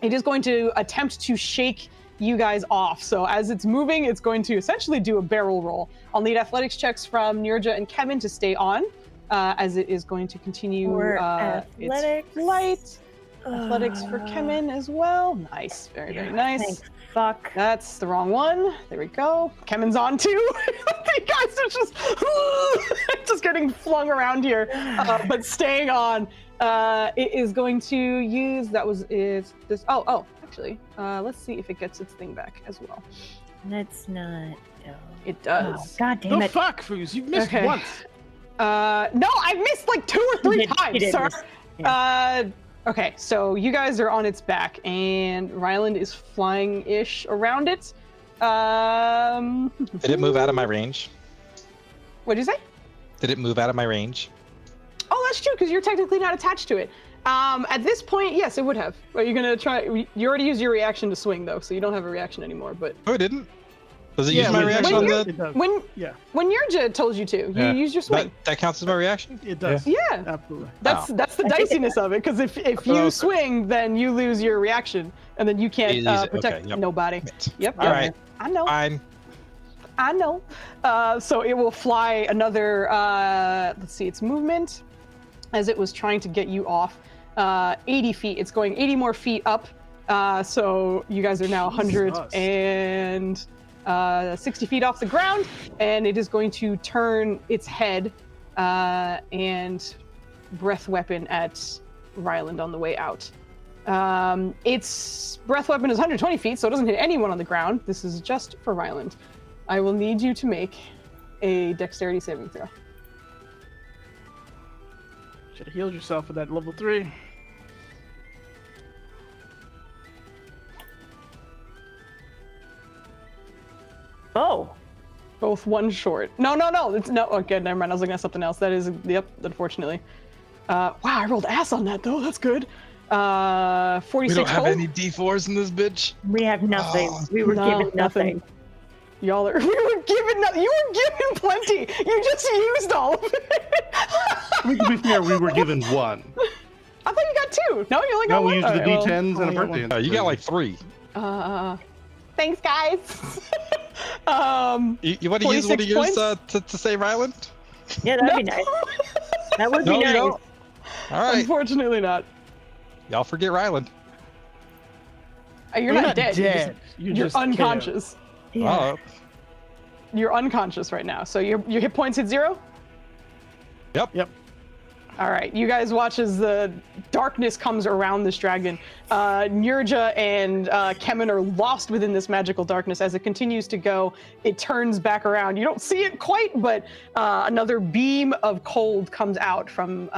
It is going to attempt to shake you guys off. So as it's moving, it's going to essentially do a barrel roll. I'll need athletics checks from Nirja and Kevin to stay on, as it is going to continue athletics. its flight. Athletics for Kevin as well. Nice, very, very nice. Thank fuck. That's the wrong one. There we go. Kevin's on too. You guys are just getting flung around here, but staying on. It is going to use, actually, let's see if it gets its thing back as well. That's not. No. It does. God damn The it. fuck, Foos? You've missed Okay. once. No, I've missed like 2 or 3 You did times, sir. miss. Okay, so you guys are on its back, and Ryland is flying-ish around it. Did it move out of my range? What'd you say? Did it move out of my range? Oh, that's true, because you're technically not attached to it. At this point, yes, it would have. Are you gonna try? You already used your reaction to swing, though, so you don't have a reaction anymore. But Oh, it didn't. Does it Yeah, use my when- reaction when on you're- the? It does. when Yeah, when Nirja told you to, you used your swing. That counts as my reaction. it does. Yeah, Absolutely. that's the I think it diciness of it. Because if you Okay. swing, then you lose your reaction, and then you can't You lose it. protect Okay, yep. nobody. Yep. All right, I know. fine. I know. So it will fly another, let's see, its movement, as it was trying to get you off, 80 feet. It's going 80 more feet up. So you guys are now Jesus. 160 feet off the ground, and it is going to turn its head and breath weapon at Ryland on the way out. Its breath weapon is 120 feet, so it doesn't hit anyone on the ground. This is just for Ryland. I will need you to make a dexterity saving throw. Should have healed yourself with that level 3. Oh. Both one short. No. It's no. Okay, never mind. I was looking at something else. That is, yep, unfortunately. Wow, I rolled ass on that though. That's good. 46 We don't have cold. any D4s in this bitch. We have nothing. Oh, we were no, given nothing. Y'all are. We were given. You were given plenty. You just used all of it. I mean, to be fair, we were given 1. I thought you got 2. No, you only got No, we one. used the All right, well, D10s and a only got birthday. one. You got like 3. Thanks, guys. You want to use one of 46 yours points? to save Ryland? Yeah, that'd be nice. That would be No, you nice. don't. All right, Unfortunately, not. y'all forget Ryland. You're not dead. You're You're just unconscious. Yeah. Oh, You're unconscious right now. So your hit points hit 0? yep. Yep. All right, you guys watch as the darkness comes around this dragon. Nirja and Kemen are lost within this magical darkness. As it continues to go, it turns back around. You don't see it quite, but another beam of cold comes out from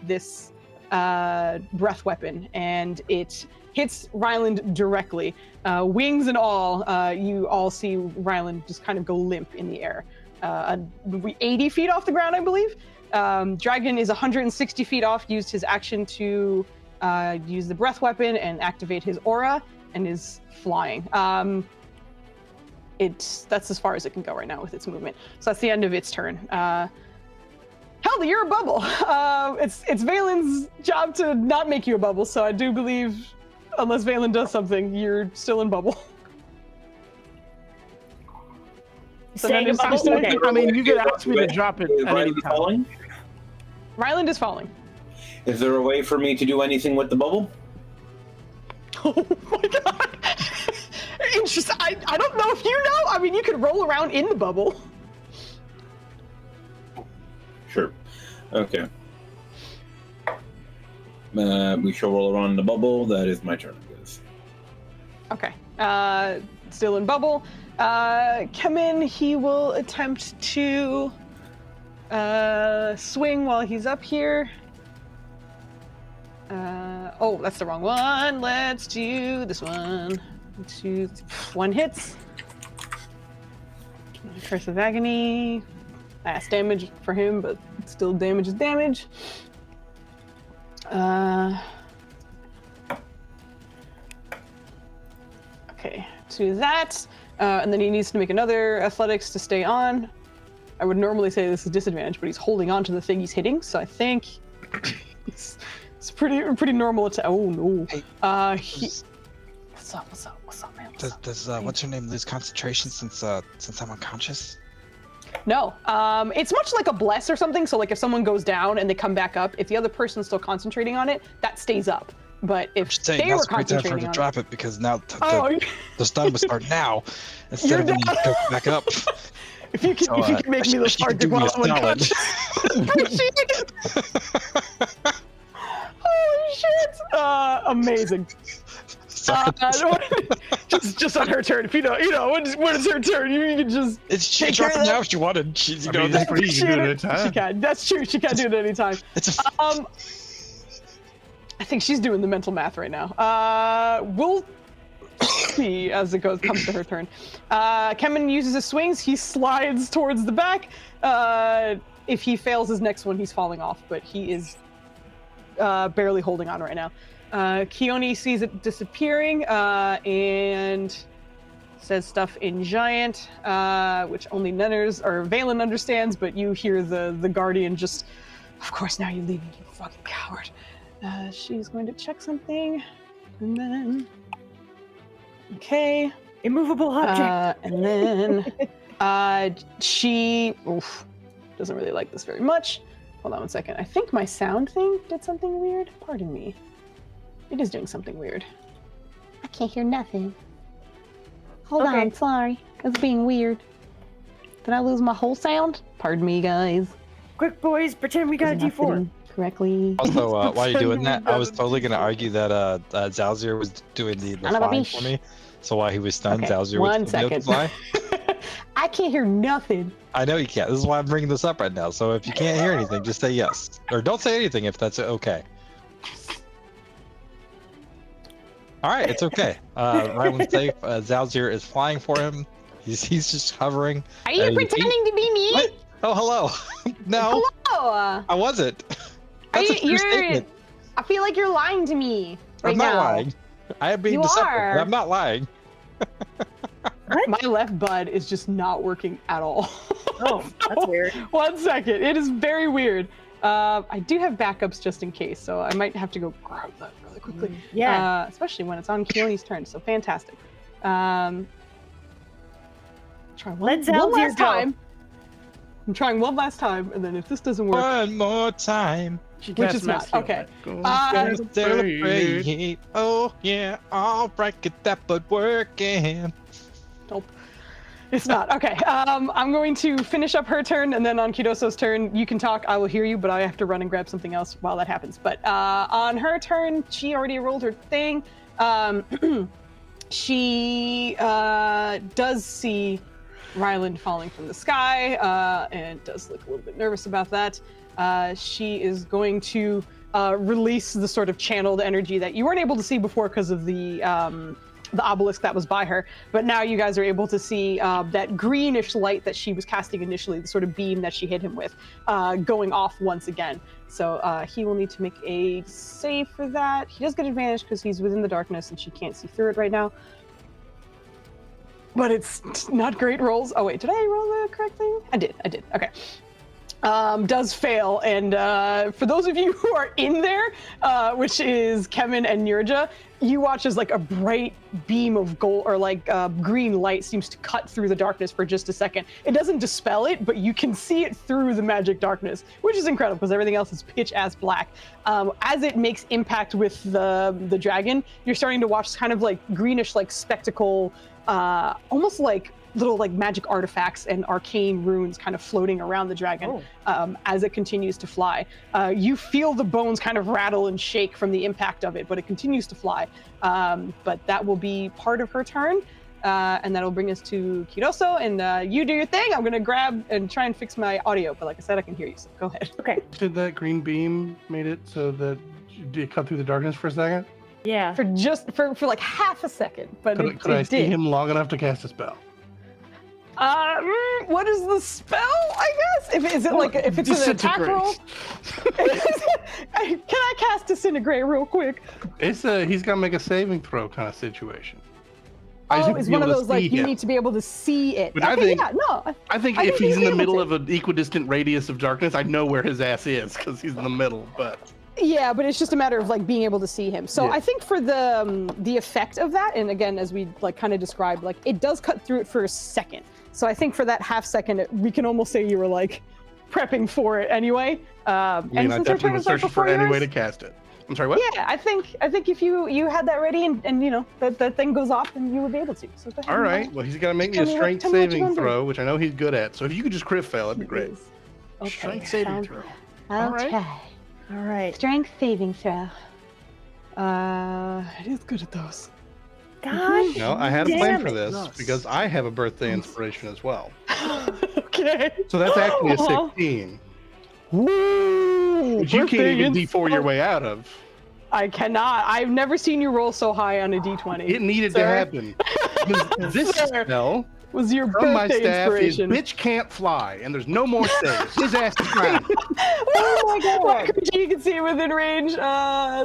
this breath weapon, and it hits Ryland directly. Wings and all, you all see Ryland just kind of go limp in the air. 80 feet off the ground, I believe. Dragon is 160 feet off, used his action to use the breath weapon and activate his aura, and is flying. That's as far as it can go right now with its movement. So that's the end of its turn. Hell, you're a bubble. It's Valen's job to not make you a bubble, so I do believe, unless Valen does something, you're still in bubble. So Staying then in bubble? it's just- Okay. I mean, you could ask me to drop it Is at any Ryland time. falling? Ryland is falling. Is there a way for me to do anything with the bubble? Oh my god. Interesting. I don't know if you know. I mean, you could roll around in the bubble. Sure. Okay. We shall roll around the bubble. That is my turn, please. Okay. Still in bubble. Kemen, he will attempt to swing while he's up here. Oh, that's the wrong one. Let's do this one. 1 hits. Curse of Agony. Mass damage for him, but still damage is damage. Okay, to that. And then he needs to make another athletics to stay on. I would normally say this is disadvantage, but he's holding on to the thing he's hitting, so I think it's pretty normal. Oh no. Hey, What's up, man? does what's her name lose concentration since I'm unconscious? No, it's much like a bless or something. So like if someone goes down and they come back up, if the other person's still concentrating on it, that stays up. But if they were now's a great time for her concentrating to on drop it because now oh, the stun would start now instead of when you go back up. if you can make me the she can Spark do me while a I'm unconscious. Holy shit! Amazing. Just on her turn. If you know, when it's her turn, you can just. She take dropped care it of now that. if she wanted. She's, you I know, mean, that's what you can do at a time. She can. That's true. She can do it at any time. it's a I think she's doing the mental math right now. We'll see as it comes to her turn. Kemen uses his swings. He slides towards the back. If he fails his next one, he's falling off, but he is barely holding on right now. Keone sees it disappearing and says stuff in Giant, which only Nunners or Valen understands, but you hear the Guardian just, of course, now you're leaving, you fucking coward. She's going to check something, and then, okay. Immovable object. And then she doesn't really like this very much. Hold on one second. I think my sound thing did something weird. Pardon me. It is doing something weird. I can't hear nothing. Hold Okay. on, sorry. It's being weird. Did I lose my whole sound? Pardon me, guys. Quick, boys, pretend we got a Was it not D4. fitting correctly. Also, while you're doing that, I was totally gonna argue that Zalzir was doing the Son of a flying bitch. for me. So while he was stunned, Okay, Zalzir one would still be able to fly. second. I can't hear nothing. I know you can't. This is why I'm bringing this up right now. So if you can't hear anything, just say yes, or don't say anything if that's okay. All right, it's okay. Ryland's safe. Zalzir is flying for him. He's just hovering. Are you Hey, pretending to be me? What? Oh, hello. No, Hello. I wasn't. Are That's you, a true statement. I feel like you're lying to me right I'm not now. lying. I am being You deceptive, are. but I'm not lying. My left bud is just not working at all. Oh, that's weird. 1 second. It is very weird. I do have backups just in case, so I might have to go grab that really quickly. Yeah. Especially when it's on Keone's turn, so fantastic. Try one Let Zalzir last go. time. I'm trying one last time, and then if this doesn't work, One more time. She which cast is not Mass Heal. okay. Celebrate. Oh yeah, all right, get that butt working. Nope. It's not. Okay. I'm going to finish up her turn, and then on Kidoso's turn, you can talk. I will hear you, but I have to run and grab something else while that happens. But on her turn, she already rolled her thing. She does see Ryland falling from the sky, and does look a little bit nervous about that. She is going to release the sort of channeled energy that you weren't able to see before because of the obelisk that was by her, but now you guys are able to see that greenish light that she was casting initially, the sort of beam that she hit him with, going off once again. So he will need to make a save for that. He does get advantage because he's within the darkness and she can't see through it right now. But it's not great rolls. Oh wait, did I roll the correct thing? I did. Okay. Does fail, and for those of you who are in there, which is Kemen and Nirja, you watch as like a bright beam of gold or like green light seems to cut through the darkness for just a second. It doesn't dispel it, but you can see it through the magic darkness, which is incredible because everything else is pitch ass black. As it makes impact with the dragon, you're starting to watch kind of like greenish like spectacle, almost like little like magic artifacts and arcane runes kind of floating around the dragon as it continues to fly. You feel the bones kind of rattle and shake from the impact of it, but it continues to fly. But that will be part of her turn, and that'll bring us to Kidoso, and you do your thing. I'm gonna grab and try and fix my audio, but like I said, I can hear you, so go ahead. Okay. Did that green beam made it so that did it cut through the darkness for a second? Yeah. For like half a second, but Could I it see did. him long enough to cast a spell? What is the spell? I guess is it like if it's an attack roll? Can I cast disintegrate real quick? It's he's gonna make a saving throw kind of situation. Oh, it's one of those like you need to be able to see it. But okay, I think, yeah, no. I think if he's in the middle of an equidistant radius of darkness, I know where his ass is because he's in the middle. But yeah, but it's just a matter of like being able to see him. So I think for the effect of that, and again, as we like kind of described, like it does cut through it for a second. So I think for that half second, we can almost say you were like prepping for it anyway. I definitely was searching for any way to cast it. I'm sorry, what? Yeah, I think if you had that ready and you know that thing goes off, then you would be able to. So go ahead. All right. Well, he's got to make me a strength saving throw, which I know he's good at. So if you could just crit fail, that'd be great. Okay. Strength saving throw. I'll All right. try. All right. Strength saving throw. It is good at those. God. No, I had a plan damn for it. this because I have a birthday inspiration as well. Okay. So that's actually a 16, Woo! which you can't even Birthday D4 your way out of. I cannot. I've never seen you roll so high on a d20. It needed to happen. Because this Sir. spell Was your from my birthday staff is inspiration? bitch can't fly, and there's no more saves. His ass is grounded. Oh my god! You can see it within range.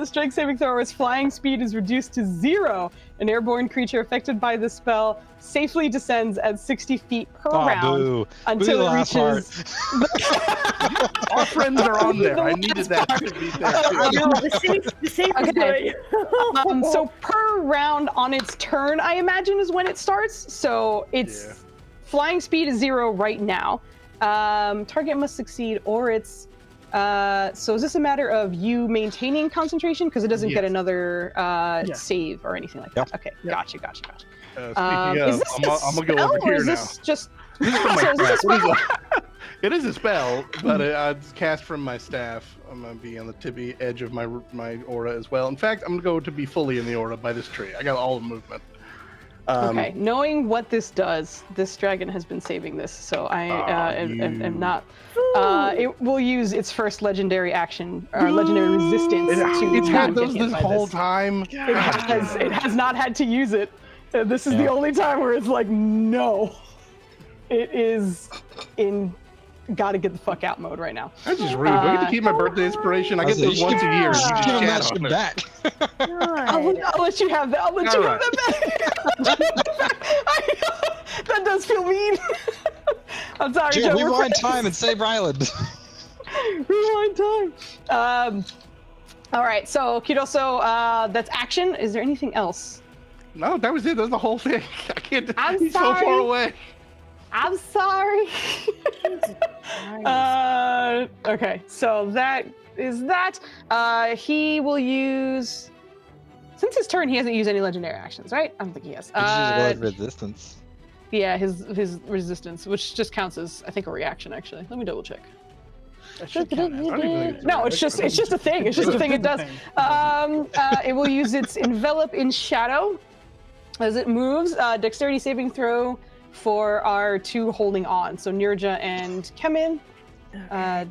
Strength saving throw. Its flying speed is reduced to 0. An airborne creature affected by the spell safely descends at 60 feet per round boo. until Boo it the last reaches. Our friends are on there. I needed that to be there. No, the safe is Okay. good. So per round on its turn, I imagine is when it starts. So its flying speed is 0 right now. Target must succeed, or it's. So is this a matter of you maintaining concentration because it doesn't get another save or anything like that? Okay, gotcha. Speaking of, Is this I'm gonna go spell, over or here is now. this just? This is from my So is this staff. a What is spell? it? It is a spell, but it's cast from my staff. I'm gonna be on the tippy edge of my aura as well. In fact, I'm gonna go to be fully in the aura by this tree. I got all the movement. Okay, knowing what this does, this dragon has been saving this, so I am not. It will use its first legendary action, or legendary resistance. It's had those get hit this by whole time. It has not had to use it. This is the only time where it's like, no. It is in gotta get the fuck out mode right now. That's just rude. Do I get to keep my birthday inspiration? I get those once a year. You just Give him chat that on shit it. back. I'll let you have that. I'll let you have that back. That does feel mean. I'm sorry, Joe, Joe. we're rewind friends. time and save Ryland. Rewind time. All right, so Kidoso, that's action. Is there anything else? No, that was it. That was the whole thing. I can't. I'm He's so sorry. far away. I'm sorry. Okay, so that is that. He will use. Since his turn, he hasn't used any legendary actions, right? I don't think he has. Resistance. Yeah, his resistance, which just counts as I think a reaction. Actually, let me double check. No, it's just a thing. It's just a thing it does. It will use its envelop in shadow as it moves. Dexterity saving throw for our two holding on. So Nirja and Kemin.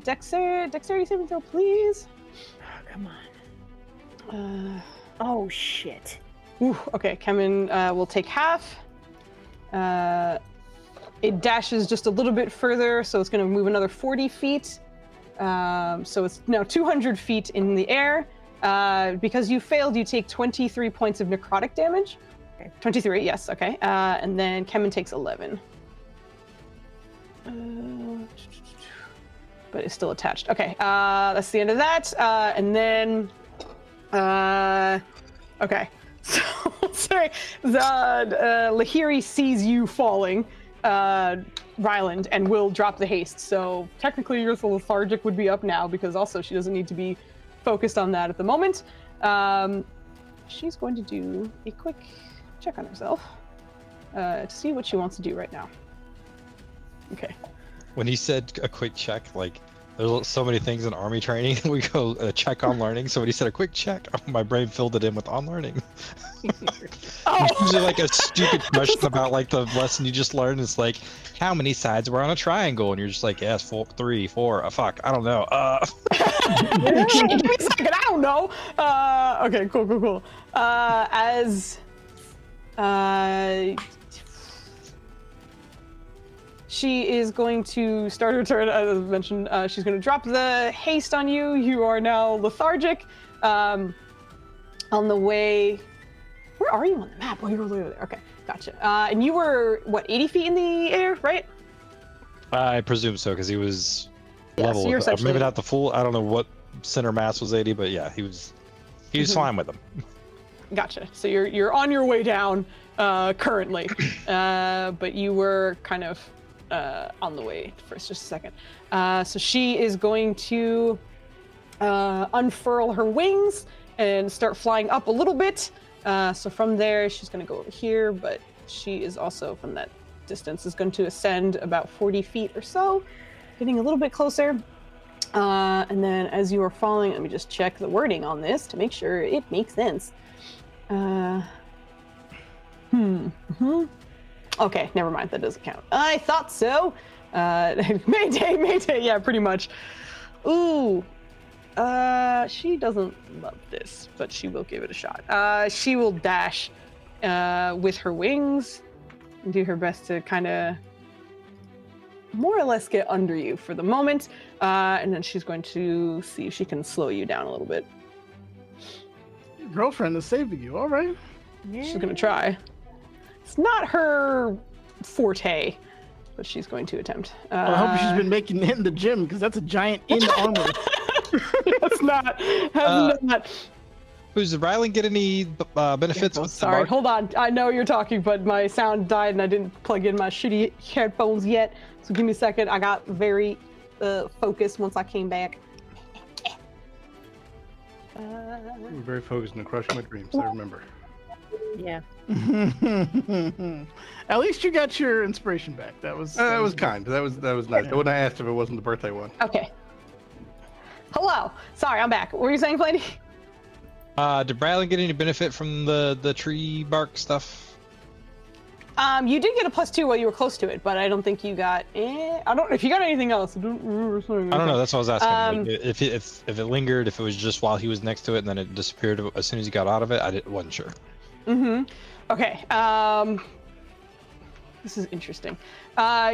Dexterity saving throw, please. Oh, come on. Oh shit. Ooh, okay, Kemin will take half. It dashes just a little bit further, so it's going to move another 40 feet. So it's now 200 feet in the air. Because you failed, you take 23 points of necrotic damage. Okay. 23, yes, okay. And then Kemin takes 11. But it's still attached. Okay, that's the end of that. And then, okay. So, sorry. Lahiri sees you falling, Ryland, and will drop the haste. So technically your lethargic would be up now because also she doesn't need to be focused on that at the moment. She's going to do a quick check on herself to see what she wants to do right now. Okay. When he said a quick check, like there's so many things in army training. We go check on learning. So when he said a quick check, my brain filled it in with on learning. It's usually like a stupid question about like the lesson you just learned. It's like, how many sides were on a triangle? And you're just like, yes, 3, 4. Fuck, I don't know. Give me a second, I don't know. Okay, cool. she is going to start her turn. As I mentioned, she's going to drop the haste on you. You are now lethargic. On the way, where are you on the map? Oh, you're over there. Okay, gotcha. And you were what, 80 feet in the air, right? I presume so, because he was Yeah, level. so you're Maybe essentially- not the full. I don't know what center mass was 80, but yeah, he was fine with them. Gotcha. So you're on your way down currently, but you were kind of on the way for just a second. So she is going to unfurl her wings and start flying up a little bit. So from there, she's going to go over here, but she is also from that distance is going to ascend about 40 feet or so, getting a little bit closer. And then as you are falling, let me just check the wording on this to make sure it makes sense. Okay, never mind. That doesn't count. I thought so. Mayday. Yeah, pretty much. Ooh. She doesn't love this, but she will give it a shot. She will dash with her wings and do her best to kind of more or less get under you for the moment. And then she's going to see if she can slow you down a little bit. Your girlfriend is saving you. All right. She's going to try. It's not her forte, but she's going to attempt. Well, I hope she's been making it in the gym, because that's a giant in armor. That's not. Not. Does Rylan get any benefits? Oh, with the sorry, mark? hold on. I know you're talking, but my sound died and I didn't plug in my shitty headphones yet. So give me a second. I got very focused once I came back. I'm very focused on crushing my dreams. I remember. Yeah. At least you got your inspiration back. That was kind. That was nice. I wouldn't have asked if it wasn't the birthday one. Okay. Hello. Sorry, I'm back. What were you saying, Flaney? Did Rylan get any benefit from the tree bark stuff? You did get a +2 while you were close to it, but I don't think you got. I don't. If you got anything else, I don't remember something. I don't know. That's what I was asking. Um, Like, if it lingered, if it was just while he was next to it and then it disappeared as soon as he got out of it, wasn't sure. Okay. This is interesting.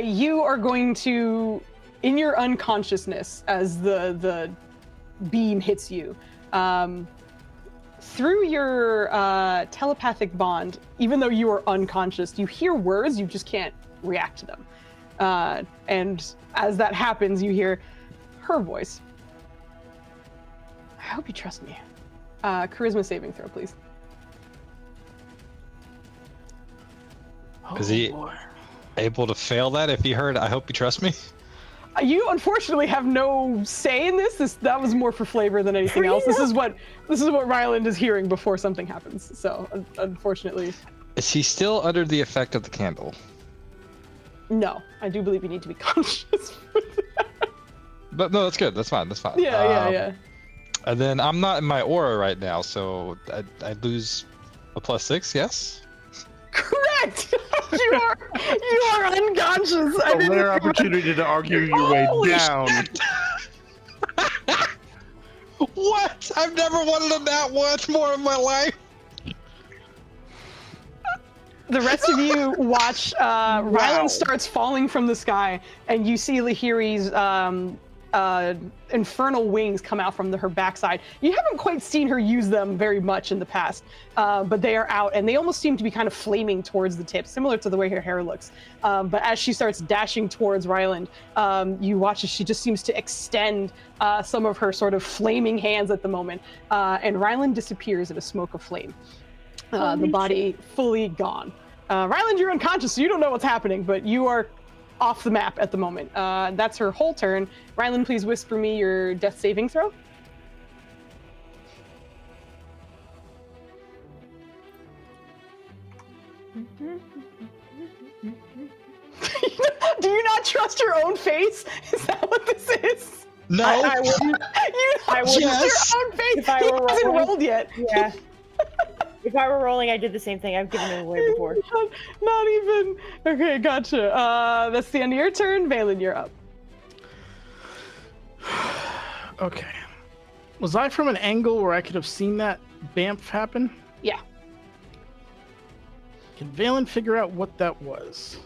You are going to, in your unconsciousness, as the beam hits you, through your telepathic bond, even though you are unconscious, you hear words, you just can't react to them. And as that happens, you hear her voice. I hope you trust me. Charisma saving throw, please. Is he able to fail that if he heard, I hope you trust me? You unfortunately have no say in this. That was more for flavor than anything else. This is what Ryland is hearing before something happens. So unfortunately. Is he still under the effect of the candle? No, I do believe you need to be conscious for that. But no, that's good. That's fine. Yeah. And then I'm not in my aura right now, so I lose a +6. Yes. Correct. you are unconscious. A rare opportunity to argue your way down. What? I've never wanted that much more in my life. The rest of you watch Ryland starts falling from the sky, and you see Lahiri's infernal wings come out from her backside. You haven't quite seen her use them very much in the past, but they are out, and they almost seem to be kind of flaming towards the tip, similar to the way her hair looks. But as she starts dashing towards Ryland, you watch as she just seems to extend some of her sort of flaming hands at the moment, and Ryland disappears in a smoke of flame. The body fully gone. Ryland, you're unconscious, so you don't know what's happening, but you are off the map at the moment. That's her whole turn. Ryland, please whisper me your death saving throw. Do you not trust your own face? Is that what this is? No. I wouldn't. You don't I wouldn't. trust your own face? If I He were hasn't rolling. rolled yet. Yeah. If I were rolling, I did the same thing. I've given it away before. Not even. Okay, gotcha. That's the end of your turn. Valen, you're up. Okay. Was I from an angle where I could have seen that BAMF happen? Yeah. Can Valen figure out what that was?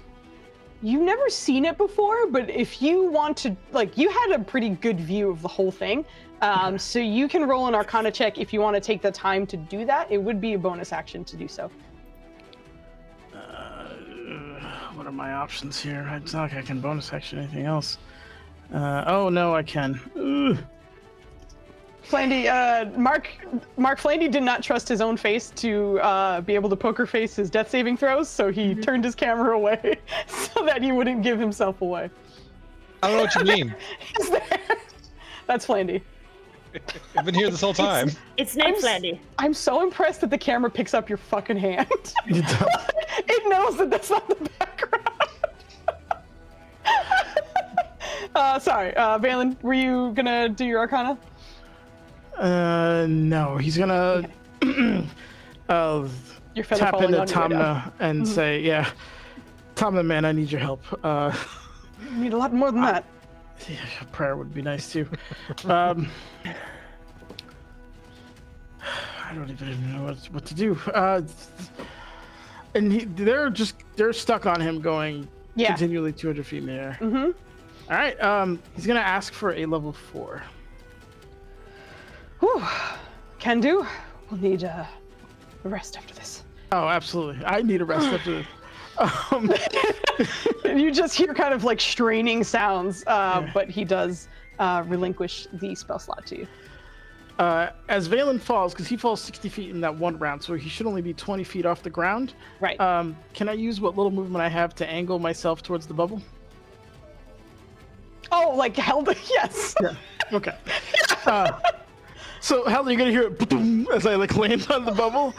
You've never seen it before, but if you want to, like, you had a pretty good view of the whole thing. So you can roll an Arcana check if you want to take the time to do that. It would be a bonus action to do so. What are my options here? It's not like I can bonus action anything else. Oh no, I can. Ugh. Flandy, Mark Flandy did not trust his own face to be able to poker face his death saving throws, so he turned his camera away so that he wouldn't give himself away. I don't know what you mean. He's there. That's Flandy. I've been here this whole time. It's named Flandy. I'm so impressed that the camera picks up your fucking hand. It knows that that's not the background. Sorry, Valen, were you gonna do your Arcana? No, he's gonna Your feather tap falling into on your way down. Tamna and say, "Yeah, Tamna, man, I need your help. You need a lot more than that. Yeah, a prayer would be nice too. I don't even know what to do. And they're stuck on him going continually 200 feet in the air. Mm-hmm. All right, he's gonna ask for a level 4. Whew. Can do. We'll need a rest after this. Oh, absolutely. I need a rest after this. You just hear kind of like straining sounds, but he does relinquish the spell slot to you. As Valen falls, because he falls 60 feet in that one round, so he should only be 20 feet off the ground. Right. Can I use what little movement I have to angle myself towards the bubble? Oh, like held? Yes. Yeah. Okay. So, Helen, you're gonna hear it boom, as I like land on the bubble.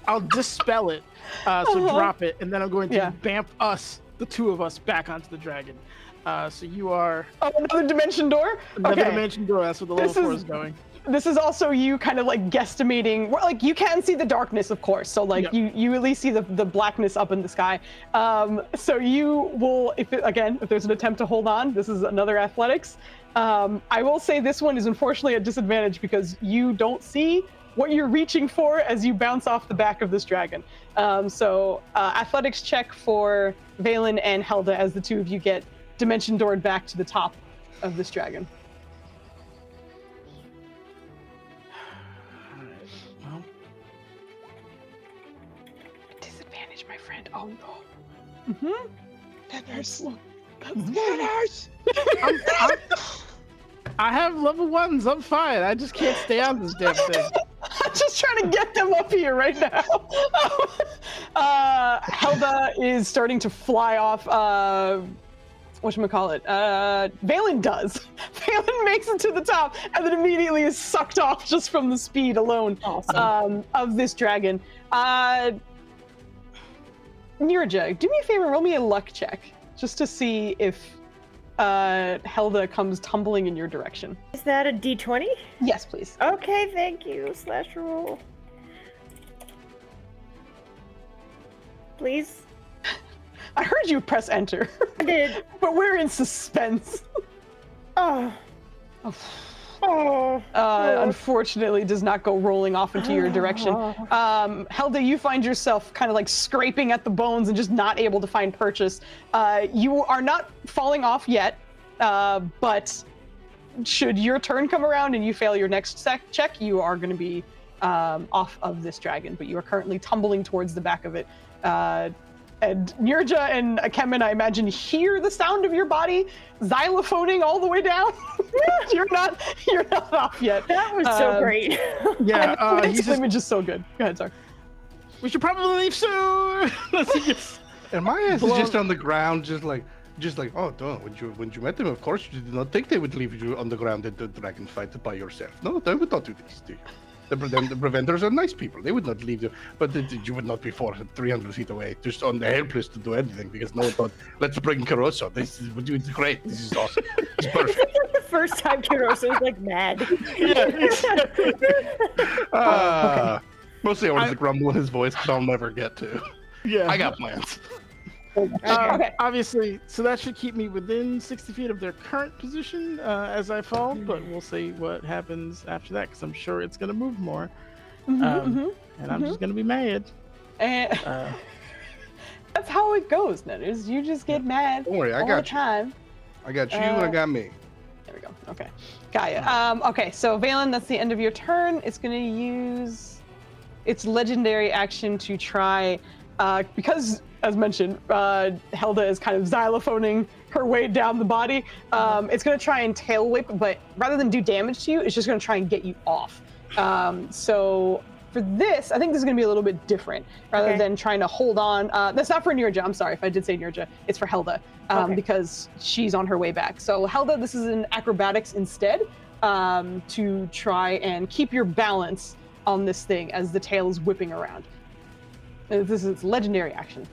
I'll dispel it, so drop it, and then I'm going to bamf us, the two of us, back onto the dragon. So you are... Oh, another dimension door? Another dimension door, that's where the level 4 is going. This is also you kind of like guesstimating, like you can see the darkness, of course, so like you at least see the blackness up in the sky. So you will, if there's an attempt to hold on, this is another athletics. I will say this one is unfortunately a disadvantage because you don't see what you're reaching for as you bounce off the back of this dragon. So athletics check for Valen and Helda as the two of you get dimension doored back to the top of this dragon. Well, Disadvantage, my friend. Oh no. Mm-hmm. Manners. That's Manners. I have level 1s. I'm fine. I just can't stay on this damn thing. I'm just trying to get them up here right now. Helda is starting to fly off. Whatchamacallit? Valen does. Valen makes it to the top and then immediately is sucked off just from the speed alone of this dragon. Nirja, do me a favor, roll me a luck check just to see if Helda comes tumbling in your direction. Is that a D20? Yes, please. Okay, thank you. Slash roll. Please. I heard you press enter. I did. But we're in suspense. Oh. Unfortunately does not go rolling off into your direction. Helda, you find yourself kind of like scraping at the bones and just not able to find purchase. You are not falling off yet, but should your turn come around and you fail your next check, you are going to be off of this dragon, but you are currently tumbling towards the back of it. And Nirja and Kemen, I imagine, hear the sound of your body xylophoning all the way down. You're not off yet. That was so great. Yeah, this image is so good. Go ahead, sorry. We should probably leave soon. And my ass is just on the ground, just like, oh, don't. When you met them, of course, you did not think they would leave you on the ground at the dragon fight by yourself. No, they would not do this to you. The preventers are nice people. They would not leave you, but you would not be 300 feet away, just on the helpless to do anything because no one thought, let's bring Caruso. This is great. This is awesome. It's perfect. The first time Caruso was like mad. Mostly I wanted to grumble in his voice because I'll never get to. Yeah, I got plans. Okay. Obviously, so that should keep me within 60 feet of their current position as I fall, but we'll see what happens after that because I'm sure it's going to move more. And I'm just going to be mad. And That's how it goes, Netters. You just get mad Don't worry, I all the got you. time. I got you and I got me. There we go. Okay. Got ya. Okay, so Valen, that's the end of your turn. It's going to use its legendary action to try, because, as mentioned, Helda is kind of xylophoning her way down the body. It's going to try and tail whip, but rather than do damage to you, it's just going to try and get you off. So for this, I think this is going to be a little bit different. Rather than trying to hold on, that's not for Nirja. I'm sorry if I did say Nirja. It's for Helda, because she's on her way back. So Helda, this is an acrobatics instead, to try and keep your balance on this thing as the tail is whipping around. This is legendary action.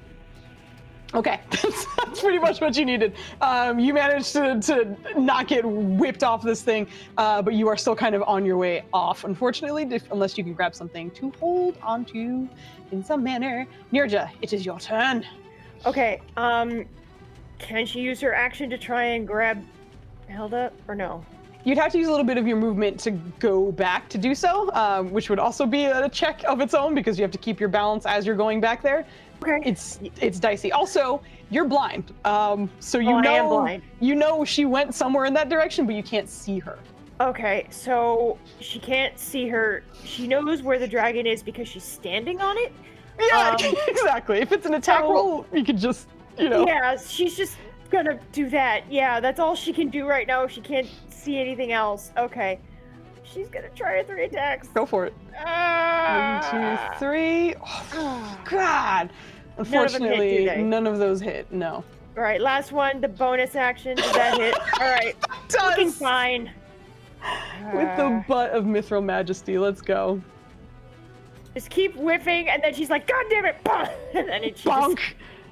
Okay, that's pretty much what you needed. You managed to not get whipped off this thing, but you are still kind of on your way off, unfortunately, unless you can grab something to hold onto in some manner. Nirja, it is your turn. Okay, can she use her action to try and grab Helda, or no? You'd have to use a little bit of your movement to go back to do so, which would also be a check of its own because you have to keep your balance as you're going back there. Okay. It's dicey. Also, you're blind, so you know I am blind. You know she went somewhere in that direction, but you can't see her. Okay, so she can't see her. She knows where the dragon is because she's standing on it. Yeah, exactly. If it's an attack roll, you could just, Yeah, she's just gonna do that. Yeah, that's all she can do right now. She can't see anything else. Okay. She's gonna try 3 attacks. Go for it. 1, 2, 3. Oh, God. Unfortunately, none of those hit. No. All right, last one. The bonus action. Does that hit? All right. Looking fine. With the butt of Mithril Majesty. Let's go. Just keep whiffing, and then she's like, "God damn it!" And then it's bonk.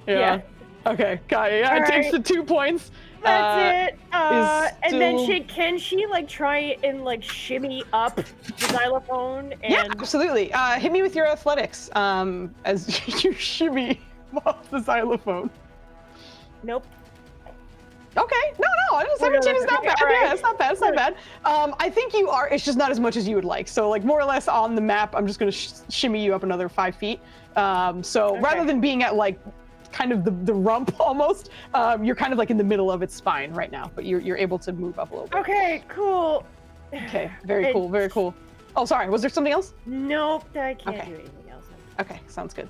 Yeah. Okay. Got it. Yeah, it takes the 2 points. That's it. And then can she like try and like shimmy up the xylophone? And... Yeah, absolutely. Hit me with your athletics as you shimmy off the xylophone. Nope. Okay. No. 17 is not bad. Right. Yeah, it's not bad. It's not bad. I think you are. It's just not as much as you would like. So like more or less on the map, I'm just gonna shimmy you up another 5 feet. Rather than being at like kind of the rump almost, you're kind of like in the middle of its spine right now, but you're able to move up a little bit. Okay, cool. Okay, very cool. Oh, sorry, was there something else? Nope, I can't do anything else. Okay, sounds good.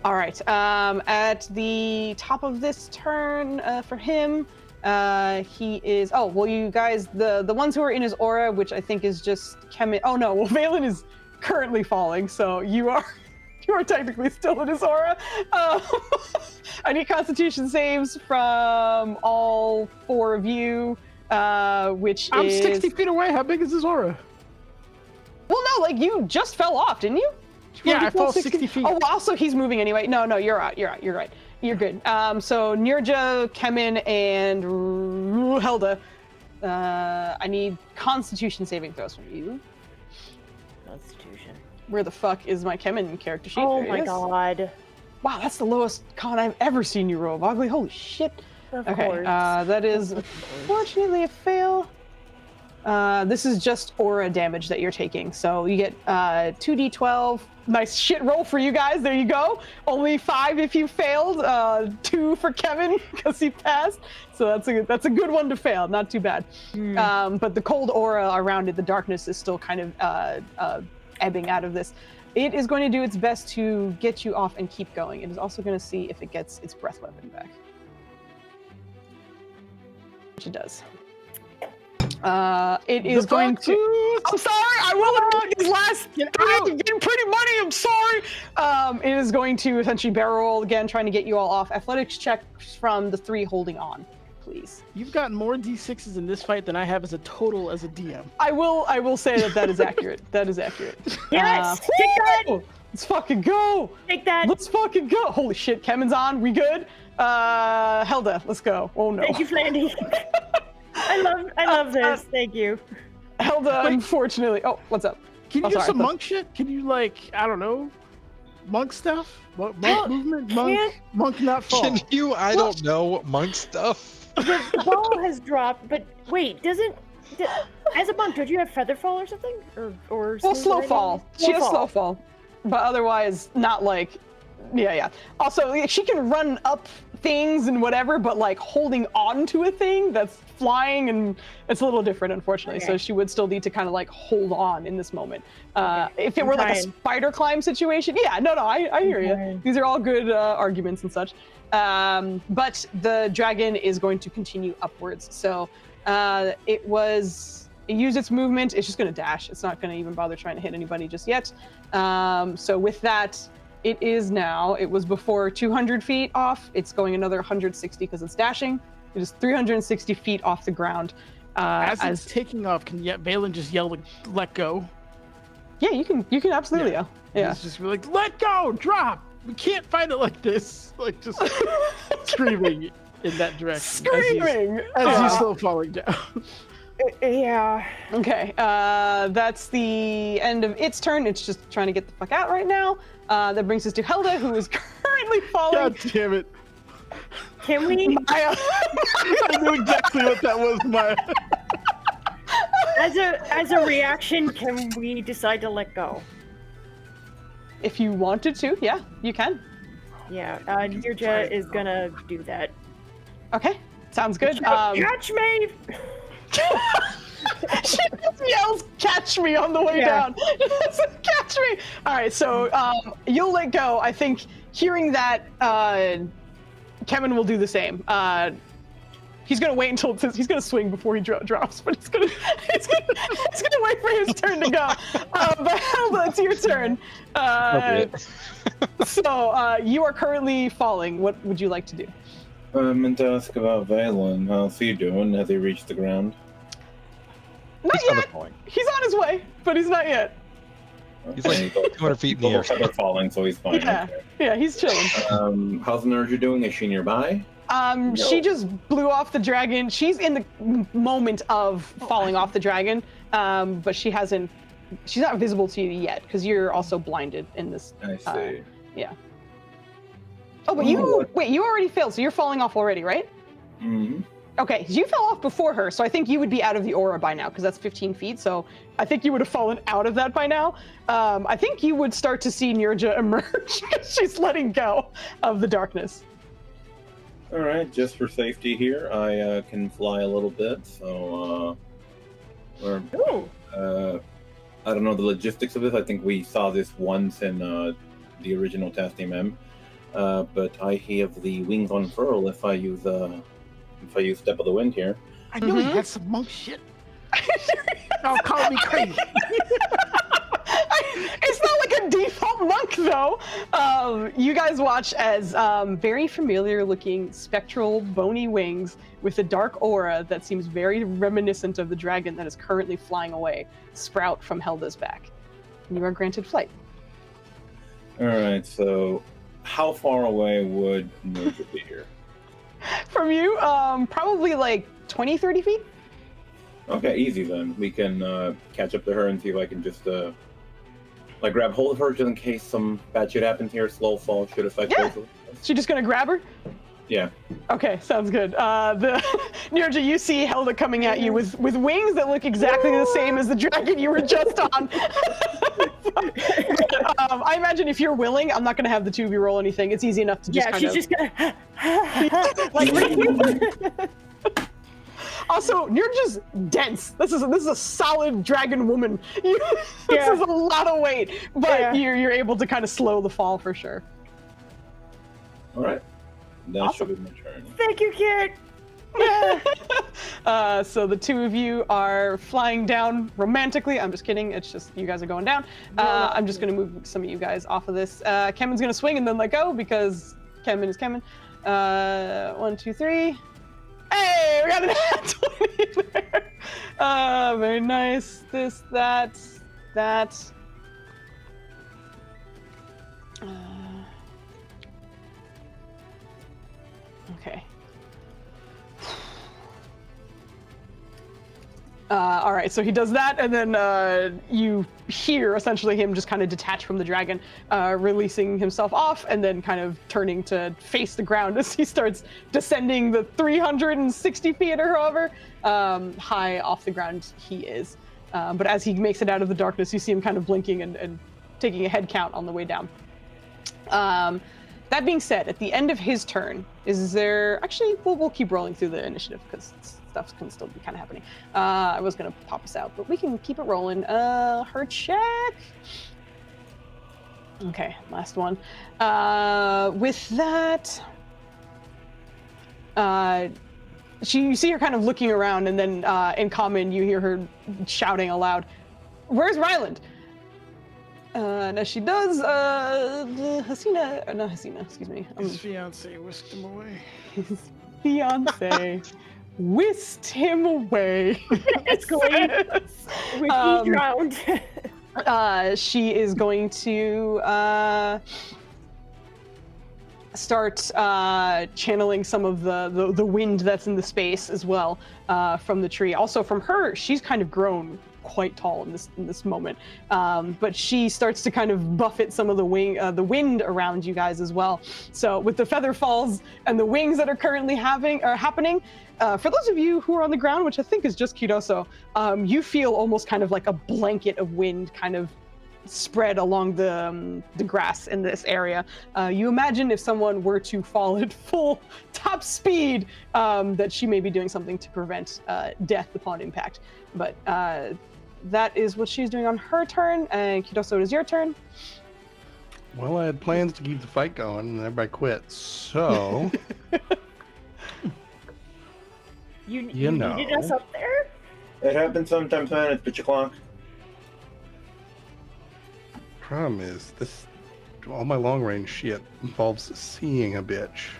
All right, at the top of this turn for him, he is, you guys, the ones who are in his aura, which I think is just Valen is currently falling, so you are technically still in his aura. I need Constitution saves from all 4 of you, which I'm is... 60 feet away. How big is his aura? Well, no, like you just fell off, didn't you? Yeah, I fell 60 feet. Oh, also he's moving anyway. No, you're out. You're right. You're good. So Nirja, Kemen, and Helda, I need Constitution saving throws from you. Constitution. Where the fuck is my Kemen character sheet? Oh my god. Wow, that's the lowest con I've ever seen you roll, Bogley. Holy shit. Of Okay, course. that is unfortunately a fail. This is just aura damage that you're taking. So you get 2d12. Nice shit roll for you guys. There you go. Only 5 if you failed. 2 for Kevin because he passed. So that's a good one to fail. Not too bad. But the cold aura around it, the darkness is still kind of ebbing out of this. It is going to do its best to get you off and keep going. It is also going to see if it gets its breath weapon back. Which it does. It is going to... I'm sorry, I will admit these last 3 have been pretty muddy, I'm sorry. It is going to essentially barrel roll again, trying to get you all off. Athletics checks from the 3 holding on, please. You've got more D6s in this fight than I have as a total as a DM. I will say that is accurate. That is accurate. Yes! Take that! Let's fucking go! Take that! Let's fucking go! Holy shit, Kemen's on, we good? Helda, let's go. Oh no. Thank you, Flandy. I love this. Thank you. Helda, unfortunately. Oh, what's up? Can you do some monk shit? Can you I don't know, monk stuff? Monk movement? Monk not fall. Can you, don't know, monk stuff? The ball has dropped, but wait, as a monk, don't you have feather fall or something? Or slow fall. She has slow fall. But otherwise, not like Yeah. Also, like, she can run up things and whatever, but like holding on to a thing that's flying, and it's a little different, unfortunately. Okay. So she would still need to kind of like hold on in this moment. If it I'm were like a trying. spider climb situation, yeah, no, I hear you. trying. These are all good arguments and such. But the dragon is going to continue upwards. So it used its movement. It's just going to dash. It's not going to even bother trying to hit anybody just yet. So with that, it was before 200 feet off. It's going another 160 because it's dashing. It is 360 feet off the ground. As it's taking off, can Valen just yell, like, let go? Yeah, you can absolutely yell. Yeah. It's just like, let go, drop. We can't fight it like this. Like, just screaming in that direction. Screaming! As he's still falling down. Yeah. Okay, that's the end of its turn. It's just trying to get the fuck out right now. That brings us to Helda, who is currently falling. God damn it. Can we, Maya. I knew exactly what that was, Maya. as a reaction, can we decide to let go? If you wanted to, yeah, you can. Yeah, Nirja is gonna do that. Okay, sounds good. Catch me! She just yells, catch me on the way down. Catch me! All right, so you'll let go. I think hearing that, Kevin will do the same. He's gonna wait until he's gonna swing before he drops, but he's gonna wait for his turn to go. But Helda, it's your turn. So you are currently falling. What would you like to do? I meant to ask about Valen. How's he doing? Has he reached the ground? Not He's yet. falling. He's on his way, but he's not yet. He's like 200 feet in the air. They're falling, so he's fine. Yeah, Okay. yeah, he's chilling. How's Nerja doing? Is she nearby? She just blew off the dragon. She's in the moment of falling off the dragon, but she's not visible to you yet because you're also blinded in this. I see. Yeah. Oh, but you already failed, so you're falling off already, right? Mm-hmm. Okay, you fell off before her, so I think you would be out of the aura by now because that's 15 feet. So I think you would have fallen out of that by now. I think you would start to see Nirja emerge because she's letting go of the darkness. All right, just for safety here, I can fly a little bit. So, I don't know the logistics of this. I think we saw this once in the original Tasty M. But I have the wings unfurl if I use Step of the Wind here. I know he had some monk shit. Don't call me crazy. It's not like a default monk, though. You guys watch as very familiar-looking spectral, bony wings with a dark aura that seems very reminiscent of the dragon that is currently flying away sprout from Helda's back. And you are granted flight. All right, so how far away would Nerja be here? From you, probably like 20, 30 feet. Okay, easy then. We can catch up to her and see if I can just grab hold of her just in case some bad shit happens here. Slow fall should affect Yeah. both of us. So you're just gonna grab her? Yeah. Okay, sounds good. Nirja, you see Helda coming at you with wings that look exactly the same as the dragon you were just on. I imagine if you're willing, I'm not going to have the two of you roll anything. It's easy enough to just kind of... she's just gonna Also, Nirja's dense. This is a solid dragon woman. This is a lot of weight, but you're able to kind of slow the fall for sure. All right. That Awesome. should be my turn. Thank you, kid. So the two of you are flying down romantically. I'm just kidding. It's just you guys are going down. I'm just going to move some of you guys off of this. Kemen's going to swing and then let go because Kemen is Kemen. 1, 2, 3. Hey, we got an nat 20 there. Very nice. This, that. Okay. All right, so he does that, and then you hear essentially him just kind of detach from the dragon, releasing himself off, and then kind of turning to face the ground as he starts descending the 360 feet or however high off the ground he is. But as he makes it out of the darkness, you see him kind of blinking and taking a head count on the way down. That being said, at the end of his turn, is there actually? We'll keep rolling through the initiative because stuff can still be kind of happening. I was gonna pop us out, but we can keep it rolling. Her check. Okay, last one. With that, you see her kind of looking around, and then in common, you hear her shouting aloud, "Where's Ryland?" And as she does, excuse me. His fiance whisked him away. His fiance whisked him away. Basically, whiskey drowned. She is going to start channeling some of the wind that's in the space as well from the tree. Also from her, she's kind of grown quite tall in this moment, but she starts to kind of buffet some of the wind around you guys as well. So with the feather falls and the wings that are currently happening, for those of you who are on the ground, which I think is just Kidoso, you feel almost kind of like a blanket of wind kind of spread along the grass in this area. You imagine if someone were to fall at full top speed, that she may be doing something to prevent death upon impact. But that is what she's doing on her turn, and Kidoso, it is your turn. Well, I had plans to keep the fight going, and everybody quit, so... You know. needed us up there? It happens sometimes, man. It's pitch o'clock. Problem is, all my long-range shit involves seeing a bitch.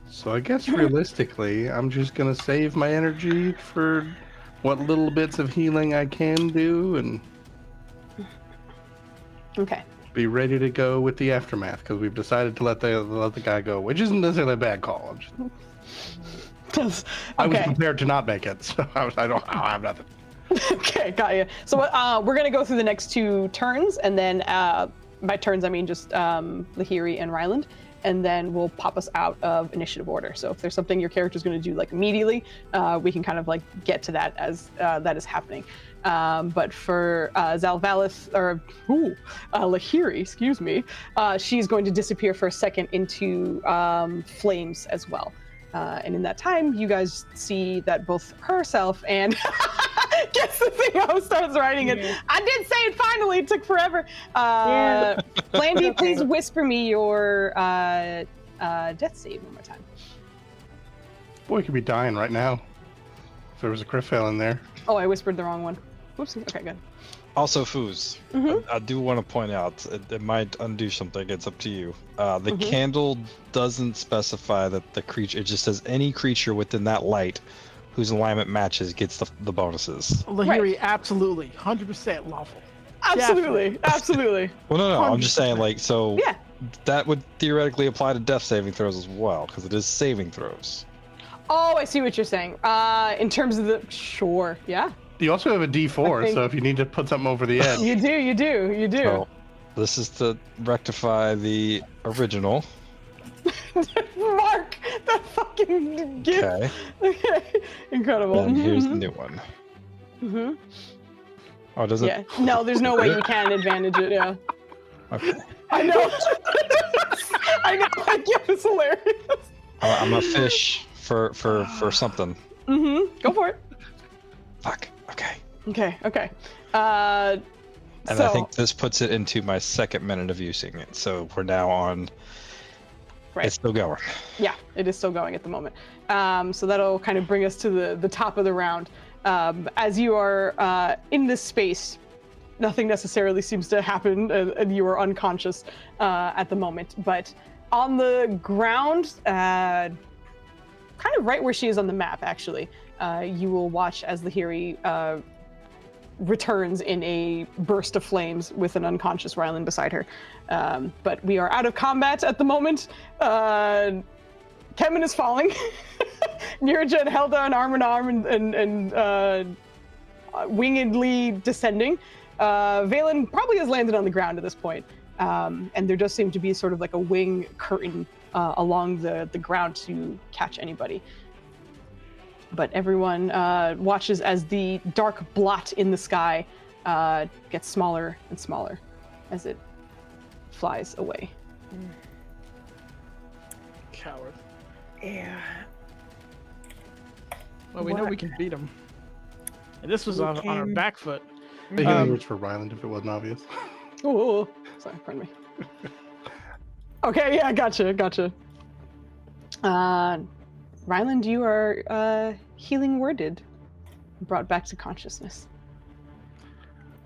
So I guess realistically, I'm just gonna save my energy for what little bits of healing I can do, and Okay. be ready to go with the aftermath, because we've decided to let the guy go, which isn't necessarily a bad call. I was prepared to not make it, so I don't have nothing. Okay, got you. So we're gonna go through the next two turns, and then by turns I mean just Lahiri and Ryland, and then we'll pop us out of initiative order. So if there's something your character's gonna do like immediately, we can kind of like get to that as that is happening. But for Zalvalith, or Lahiri, excuse me, she's going to disappear for a second into flames as well. And in that time, you guys see that both herself and guess the thing I starts writing it. I did say it finally. It took forever. Blandy, please whisper me your death save one more time. Boy, could be dying right now. If there was a crit fail in there. Oh, I whispered the wrong one. Whoops. Okay, good. Also, Foos, I do want to point out, it might undo something. It's up to you. The candle doesn't specify that the creature, it just says any creature within that light whose alignment matches gets the bonuses. Lahiri, absolutely. 100% lawful. Absolutely. Absolutely. Well, no, I'm just saying, like, so Yeah. that would theoretically apply to death saving throws as well, because it is saving throws. Oh, I see what you're saying. In terms of the, sure, yeah. You also have a D4, so if you need to put something over the edge. You do. So this is to rectify the original. Mark, that fucking gift. Okay. Okay. Incredible. And here's the new one. Oh, does it? Yeah. No, there's no way you can advantage it. Yeah. Okay. I know. I know. Yeah, it's hilarious. I'm a fish for something. Go for it. Fuck. Okay. Okay. And I think this puts it into my second minute of using it. So we're now on. Right. It's still going. Yeah, it is still going at the moment. So that'll kind of bring us to the top of the round. As you are in this space, nothing necessarily seems to happen, and you are unconscious at the moment. But on the ground, kind of right where she is on the map, actually, you will watch as Lahiri returns in a burst of flames with an unconscious Ryland beside her. But we are out of combat at the moment. Kemen is falling. Nirja and Helda are arm in arm and wingedly descending. Valen probably has landed on the ground at this point. And there does seem to be sort of like a wing curtain along the ground to catch anybody. But everyone watches as the dark blot in the sky gets smaller and smaller as it flies away. Coward. Yeah. Well, we know What? we can beat him. And this was We on our can- back foot. The healing Um, words for Ryland if it wasn't obvious. Oh, sorry, pardon me. Okay, yeah, gotcha. Ryland, you are healing worded, brought back to consciousness.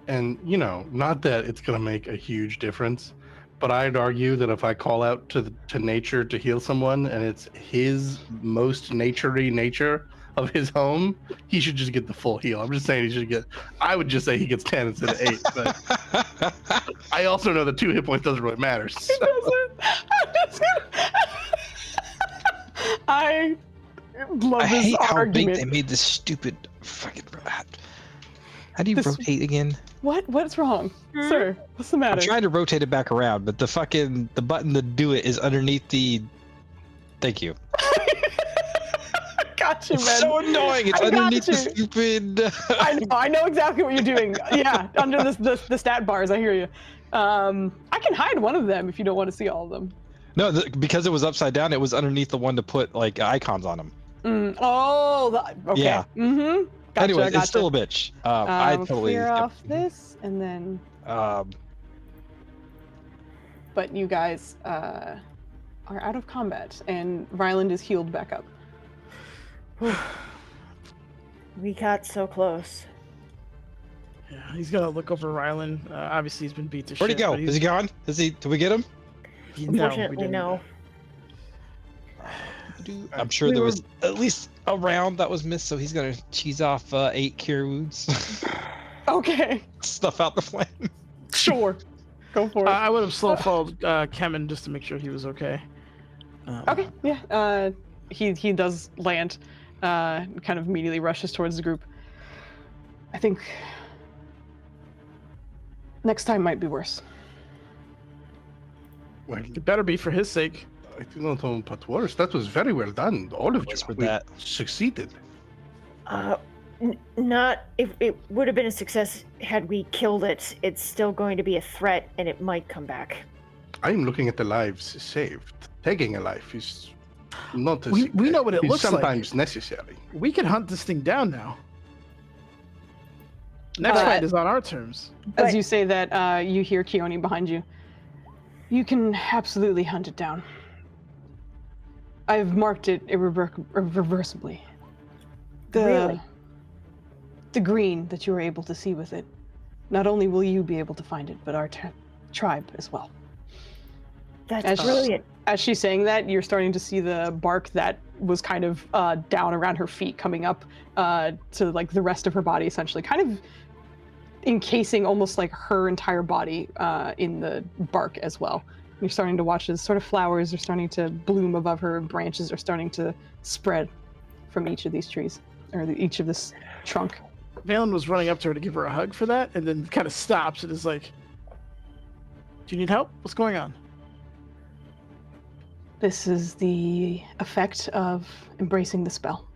And, you know, not that it's going to make a huge difference, but I'd argue that if I call out to nature to heal someone and it's his most nature-y nature of his home, he should just get the full heal. I'm just saying he should get, I would just say he gets 10 instead of 8, but I also know that 2 hit points doesn't really matter. So. I love I this hate how big argument. they made this stupid fucking. How do you This- rotate again? What's wrong, sir? What's the matter? I'm trying to rotate it back around, but the button to do it is underneath the. Thank you. Gotcha, man. It's so annoying. It's I got underneath the you. stupid. I know exactly what you're doing. Yeah, under the stat bars. I hear you. I can hide one of them if you don't want to see all of them. No, because it was upside down, it was underneath the one to put like icons on them. Okay. Yeah. Mm-hmm. Gotcha, Anyway, gotcha. it's still a bitch. I We'll totally. clear Yep. off this, and then. Um, But you guys are out of combat, and Ryland is healed back up. We got so close. Yeah, he's gonna look over Ryland. Obviously, he's been beat to where'd he shit. go? but he's- Is he gone? Did we get him? No, we Unfortunately, didn't. no. I'm sure We there were- was at least a round that was missed, so he's gonna cheese off 8 cure wounds. Okay, Stuff out the flame. sure. Go for it. I would have slow followed Kemen just to make sure he was okay. Okay, yeah. He does land, kind of immediately rushes towards the group. I think next time might be worse. Well, It better be for his sake. I do not know but worse. That was very well done. All of you. Whispered We that. succeeded. Not if it would have been a success had we killed it. It's still going to be a threat, and it might come back. I am looking at the lives saved. Taking a life is not. We know what it it's looks like. sometimes necessary. We can hunt this thing down now. Next But- fight is on our terms. As But- you say that, you hear Keone behind you. You can absolutely hunt it down. I've marked it irreversibly. Really? The green that you were able to see with it. Not only will you be able to find it, but our tribe as well. That's As- brilliant. As she's saying that, you're starting to see the bark that was kind of down around her feet coming up to like the rest of her body, essentially, kind of encasing almost like her entire body in the bark as well. You're starting to watch as sort of flowers are starting to bloom above her, branches are starting to spread from each of these trees, or each of this trunk. Valen was running up to her to give her a hug for that, and then kind of stops and is like, "Do you need help? What's going on?" This is the effect of embracing the spell.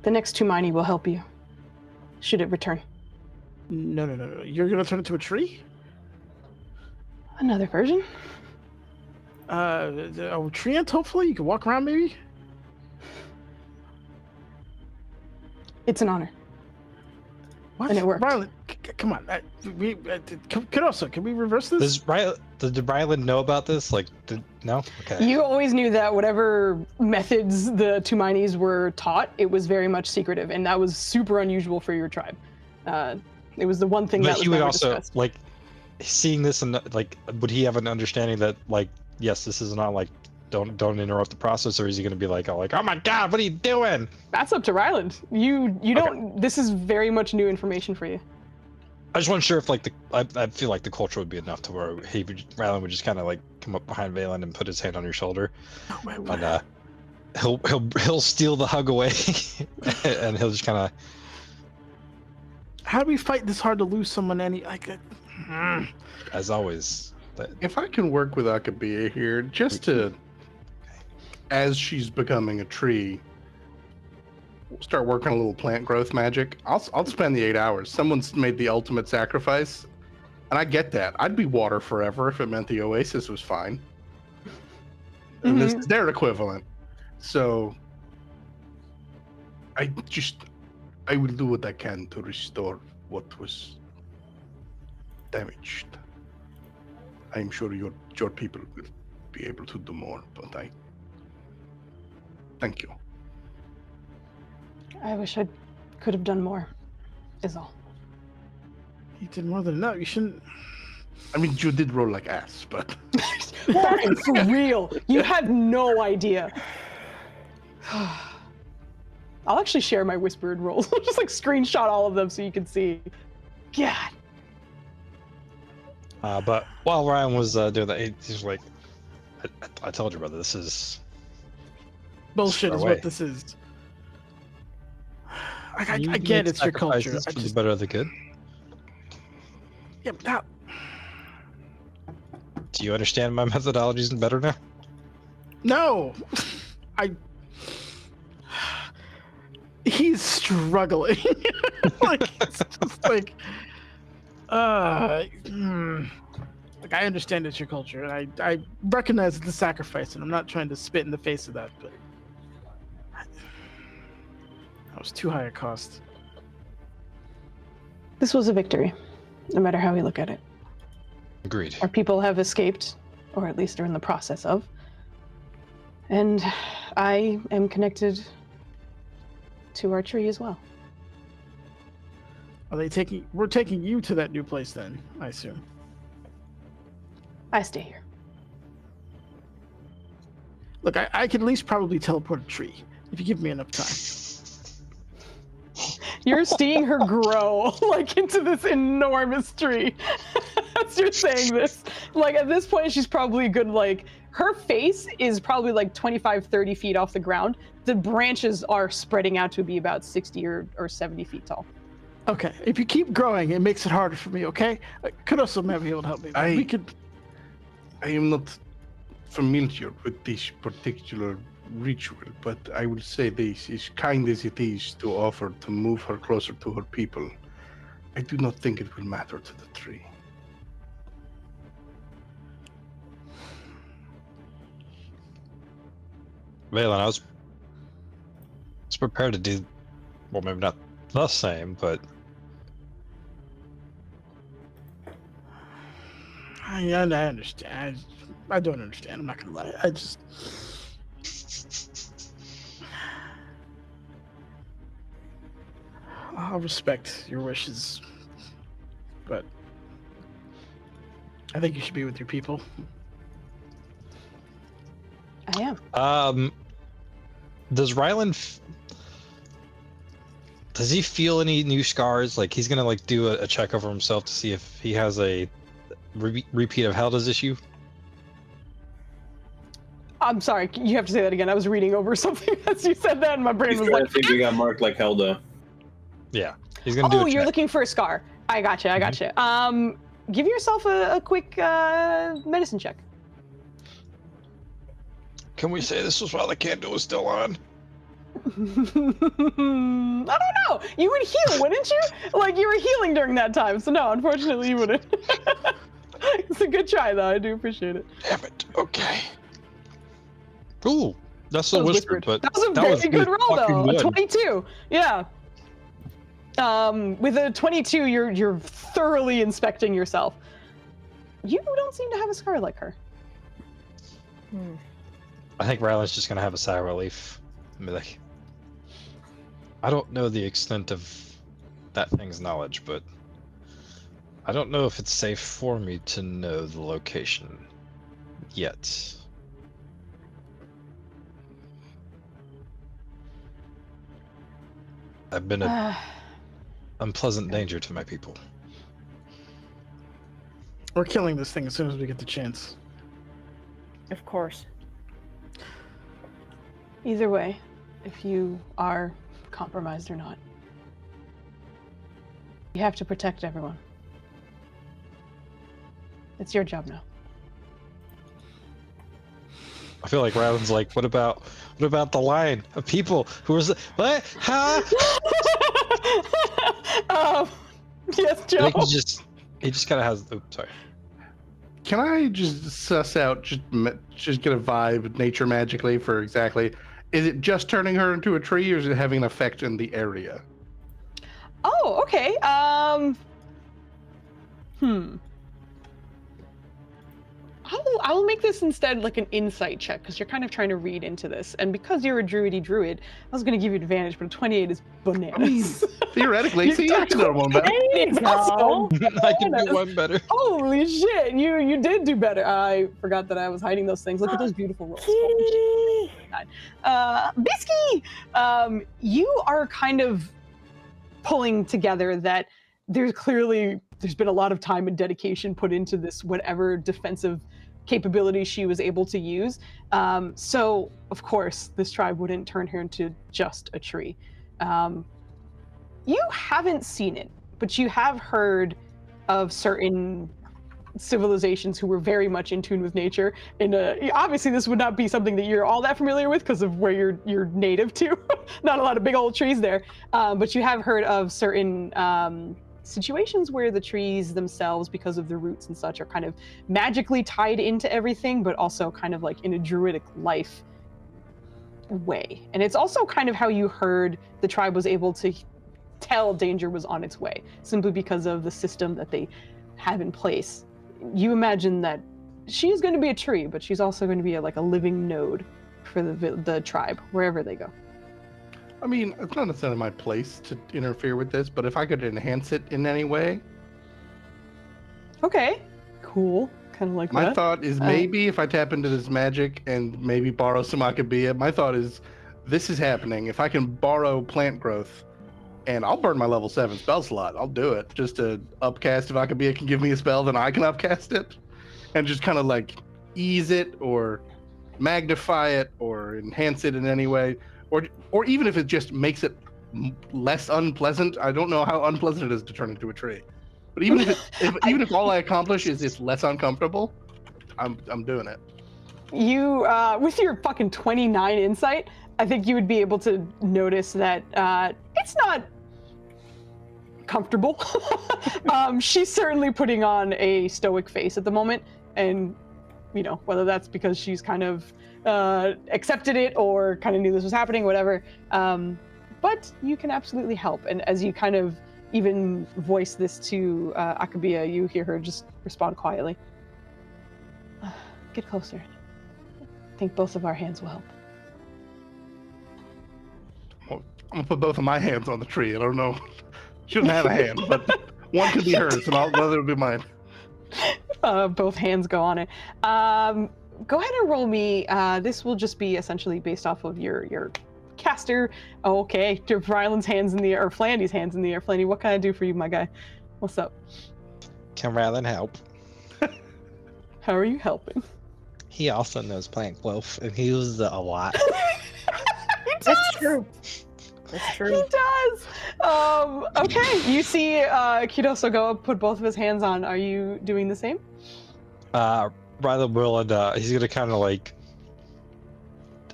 The next Tumani will help you, should it return. No. You're gonna turn into a tree? Another version? A tree ant, hopefully? You can walk around, maybe? It's an honor. What? And it worked. Ryland, come on. Can we reverse this? Did Ryland know about this? Like, no? Okay. You always knew that whatever methods the Tumanis were taught, it was very much secretive, and that was super unusual for your tribe. It was the one thing that But was he would never also discussed. like seeing this, and like, would he have an understanding that like, yes, this is not like, don't interrupt the process, or is he going to be like, oh my god, what are you doing? That's up to Ryland. You don't. This is very much new information for you. I just wasn't sure if like I feel like the culture would be enough to where Ryland would just kind of like come up behind Valen and put his hand on your shoulder, and he'll steal the hug away, and he'll just kind of. How do we fight this hard to lose someone As always. If I can work with Akabia here, just to, as she's becoming a tree, start working a little plant growth magic. I'll spend the 8 hours. Someone's made the ultimate sacrifice. And I get that. I'd be water forever if it meant the Oasis was fine. And this is their equivalent. So I will do what I can to restore what was damaged. I'm sure your people will be able to do more, but I thank you. I wish I could have done more, is all. You did more than enough. You shouldn't. I mean, you did roll like ass, but Fucking for real. You have no idea. I'll actually share my whispered rolls. Just like screenshot all of them so you can see. God. But while Ryan was doing that, he's like, I told you, brother, this is Bullshit is away. what this is. I get it's your culture. For the better of the good. Yeah, but how? Do you understand my methodologies better now? No, he's struggling. Like it's just like, like I understand it's your culture, and I recognize the sacrifice, and I'm not trying to spit in the face of that, but that was too high a cost. This was a victory, no matter how we look at it. Agreed. Our people have escaped, or at least are in the process of. And I am connected to our tree as well. Are they taking? We're taking you to that new place, then, I assume. I stay here. Look, I could at least probably teleport a tree if you give me enough time. You're seeing her grow like into this enormous tree. As you're saying this, like at this point, she's probably good. Like her face is probably like 25, 30 feet off the ground. The branches are spreading out to be about 60 or 70 feet tall. Okay, if you keep growing, it makes it harder for me. Okay, could also maybe able to help me. We could. I am not familiar with this particular ritual, but I will say this, as kind as it is to offer to move her closer to her people, I do not think it will matter to the tree. Valen, I was prepared to do, well, maybe not the same, but I understand. I don't understand. I'm not gonna lie. I just. I'll respect your wishes, but I think you should be with your people. I am. Does Ryland does he feel any new scars? Like he's gonna like do a check over himself to see if he has a repeat of Helda's issue? I'm sorry, you have to say that again. I was reading over something as you said that, and my brain He's was trying like. to see if we got marked like Helda. Yeah, he's gonna do a Oh, you're check. looking for a scar. I gotcha. Give yourself a quick medicine check. Can we say this was while the candle was still on? I don't know. You would heal, wouldn't you? Like you were healing during that time, so no, unfortunately you wouldn't. It's a good try, though. I do appreciate it. Damn it. Okay. Ooh, that's so That was whispered, but that was a very good roll, though. A 22. Yeah. With a 22, you're thoroughly inspecting yourself. You don't seem to have a scar like her. I think Ryland's just gonna have a sigh of relief. And be like, I don't know the extent of that thing's knowledge, but I don't know if it's safe for me to know the location yet. I've been an unpleasant danger to my people. We're killing this thing as soon as we get the chance. Of course. Either way, if you are compromised or not, you have to protect everyone. It's your job now. I feel like Ryland's like, what about the line of people who was what? Huh? Yes, I Joe. think he's just He just kind of has. Oops, sorry. Can I just suss out, just get a vibe, nature magically for exactly? Is it just turning her into a tree, or is it having an effect in the area? Oh, okay. I will make this instead like an insight check because you're kind of trying to read into this, and because you're a druid, I was going to give you advantage, but a 28 is bananas. I mean, theoretically, see, I can do one better. There you go. I can do one better. Holy shit! You did do better. I forgot that I was hiding those things. Look at those beautiful rolls. Kitty. Bisky, you are kind of pulling together that there's been a lot of time and dedication put into this whatever defensive capability she was able to use. So of course this tribe wouldn't turn her into just a tree. You haven't seen it, but you have heard of certain civilizations who were very much in tune with nature. And obviously this would not be something that you're all that familiar with because of where you're native to. Not a lot of big old trees there. But you have heard of certain situations where the trees themselves, because of the roots and such, are kind of magically tied into everything, but also kind of like in a druidic life way. And it's also kind of how you heard the tribe was able to tell danger was on its way, simply because of the system that they have in place. You imagine that she is going to be a tree, but she's also going to be like a living node for the tribe, wherever they go. I mean, it's not necessarily my place to interfere with this, but if I could enhance it in any way. Okay, cool. Kind of like My that. thought is maybe if I tap into this magic and maybe borrow some Akabia, my thought is this is happening. If I can borrow plant growth, and I'll burn my level 7 spell slot. I'll do it just to upcast. If Akabia can give me a spell, then I can upcast it and just kind of like ease it or magnify it or enhance it in any way. Or even if it just makes it less unpleasant. I don't know how unpleasant it is to turn into a tree. But even if all I accomplish is it's less uncomfortable, I'm doing it. You, with your fucking 29 insight, I think you would be able to notice that it's not comfortable. She's certainly putting on a stoic face at the moment, and you know, whether that's because she's kind of accepted it or kind of knew this was happening, whatever. But you can absolutely help, and as you kind of even voice this to Akabia, you hear her just respond quietly. Get closer. I think both of our hands will help. Well, I'm gonna put both of my hands on the tree. I don't know. She doesn't have a hand, but one could be hers, and the other would be mine. Both hands go on it. Go ahead and roll me. This will just be essentially based off of your caster. Oh, okay, Ryland's hands in the air, or Flandy's hands in the air. Flandy, what can I do for you, my guy? What's up? Can Ryland help? How are you helping? He also knows plant growth, and he uses it a lot. That's true. That's true. He does. Okay, you see Kidoso go up, put both of his hands on. Are you doing the same? Ryland will, and he's gonna kind of like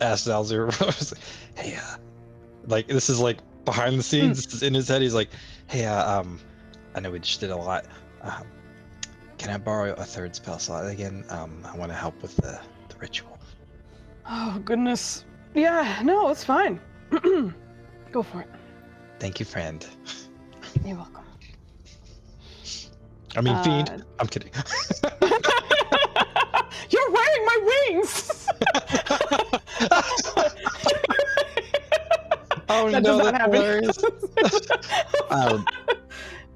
ask Zalzir, hey, like this is like behind the scenes. This is in his head. He's like, hey, I know we just did a lot. Can I borrow a third spell slot again? I want to help with the ritual. Oh goodness. Yeah, no, it's fine. Go for it. Thank you, friend. You're welcome. I mean, fiend. I'm kidding. You're wearing my wings! Oh That no, does not that's happen. hilarious.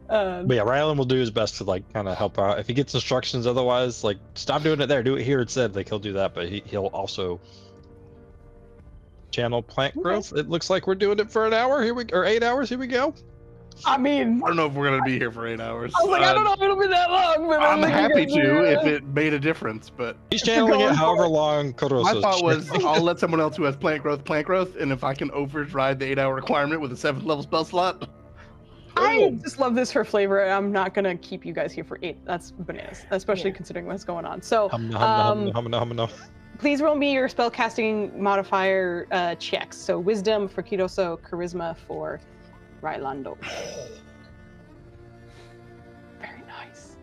But yeah, Ryland will do his best to like kind of help out. If he gets instructions otherwise, like stop doing it there, do it here instead. Like he'll do that, but he'll also channel plant growth. It looks like we're doing it for an hour. Or 8 hours. Here we go. I mean, I don't know if we're gonna be here for 8 hours. I was like, I don't know if it'll be that long, but I'm like, happy you guys to are, if it made a difference, but He's channeling going it for however it. long Kodos my is thought was channeling. I'll let someone else who has plant growth, and if I can override the 8-hour requirement with a 7th level spell slot. I just love this for flavor. I'm not gonna keep you guys here for 8. That's bananas, especially Yeah. considering what's going on. So, Hum. please roll me your spellcasting modifier checks. So, wisdom for Kidoso, charisma for Rylando. Very nice.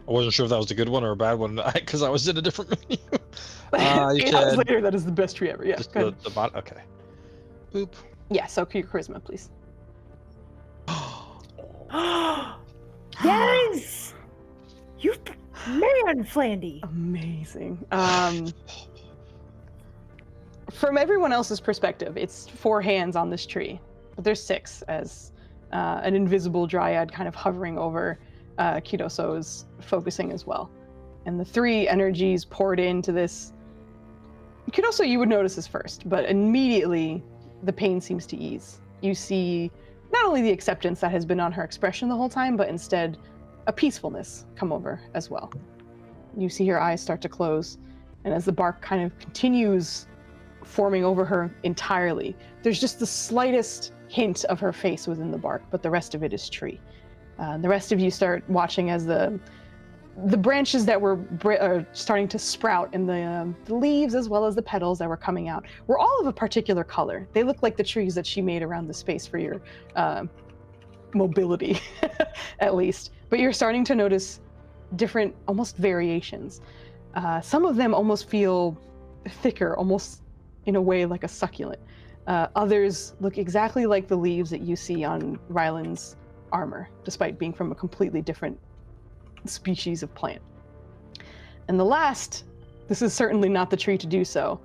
I wasn't sure if that was a good one or a bad one because I was in a different menu. You 8 hours said later, that is the best tree ever. Yeah. just Go ahead. the bot. Okay. Boop. Yeah. So your charisma, please. Yes! You man, Flandy. Amazing. From everyone else's perspective, it's 4 hands on this tree, but there's 6 as an invisible dryad kind of hovering over Kidoso's focusing as well. And the 3 energies poured into this. Kidoso, you would notice this first, but immediately the pain seems to ease. You see not only the acceptance that has been on her expression the whole time, but instead a peacefulness come over as well. You see her eyes start to close, and as the bark kind of continues forming over her entirely, there's just the slightest hint of her face within the bark, but the rest of it is tree. The rest of you start watching as the branches that were starting to sprout and the leaves as well as the petals that were coming out were all of a particular color. They look like the trees that she made around the space for your mobility, at least. But you're starting to notice different, almost variations. Some of them almost feel thicker, almost in a way like a succulent. Others look exactly like the leaves that you see on Ryland's armor, despite being from a completely different species of plant. And the last, this is certainly not the tree to do so,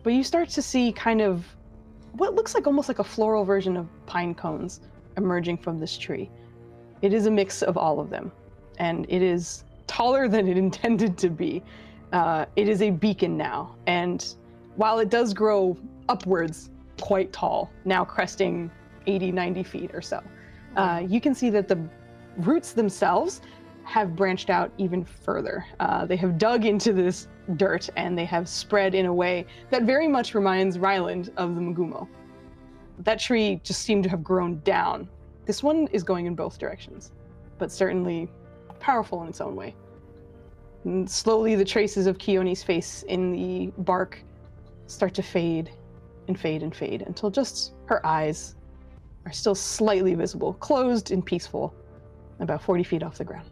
but you start to see kind of what looks like almost like a floral version of pine cones emerging from this tree. It is a mix of all of them, and it is taller than it intended to be. It is a beacon now, and while it does grow upwards quite tall, now cresting 80, 90 feet or so, you can see that the roots themselves have branched out even further. They have dug into this dirt and they have spread in a way that very much reminds Ryland of the Magumo. That tree just seemed to have grown down. This one is going in both directions, but certainly powerful in its own way. And slowly the traces of Keone's face in the bark start to fade and fade and fade until just her eyes are still slightly visible, closed and peaceful, about 40 feet off the ground.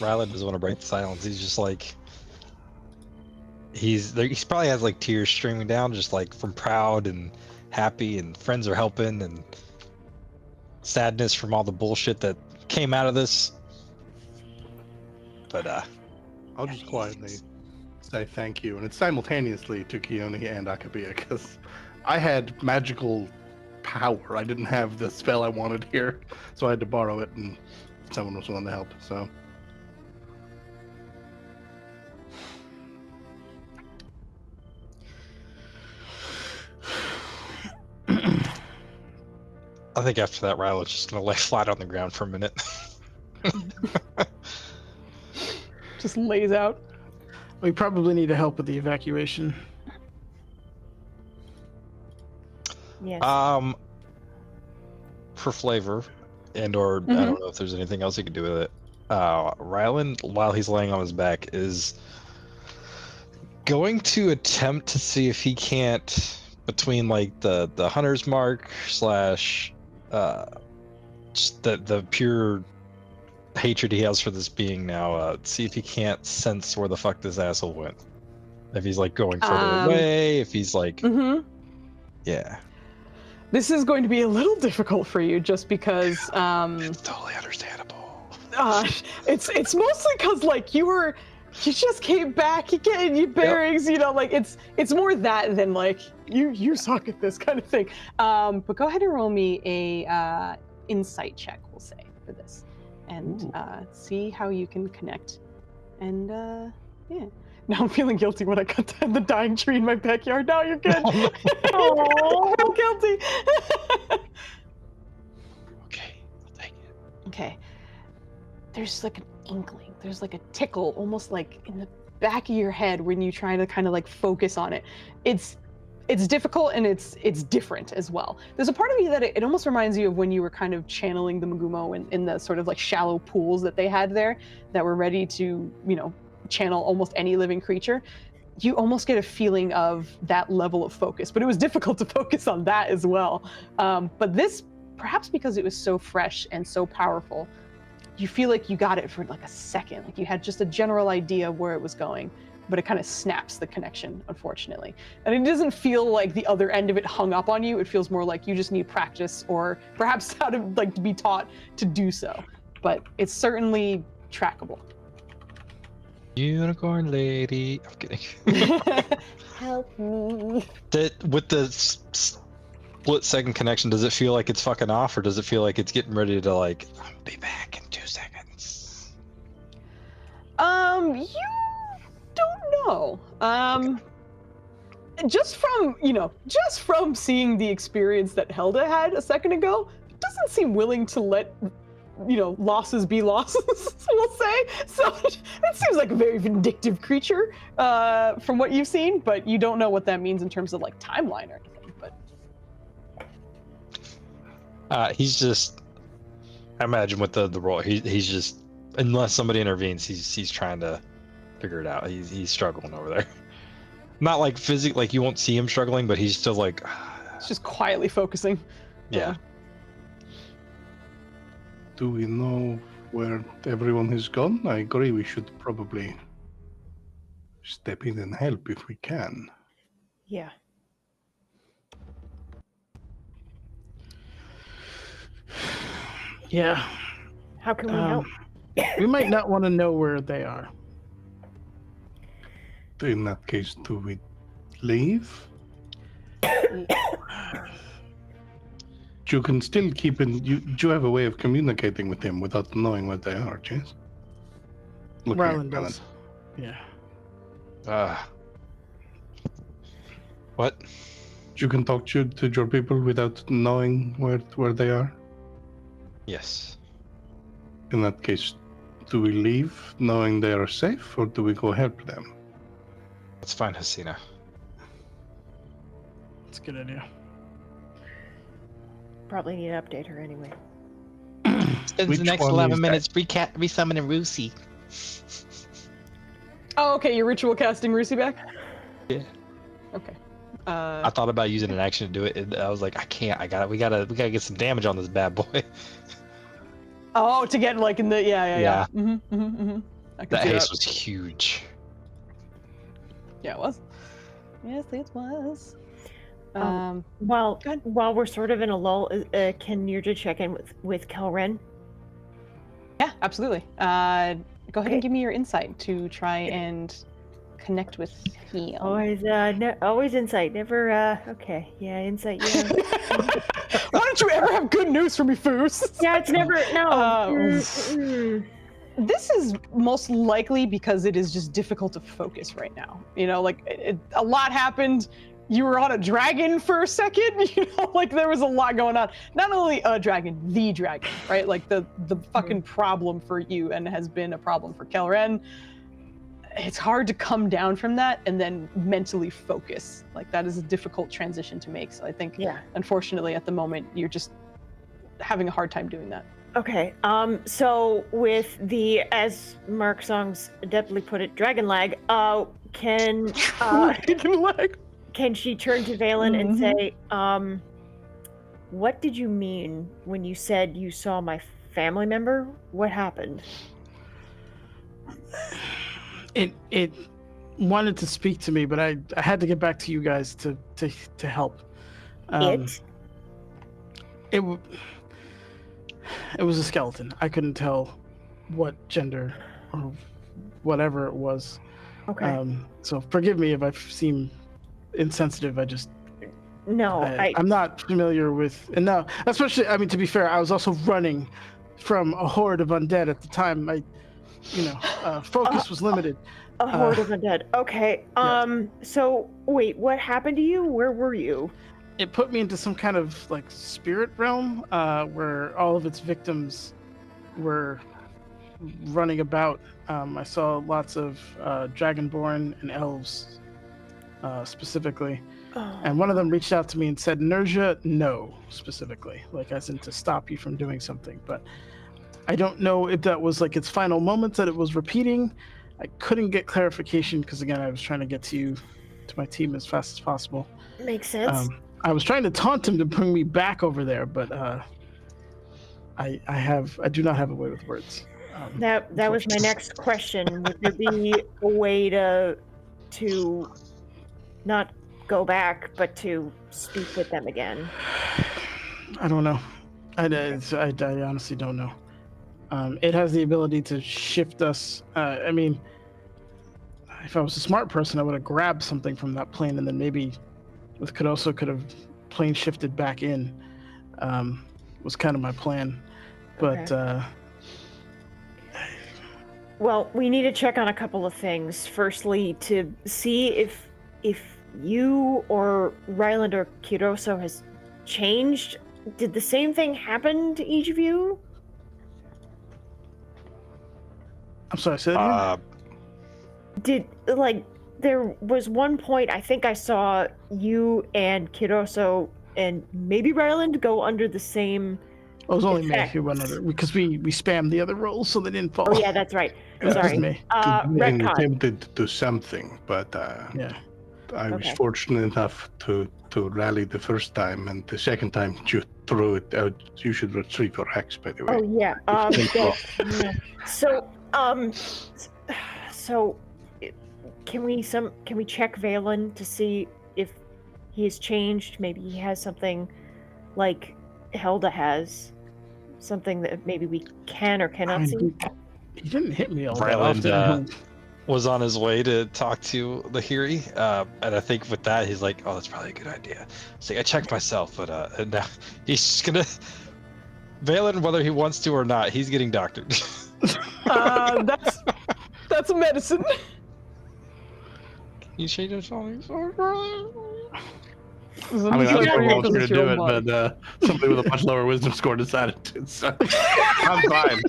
Ryland doesn't want to break the silence. He's just like, he probably has like tears streaming down, just like from proud and happy, and friends are helping, and sadness from all the bullshit that came out of this. But I'll just quietly say thank you, and it's simultaneously to Keone and Akabia, because I had magical power. I didn't have the spell I wanted here, so I had to borrow it, and someone was willing to help, so. I think after that, Ryland's just gonna lay flat on the ground for a minute. Just lays out. We probably need help with the evacuation. Yes. For flavor, or I don't know if there's anything else he can do with it. Ryland, while he's laying on his back, is going to attempt to see if he can't, between like the hunter's mark / just the pure hatred he has for this being now, see if he can't sense where the fuck this asshole went. If he's like going further away, if he's like, yeah. This is going to be a little difficult for you, just because. It's totally understandable. It's mostly because like you just came back, you getting your bearings, you know, like it's more that than like you suck at this kind of thing. But go ahead and roll me a insight check, we'll say, for this, and see how you can connect. And yeah. Now I'm feeling guilty when I cut down the dying tree in my backyard. Now you're good. Oh, I'm guilty. Okay, I'll take it. Okay. There's like an inkling. There's like a tickle, almost like in the back of your head when you try to kind of like focus on it. It's difficult, and it's different as well. There's a part of you that it almost reminds you of when you were kind of channeling the Magumo in the sort of like shallow pools that they had there that were ready to, you know, channel almost any living creature. you almost get a feeling of that level of focus, but it was difficult to focus on that as well. But this, perhaps because it was so fresh and so powerful, you feel like you got it for like a second, like you had just a general idea where it was going, but it kind of snaps the connection, unfortunately. And it doesn't feel like the other end of it hung up on you. It feels more like you just need practice, or perhaps how to like to be taught to do so. But it's certainly trackable. Unicorn lady. I'm kidding. Help me. With the split second connection, does it feel like it's fucking off, or does it feel like it's getting ready to like, I'll be back in 2 seconds? You don't know. Just from seeing the experience that Helda had a second ago, it doesn't seem willing to let losses be losses, we'll say. So it seems like a very vindictive creature from what you've seen, but you don't know what that means in terms of like timeline or anything. But He's just, I imagine with the role, he's just, unless somebody intervenes, he's trying to figure it out. He's struggling over there. Not like physically, like you won't see him struggling, but he's still like, it's just quietly focusing. Yeah. Do we know where everyone has gone? I agree we should probably step in and help if we can. Yeah. Yeah. How can we help? We might not want to know where they are. In that case, do we leave? You can still keep in. You have a way of communicating with him without knowing what they are, Chase. Ryland does. Yeah. What? You can talk to your people without knowing where they are? Yes. In that case, do we leave knowing they are safe, or do we go help them? Let's find Hasina. That's a good idea. Probably need to update her anyway. Spends the next 11 minutes resummoning Rusi. Oh, okay. You're ritual casting Rusi back? Yeah. Okay. I thought about using an action to do it, and I was like, I can't. We gotta get some damage on this bad boy. Oh, to get like in the yeah. That haste was huge. Yeah, it was. Yes, it was. While we're sort of in a lull, can Nirja check in with Kelren? Yeah, absolutely. Go ahead and give me your insight to try and connect with him. Always insight. Never. Okay. Yeah, insight. Yeah. Why don't you ever have good news for me, Foos? Yeah, it's never. No. This is most likely because it is just difficult to focus right now. A lot happened. You were on a dragon for a second, like there was a lot going on. Not only a dragon, the dragon, right? Like the fucking problem for you, and has been a problem for Kelren. It's hard to come down from that and then mentally focus. Like that is a difficult transition to make. So I think, unfortunately, at the moment, you're just having a hard time doing that. Okay. So with the, as Mark Songs adeptly put it, dragon lag, can she turn to Valen and say, what did you mean when you said you saw my family member? What happened? It wanted to speak to me, but I had to get back to you guys to help. It was a skeleton. I couldn't tell what gender or whatever it was. Okay. So forgive me if I seem insensitive. I'm not familiar with, and now, especially, I mean, to be fair, I was also running from a horde of undead at the time. Focus was limited. A horde of undead. Okay. So wait, what happened to you? Where were you? It put me into some kind of like spirit realm, where all of its victims were running about. I saw lots of dragonborn and elves, specifically. And one of them reached out to me and said, Nirja, no, specifically, like as in to stop you from doing something. But I don't know if that was like its final moments that it was repeating, I couldn't get clarification because again, I was trying to get to my team as fast as possible. Makes sense. I was trying to taunt him to bring me back over there, but I do not have a way with words. That was my next question. Would there be a way to not go back, but to speak with them again? I don't know. I honestly don't know. It has the ability to shift us. I mean, if I was a smart person, I would have grabbed something from that plane, and then maybe with Kudoso could have plane shifted back in. Was kind of my plan, but. Okay. Well, we need to check on a couple of things. Firstly, to see if you or Ryland or Kudoso has changed. Did the same thing happen to each of you? I'm sorry, say that again? There was one point I think I saw you and Kudoso and maybe Ryland go under the same. It was only me effect. who went under because we spammed the other rolls so they didn't fall. Oh yeah, that's right. Sorry. Me. I Retcon. attempted to do something, but Yeah. I was Okay. fortunate enough to rally the first time, and the second time you threw it out. You should retrieve your hex, by the way. Oh yeah. Yeah. So can we check Valen to see if he has changed? Maybe he has something like Helda has, something that maybe we can or cannot see. He didn't hit me all that Ryland often. was on his way to talk to the Hiri, and I think with that he's like, "Oh, that's probably a good idea." So I checked myself, but and now he's just gonna Valen, whether he wants to or not, he's getting doctored. That's a medicine. You change your song. I mean, I was going to volunteer to do it, but somebody with a much lower wisdom score decided to. So I'm fine.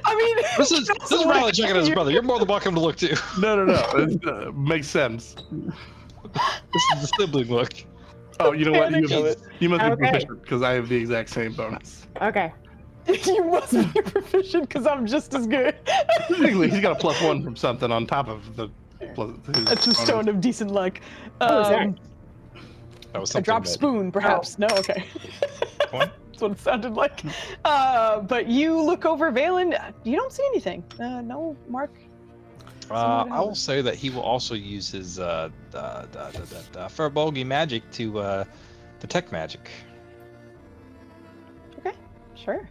I mean, This is Ryland checking his brother. You're more than welcome to look too. No. It makes sense. This is the sibling look. Oh, you know what? You Okay. must be Okay. proficient because I have the exact same bonus. Okay. you must be proficient because I'm just as good. Technically, he's got a +1 from something on top of the. That's a stone of decent luck. What was that? That was A something. dropped spoon, perhaps. No, okay. What? That's what it sounded like. But you look over Valen. You don't see anything. No, Mark. I will say that he will also use his Furbolgi magic to detect magic. Okay, sure.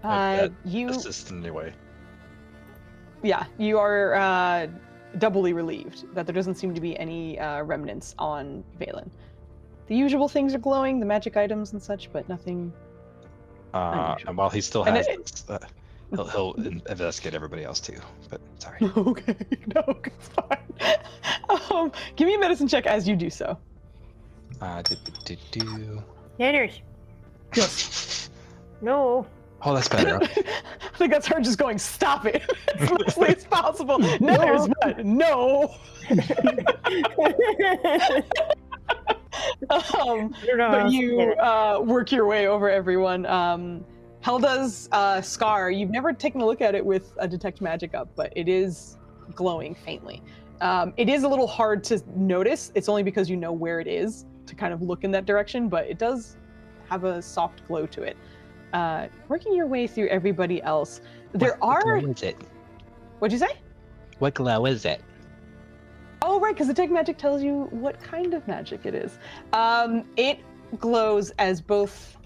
That You, assist in any way. yeah, you are doubly relieved that there doesn't seem to be any remnants on Valen. The usual things are glowing, the magic items and such, but nothing. And while he still And has it- this, he'll investigate everybody else too. But sorry. Okay, no, it's fine. Give me a medicine check as you do so. Nanners. Yes. No. Oh, that's better. Okay. I think that's her just going, stop it, as nicely as possible. No, there's what? No. But you work your way over everyone. Helda's scar, you've never taken a look at it with a detect magic up, but it is glowing faintly. It is a little hard to notice. It's only because you know where it is to kind of look in that direction, but it does have a soft glow to it. Working your way through everybody else, there are... What glow is it? What'd you say? What glow is it? Oh, right, because detect magic tells you what kind of magic it is. It glows as both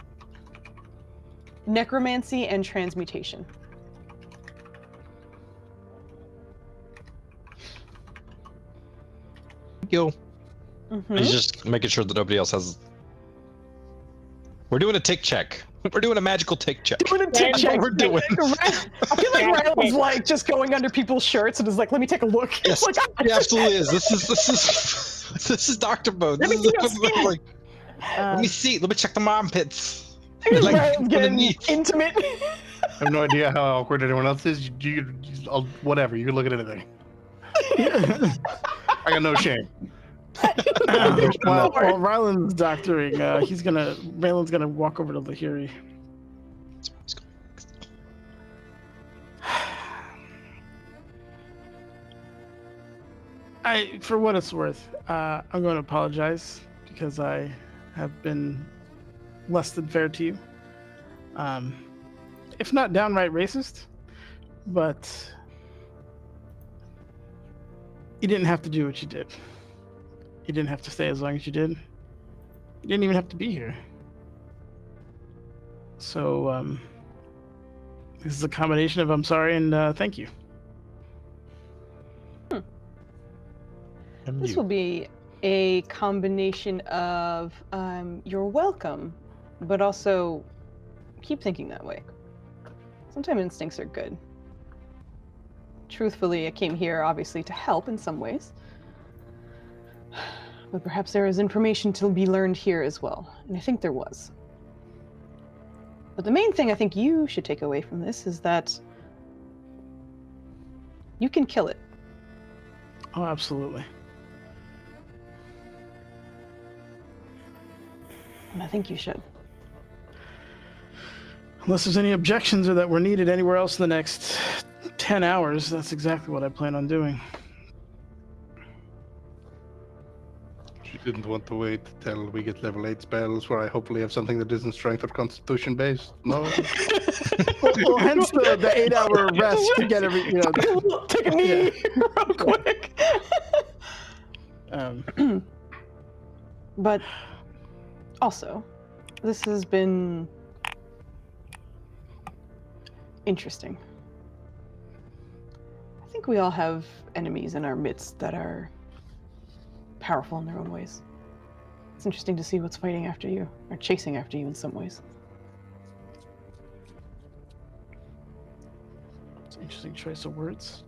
necromancy and transmutation. Yo. Mhm. He's just making sure that nobody else has. We're doing a tick check. We're doing a magical tick check. Doing a tick That's check. what we're doing. I feel like Ryland's like just going under people's shirts and is like, let me take a look. Yes, Like, it absolutely is. This is Doctor Mode. Let me This see your is skin. like, let me see. Let me check the armpits. Ryland's from the getting knee. intimate. I have no idea how awkward anyone else is. Whatever. You can look at anything. I got no shame. While Ryland's doctoring, Valen's gonna walk over to Lahiri. For what it's worth, I'm going to apologize because I have been less than fair to you. If not downright racist, but you didn't have to do what you did. You didn't have to stay as long as you did. You didn't even have to be here. So, this is a combination of I'm sorry and thank you. This will be a combination of you're welcome, but also keep thinking that way. Sometimes instincts are good. Truthfully, I came here obviously to help in some ways. But perhaps there is information to be learned here as well. And I think there was. But the main thing I think you should take away from this is that you can kill it. Oh, absolutely. And I think you should. Unless there's any objections or that we're needed anywhere else in the next 10 hours, that's exactly what I plan on doing. She didn't want to wait till we get level 8 spells where I hopefully have something that isn't strength or constitution based. No. well, hence the 8-hour rest to get every, Take a knee real quick. But also, this has been interesting. I think we all have enemies in our midst that are powerful in their own ways. It's interesting to see what's fighting after you, or chasing after you in some ways. It's an interesting choice of words.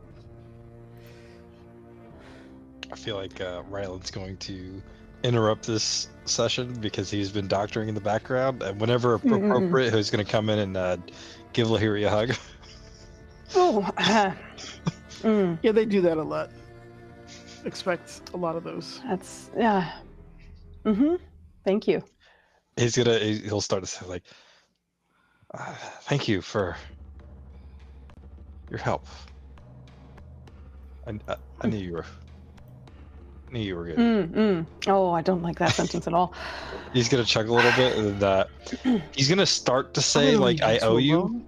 I feel like Ryland's going to interrupt this session because he's been doctoring in the background, and whenever appropriate, he's going to come in and give Lahiri a hug. Oh, Yeah, they do that a lot. Expect a lot of those. That's Thank you. He'll start to say like, thank you for your help. I knew you were good. Oh, I don't like that sentence at all. He's gonna chug a little bit, and he's gonna start to say like, "I owe you,"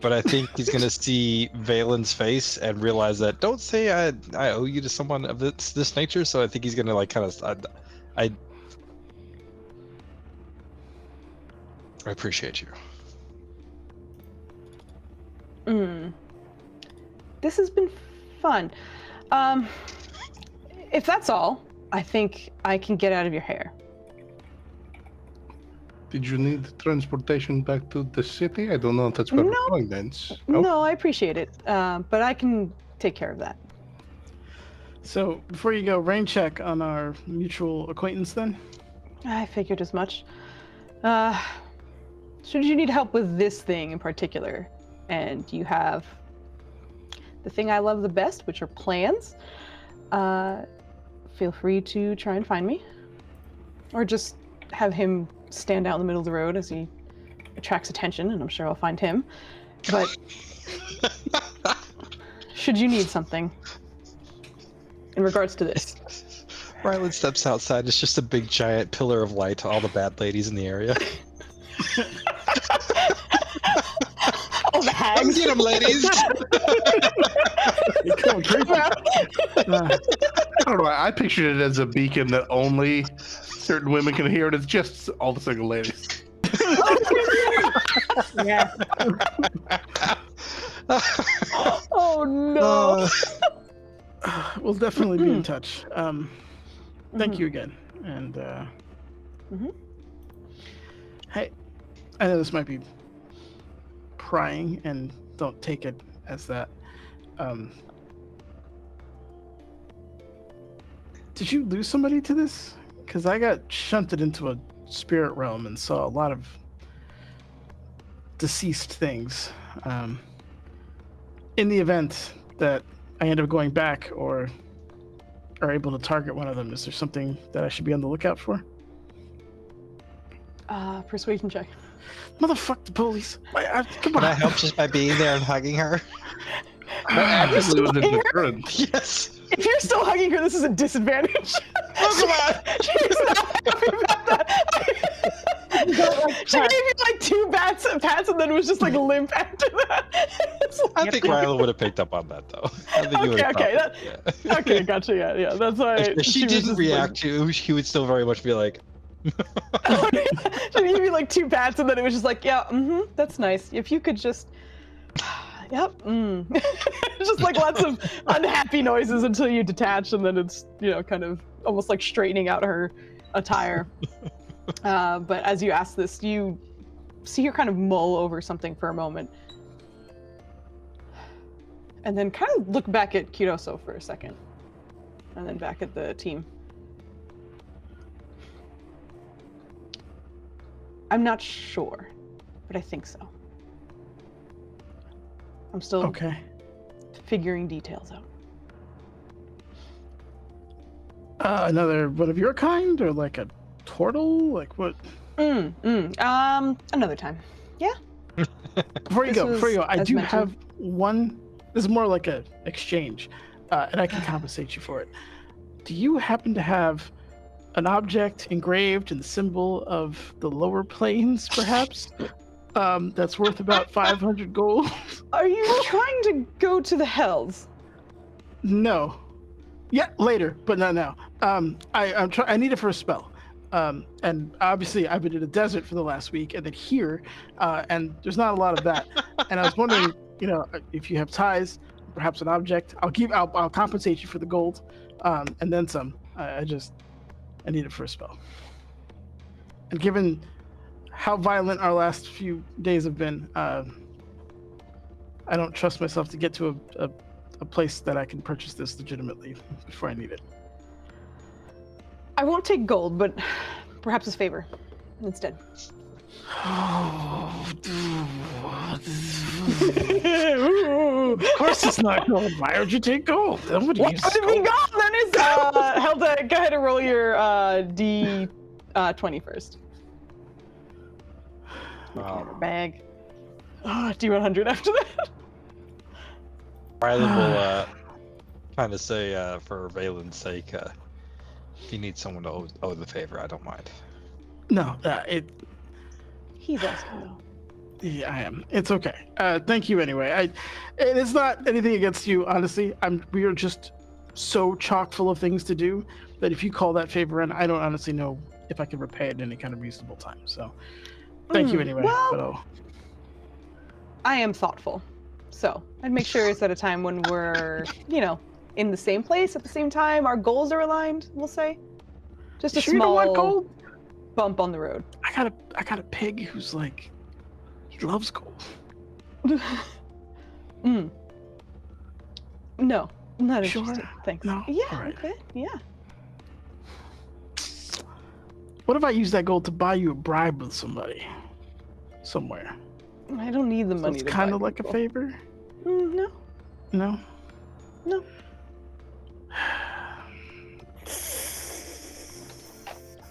but I think he's gonna see Valen's face and realize that don't say I owe you to someone of this nature. So I think he's gonna like kind of I appreciate you. This has been fun. If that's all, I think I can get out of your hair. Did you need transportation back to the city? I don't know if that's where we're going, Vince. No, I appreciate it, but I can take care of that. So, before you go, rain check on our mutual acquaintance then? I figured as much. Should you need help with this thing in particular, and you have the thing I love the best, which are plans, feel free to try and find me. Or just have him stand out in the middle of the road as he attracts attention, and I'm sure I'll find him. But should you need something in regards to this? Ryland steps outside. It's just a big giant pillar of light to all the bad ladies in the area. All the hags. Come get them, ladies. I don't know. I pictured it as a beacon that only certain women can hear, and it's just all the single ladies. Yeah. Oh no. We'll definitely be in touch. Thank you again. And hey, I know this might be prying, and don't take it as that. Did you lose somebody to this? Because I got shunted into a spirit realm and saw a lot of deceased things. In the event that I end up going back or are able to target one of them, is there something that I should be on the lookout for? Persuasion check. Motherfuck the police. Come on. Can I help just by being there and hugging her? That actually was a deterrent. Yes. If you're still hugging her, this is a disadvantage. Oh, come on. She's not happy about that. She gave you like 2 pats and then was just like limp after that. It's like- I think Rylan would have picked up on that though. I think you would have Okay, caught it, yeah. okay, gotcha. Yeah. That's why. If she was didn't just react to, he would still very much be like, Like, she gave you like 2 pats and then it was just like, yeah, that's nice. If you could just. Yep. Just like lots of unhappy noises until you detach, and then it's kind of almost like straightening out her attire. But as you ask this, you see her kind of mull over something for a moment, and then kind of look back at Kiroso for a second, and then back at the team. I'm not sure, but I think so. I'm still figuring details out. Another one of your kind, or like a turtle? Like what? Another time. Yeah. Before you go, I do mentioned. have one. This is more like a exchange, and I can compensate you for it. Do you happen to have an object engraved in the symbol of the lower planes, perhaps? That's worth about 500 gold. Are you trying to go to the Hells? No. Yeah, later, but not now. I need it for a spell. And obviously I've been in the desert for the last week, and then here, and there's not a lot of that. And I was wondering, if you have ties, perhaps an object. I'll compensate you for the gold, and then some. I need it for a spell. And given how violent our last few days have been, I don't trust myself to get to a place that I can purchase this legitimately before I need it. I won't take gold, but perhaps a favor instead. Of course it's not gold. Why would you take gold? Nobody What uses would it be gold. gold? Then is Helda, go ahead and roll your D20 first. Look at her bag. D100 after that. Rylan will kind of say, for Valen's sake, if you need someone to owe the favor, I don't mind. No, He's asking though. Yeah, I am. It's okay. Thank you anyway. It's not anything against you, honestly. We are just so chock full of things to do that if you call that favor in, I don't honestly know if I can repay it in any kind of reasonable time. So, thank you anyway. Well, I am thoughtful, so I'd make sure it's at a time when we're, in the same place at the same time. Our goals are aligned. We'll say, just a sure you don't want small gold? bump on the road. I got a pig who's like, he loves gold. No, not Sure? interested. Thanks. No? Yeah. All right. Okay. Yeah. What if I use that gold to buy you a bribe with somebody, somewhere? I don't need the So money. it's to kind buy of like a people. favor. No. No. No.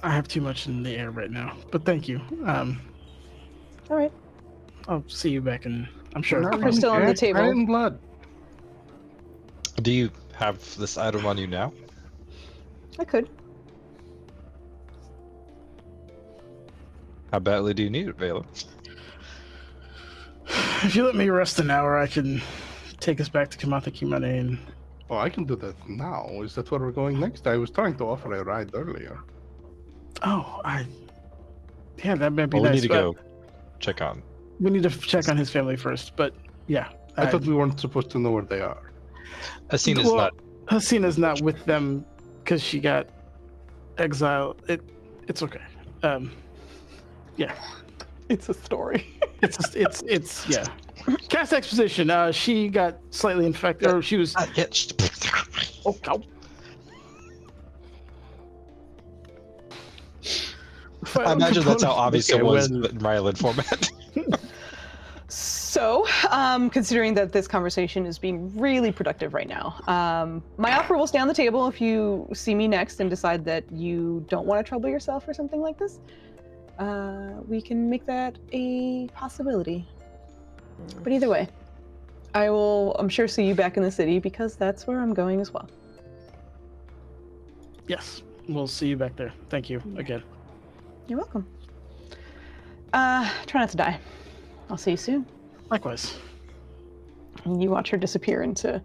I have too much in the air right now, but thank you. All right. I'll see you back in. I'm sure. We're still on the table. Iron blood. Do you have this item on you now? I could. How badly do you need it, Valen? If you let me rest an hour, I can take us back to Kamata Kimane and. Oh, I can do that now. Is that where we're going next? I was trying to offer a ride earlier. Oh, yeah, that might be Well, we nice. need to but go check on. We need to check on his family first, but yeah. I thought we weren't supposed to know where they are. Hasina's Well, not. Hasina's not with them because she got exiled. It's okay. Yeah. It's a story. It's yeah. Cast exposition. She got slightly infected, or she was. Oh, Oh. I imagine that's how obvious it was when- in Rylan format. So, considering that this conversation is being really productive right now, my offer will stay on the table if you see me next and decide that you don't want to trouble yourself or something like this. We can make that a possibility. But either way, I will, I'm sure, see you back in the city because that's where I'm going as well. Yes, we'll see you back there. Thank you again. You're welcome. Try not to die. I'll see you soon. Likewise. And you watch her disappear into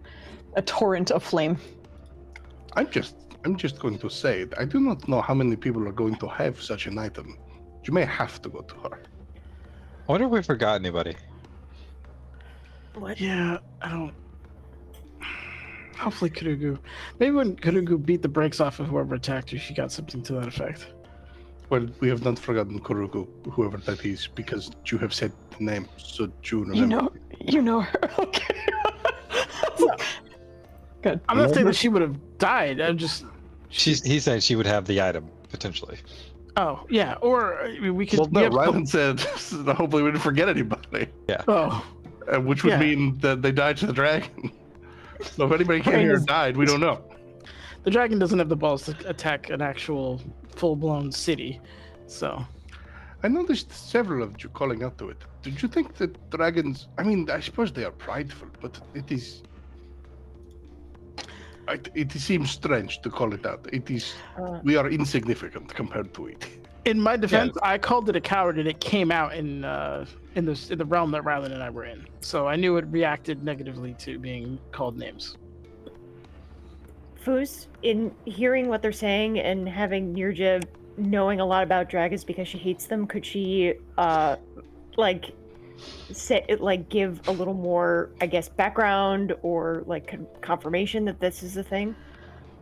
a torrent of flame. I'm just going to say, I do not know how many people are going to have such an item. You may have to go to her. I wonder if we forgot anybody. What? Yeah, I don't. Hopefully Kurugu. Maybe when Kurugu beat the brakes off of whoever attacked her, she got something to that effect. Well, we have not forgotten Kuruku, whoever that is, because you have said the name, so you remember. You know her. Okay. Good. I'm not saying that she would have died. I'm just. He's saying she would have the item potentially. Oh yeah, or I mean, we could. Well, no, Rylan said, hopefully we didn't forget anybody. Oh. Which would mean that they died to the dragon. So if anybody came here and died, we don't know. The dragon doesn't have the balls to attack an actual full-blown city, so. I noticed several of you calling out to it. Did you think that dragons? I mean, I suppose they are prideful, but it is. It seems strange to call it out. It is. We are insignificant compared to it. In my defense, I called it a coward, and it came out in the realm that Rylan and I were in. So I knew it reacted negatively to being called names. Foos, in hearing what they're saying and having Nirja knowing a lot about dragons because she hates them, could she give a little more, I guess, background or like confirmation that this is a thing?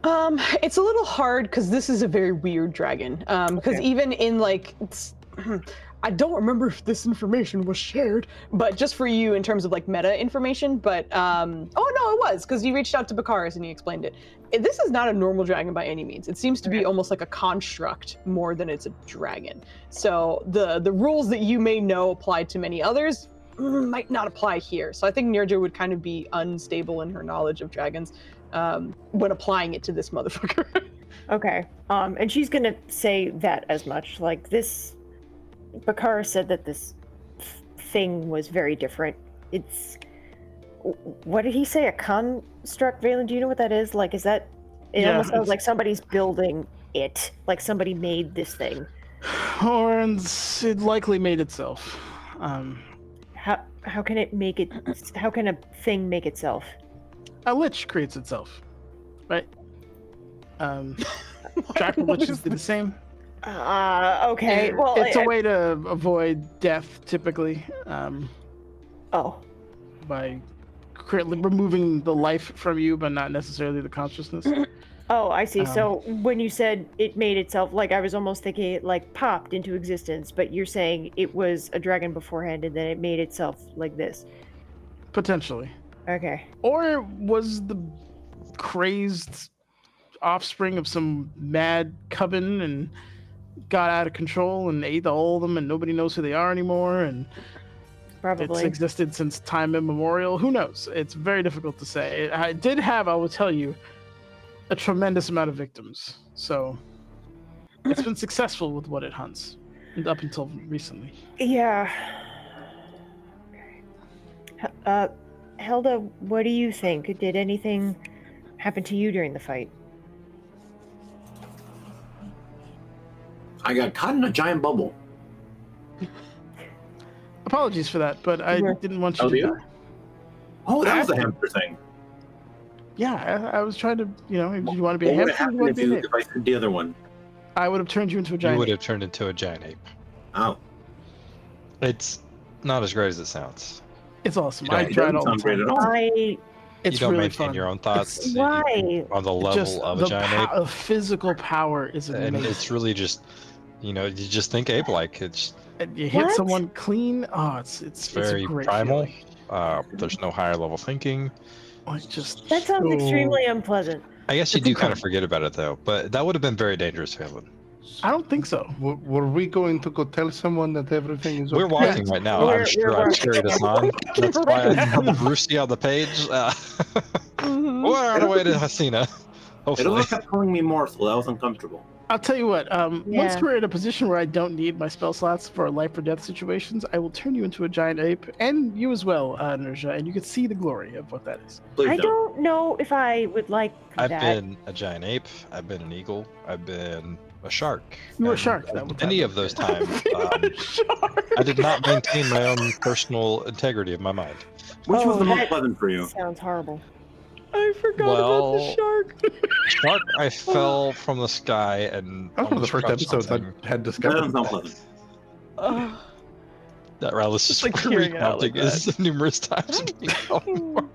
It's a little hard because this is a very weird dragon. Because even in like, I don't remember if this information was shared, but just for you in terms of like meta information. But oh no, it was because you reached out to Bakaris and he explained it. This is not a normal dragon by any means. It seems to be almost like a construct more than it's a dragon. So the rules that you may know apply to many others might not apply here. So I think Nirja would kind of be unstable in her knowledge of dragons when applying it to this motherfucker. Okay. And she's gonna say that as much. Like this, Bakara said that this thing was very different. It's, what did he say? A construct, Valen? Do you know what that is? Like, is that? It almost sounds like somebody's building it. Like somebody made this thing. Or it likely made itself. How can it make it? How can a thing make itself? A lich creates itself, right? Dragon liches do the same. Okay. Well, it's a way to avoid death, typically. By removing the life from you, but not necessarily the consciousness. Oh, I see. So when you said it made itself, like I was almost thinking it like popped into existence, but you're saying it was a dragon beforehand and then it made itself like this. Potentially. Okay. Or was the crazed offspring of some mad coven and got out of control and ate all of them and nobody knows who they are anymore, and probably it's existed since time immemorial. Who knows? It's very difficult to say. I did have, I will tell you, a tremendous amount of victims. So it's been successful with what it hunts up until recently. Yeah. Okay. Helda, what do you think? Did anything happen to you during the fight? I got caught in a giant bubble. Apologies for that, but I didn't want you to die. Oh, that was the hamster thing. Yeah, I was trying to, did you want to be a What would hamster? happen if I said the other one? I would have turned you into a giant You would ape. have turned into a giant ape. Oh. It's not as great as it sounds. It's awesome. You I don't- tried doesn't all sound the great time. at all. It's you don't really maintain fun. your own thoughts. It's, Why? On the level just of the a giant ape. The physical power is amazing. And it's really just, you just think ape-like. It's And you hit What? someone clean. Oh, it's very a great primal. feeling. There's no higher level thinking. It's just That sounds so- extremely unpleasant. I guess you It's do kind of incredible. forget about it though, but that would have been very dangerous, Helen. I don't think so. Were we going to go tell someone that everything is okay? We're walking right now. We're I'm sure I've walking. carried us on. That's why I have the Brucey on the page. We're on our way to Hasina. It Hopefully. also kept calling me morsel. That was uncomfortable. I'll tell you what. Once Yeah. we're in a position where I don't need my spell slots for life or death situations, I will turn you into a giant ape, and you as well, Nerja, and you can see the glory of what that is. Please I don't. don't know if I would like I've that. been a giant ape. I've been an eagle. I've been a shark. You were a and shark that one time. Any of those Okay. times, I did not maintain my own personal integrity of my mind. Which was Oh, the most that- pleasant for you? Sounds horrible. I forgot about the Well, shark. Shark, I fell from the sky and That was one of the almost first crushed episodes something. I had That discovered. doesn't sound pleasant. Ugh. That Rallis is like hearing it out recounting like is numerous times. and being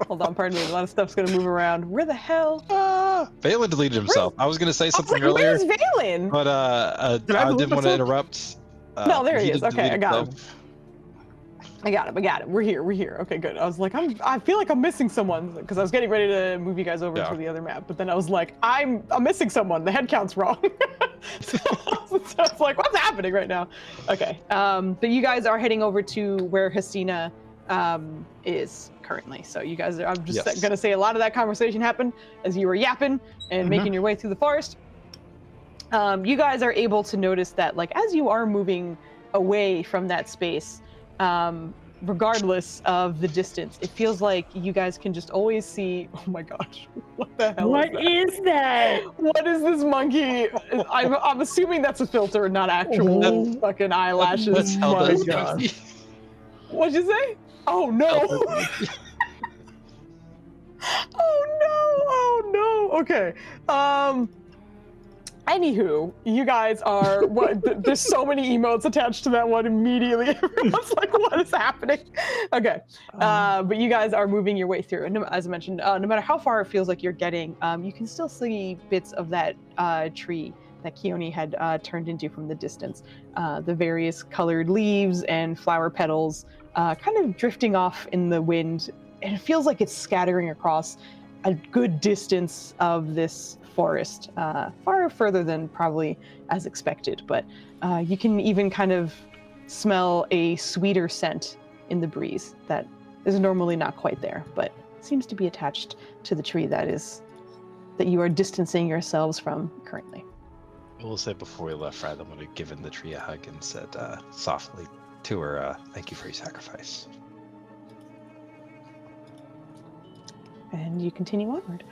Hold on, pardon me. A lot of stuff's gonna move around. Where the hell? Valen deleted himself. I was gonna say I was something like, earlier, where's Valen? but Did I I delete didn't want to myself? interrupt. No, there he did is. Okay, delete I got him. himself. I got it. We're here. Okay, good. I was like, I feel like I'm missing someone because I was getting ready to move you guys over Yeah. to the other map, but then I was like, I'm missing someone. The head count's wrong. so I was like, what's happening right now? Okay. But you guys are heading over to where Hasina is currently. So you guys are. I'm just Yes. gonna say a lot of that conversation happened as you were yapping and making your way through the forest. You guys are able to notice that, like, as you are moving away from that space, regardless of the distance, it feels like you guys can just always see. Oh my gosh, what the hell? What is that? What is this monkey? I'm assuming that's a filter, not actual Oh. fucking eyelashes. That's how my that's God. goofy. What'd you say? Oh no! Oh no! Okay. Anywho, you guys are there's so many emotes attached to that one immediately. Everyone's like, what is happening? Okay. But you guys are moving your way through. And as I mentioned, no matter how far it feels like you're getting, you can still see bits of that tree that Keone had turned into from the distance. The various colored leaves and flower petals kind of drifting off in the wind. And it feels like it's scattering across a good distance of this forest, far further than probably as expected, but you can even kind of smell a sweeter scent in the breeze that is normally not quite there, but seems to be attached to the tree that you are distancing yourselves from currently. We'll say before we left, Rylan would have given the tree a hug and said softly to her, "Thank you for your sacrifice." And you continue onward.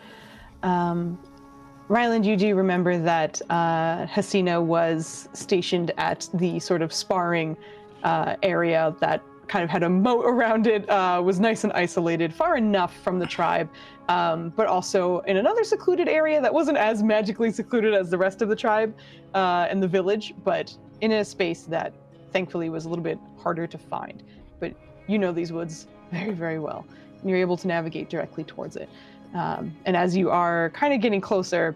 Ryland, you do remember that Hasina was stationed at the sort of sparring area that kind of had a moat around it, was nice and isolated, far enough from the tribe, but also in another secluded area that wasn't as magically secluded as the rest of the tribe and the village, but in a space that thankfully was a little bit harder to find. But you know these woods very, very well, and you're able to navigate directly towards it. And as you are kind of getting closer,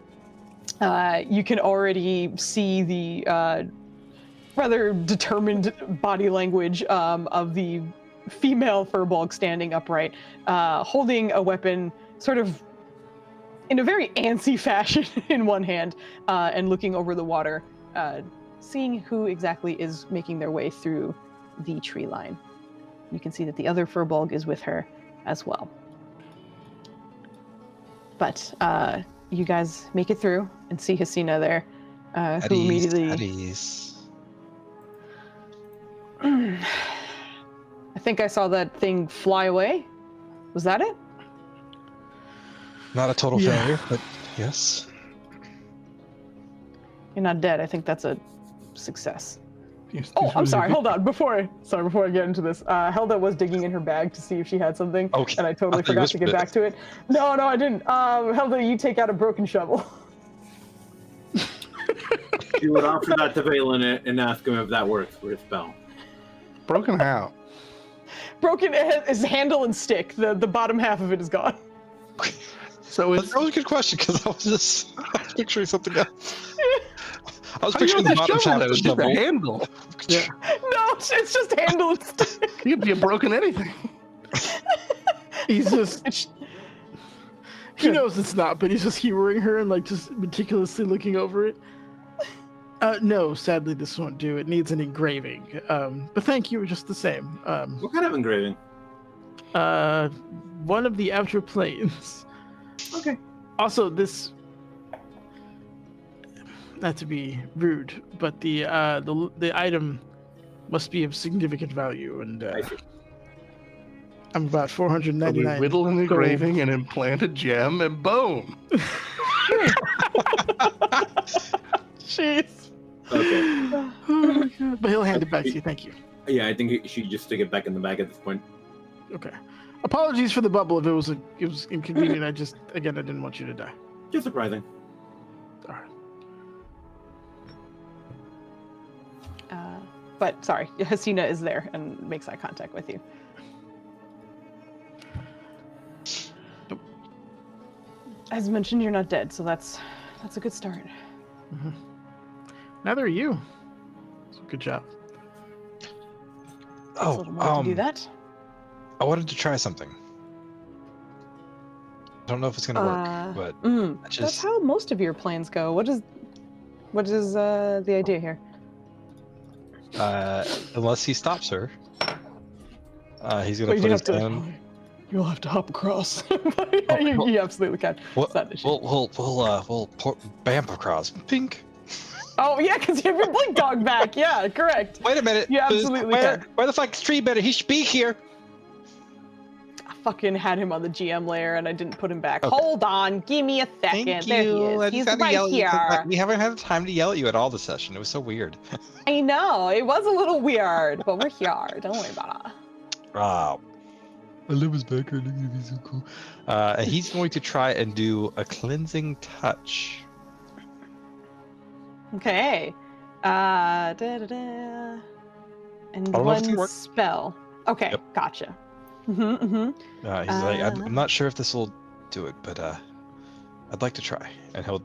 you can already see the rather determined body language of the female Furbolg standing upright, holding a weapon sort of in a very antsy fashion in one hand, and looking over the water, seeing who exactly is making their way through the tree line. You can see that the other Furbolg is with her as well. But you guys make it through and see Hasina there, who immediately... I think I saw that thing fly away. Was that it? Not a total Yeah. failure, but yes. You're not dead. I think that's a success. Yes, Oh, these I'm were sorry. the- Hold on. Before I get into this, Helda was digging in her bag to see if she had something, Okay. and I totally I thought you forgot to get whispered it. back to it. No, I didn't. Helda, you take out a broken shovel. You would offer that to Valen and ask him if that works for his spell. Broken how? Broken is handle and stick. The bottom half of it is gone. So it's That was a good question because I was picturing something else. I was how do you picturing the have bottom shovel? half of the It's just a shovel. handle. Yeah. No, it's just handle and stick. You could be broken anything. He's just. It's- He knows it's not, but he's just humoring her and like just meticulously looking over it. No, sadly this won't do. It needs an engraving. But thank you just the same. What kind of engraving? One of the outer planes. Okay. Also, this not to be rude, but the item must be of significant value, and I'm about 499. So we whittle an gold. engraving and implant a gem, and boom. Jeez. Okay. Oh my God. But he'll hand it back to you. Thank you. Yeah, I think he should just stick it back in the bag at this point. Okay. Apologies for the bubble if it was inconvenient. I didn't want you to die. Just surprising. All right. But sorry, Hasina is there and makes eye contact with you. Nope. As mentioned, you're not dead, so that's a good start. Mm-hmm. Neither are you. So good job. Takes a little more to do that. I wanted to try something. I don't know if it's gonna work, but That's how most of your plans go. What is the idea here? Unless he stops her, he's gonna Well, put his hand. You'll have to hop across. You absolutely can. We'll, It's not an issue. we'll bamp across. Pink. Oh yeah, because you have your blink dog back. Yeah, correct. Wait a minute. You absolutely can. Where the fuck is Tree Better? He should be here. I fucking had him on the GM layer and I didn't put him back. Okay. Hold on, give me a second. Thank There he you. I is. just He's had to right yell at you 'cause, here. we haven't had time to yell at you at all this session. It was so weird. I know it was a little weird, but we're here. Don't worry about it. I love his background. He's so cool. He's going to try and do a cleansing touch. Okay. And don't know if it's gonna work. spell. Okay, Yep. gotcha. He's He's like, I'm not sure if this will do it, but I'd like to try. And he'll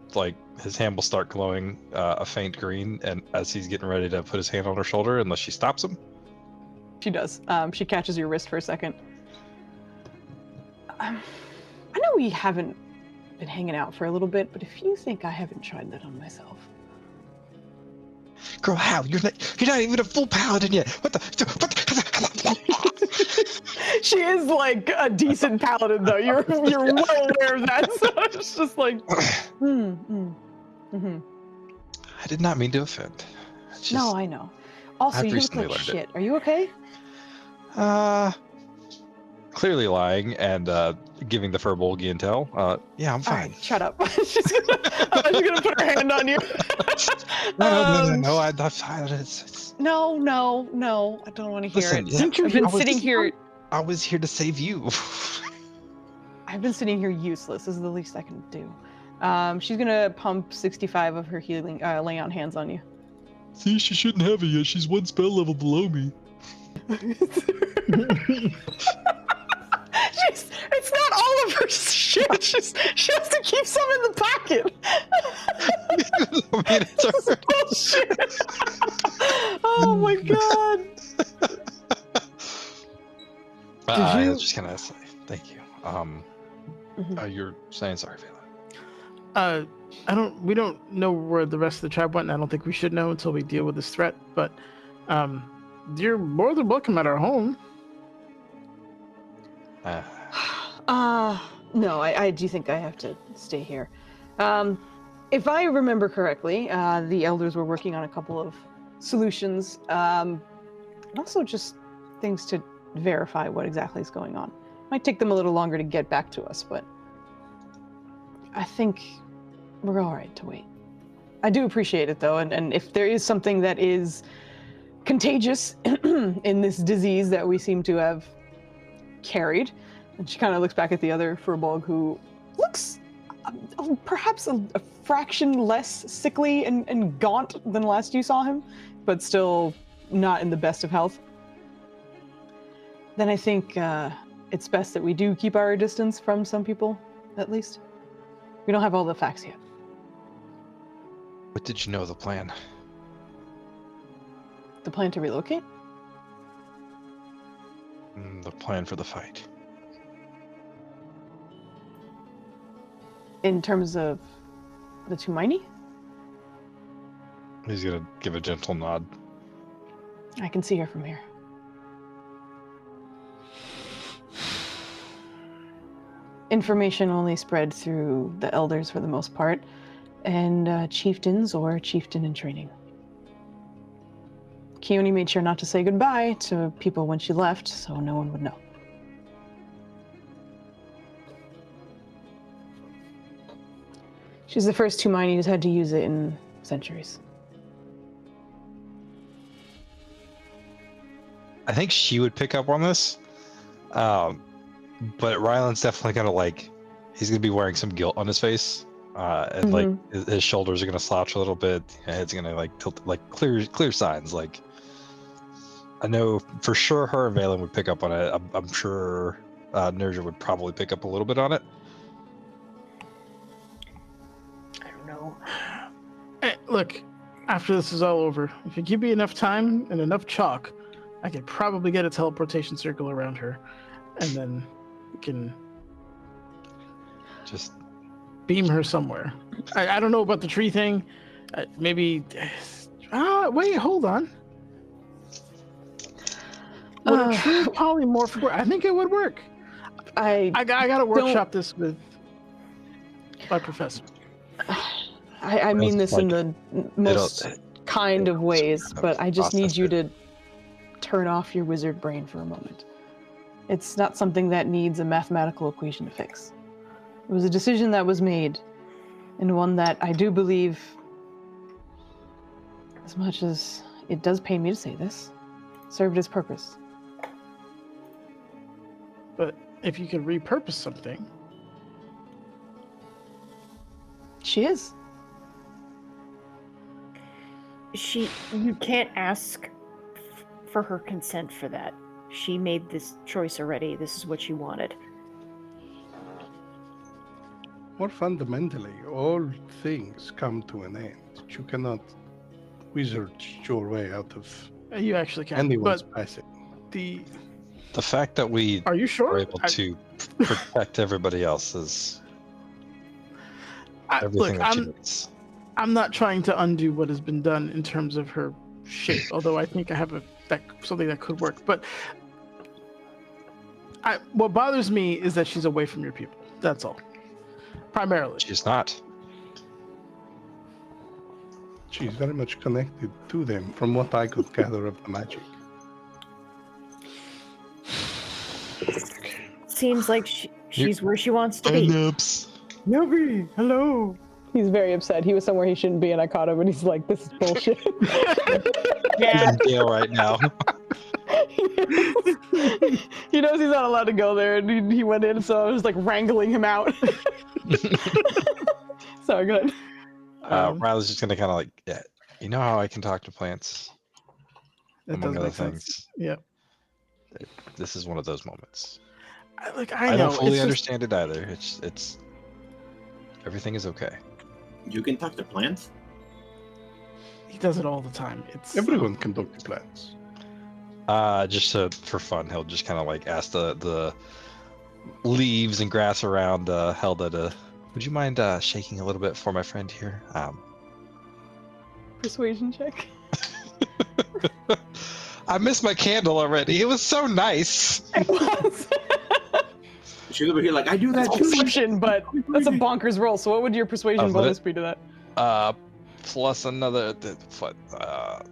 his hand will start glowing a faint green, and as he's getting ready to put his hand on her shoulder, unless she stops him. She does. She catches your wrist for a second. I know we haven't been hanging out for a little bit, but if you think I haven't tried that on myself. Girl, how? You're not even a full paladin yet. What the? She is like a decent paladin, though. You're well aware of that. So it's just like, I did not mean to offend. It's No, just, I know. Also, I've you look recently like learned it. shit. Are you okay? Clearly lying and giving the Furbolgi intel. Yeah, I'm All fine. right, shut up. she's gonna put her hand on you. No, I'm fine. It's... No. I don't want to hear Listen, it. yeah, I've been sitting here. I was here to save you. I've been sitting here useless. This is the least I can do. She's gonna pump 65 of her healing, lay on hands on you. See, she shouldn't have it yet. She's one spell level below me. It's not all of her shit. She has to keep some in the pocket. This is bullshit. Oh my god. I was just gonna say thank you. You're saying sorry, Vela. We don't know where the rest of the tribe went, and I don't think we should know until we deal with this threat, but you're more than welcome at our home. No, I do think I have to stay here. If I remember correctly, the elders were working on a couple of solutions, and also just things to verify what exactly is going on. Might take them a little longer to get back to us, but I think we're all right to wait. I do appreciate it, though, and if there is something that is contagious in this disease that we seem to have carried, and she kind of looks back at the other Furbolg, who looks perhaps a fraction less sickly and gaunt than last you saw him, but still not in the best of health. Then I think it's best that we do keep our distance from some people, at least. We don't have all the facts yet. What did you know of the plan? The plan to relocate? The plan for the fight. In terms of the Tumaini? He's gonna give a gentle nod. I can see her from here. Information only spread through the elders for the most part. and chieftains or a chieftain in training. Keone made sure not to say goodbye to people when she left, so no one would know. She's the first Tumaini who's had to use it in centuries. I think she would pick up on this, but Ryland's definitely gonna he's gonna be wearing some guilt on his face, and his shoulders are gonna slouch a little bit. His head's gonna tilt, clear signs. I know for sure her and Valen would pick up on it. I'm sure Nerja would probably pick up a little bit on it. I don't know. Hey, look, after this is all over, if you give me enough time and enough chalk, I could probably get a teleportation circle around her, and then we can just beam her somewhere. I don't know about the tree thing. Maybe. Wait, hold on. Would a true polymorph work? I think it would work. I gotta workshop this with my professor. I mean this in the most kind of ways, but I just need you to turn off your wizard brain for a moment. It's not something that needs a mathematical equation to fix. It was a decision that was made, and one that I do believe, as much as it does pain me to say this, served its purpose. But if you could repurpose something... She is. You can't ask for her consent for that. She made this choice already. This is what she wanted. More fundamentally, all things come to an end. You cannot wizard your way out of You actually can. anyone's But passing. The fact that we Are you sure? are able to protect everybody else is everything that she needs. I'm not trying to undo what has been done in terms of her shape, although I think I have something that could work. But what bothers me is that she's away from your people. That's all. Primarily. She's not. She's very much connected to them, from what I could gather of the magic. Seems like she's where she wants to be. Yobi, hello. He's very upset. He was somewhere he shouldn't be, and I caught him, and he's like, "This is bullshit." He's in jail right now. He knows he's not allowed to go there, and he went in, so I was wrangling him out. Sorry, go ahead. Riley's just gonna kind of you know how I can talk to plants, among other things. Yeah. This is one of those moments. I don't fully understand it either. It's everything is okay. You can talk to plants? He does it all the time. Everyone can talk to plants. Just for fun, he'll just kind of ask the leaves and grass around Helda to, would you mind shaking a little bit for my friend here? Persuasion check. I missed my candle already. It was so nice. It was. She's over here I do that too. Perception, but that's a bonkers roll. So what would your persuasion bonus be to that? Plus another.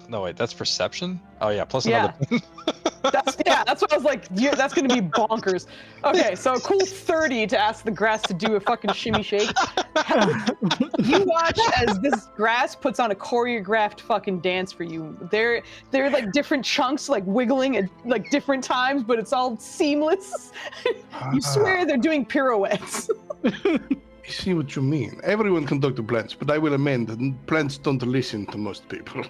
No wait, that's perception. Oh yeah, plus another. That's what I was like. That's gonna be bonkers. Okay, so a cool 30 to ask the grass to do a fucking shimmy shake. You watch as this grass puts on a choreographed fucking dance for you. They're different chunks wiggling at different times, but it's all seamless. You swear they're doing pirouettes. I see what you mean. Everyone can talk to plants, but I will amend that plants don't listen to most people.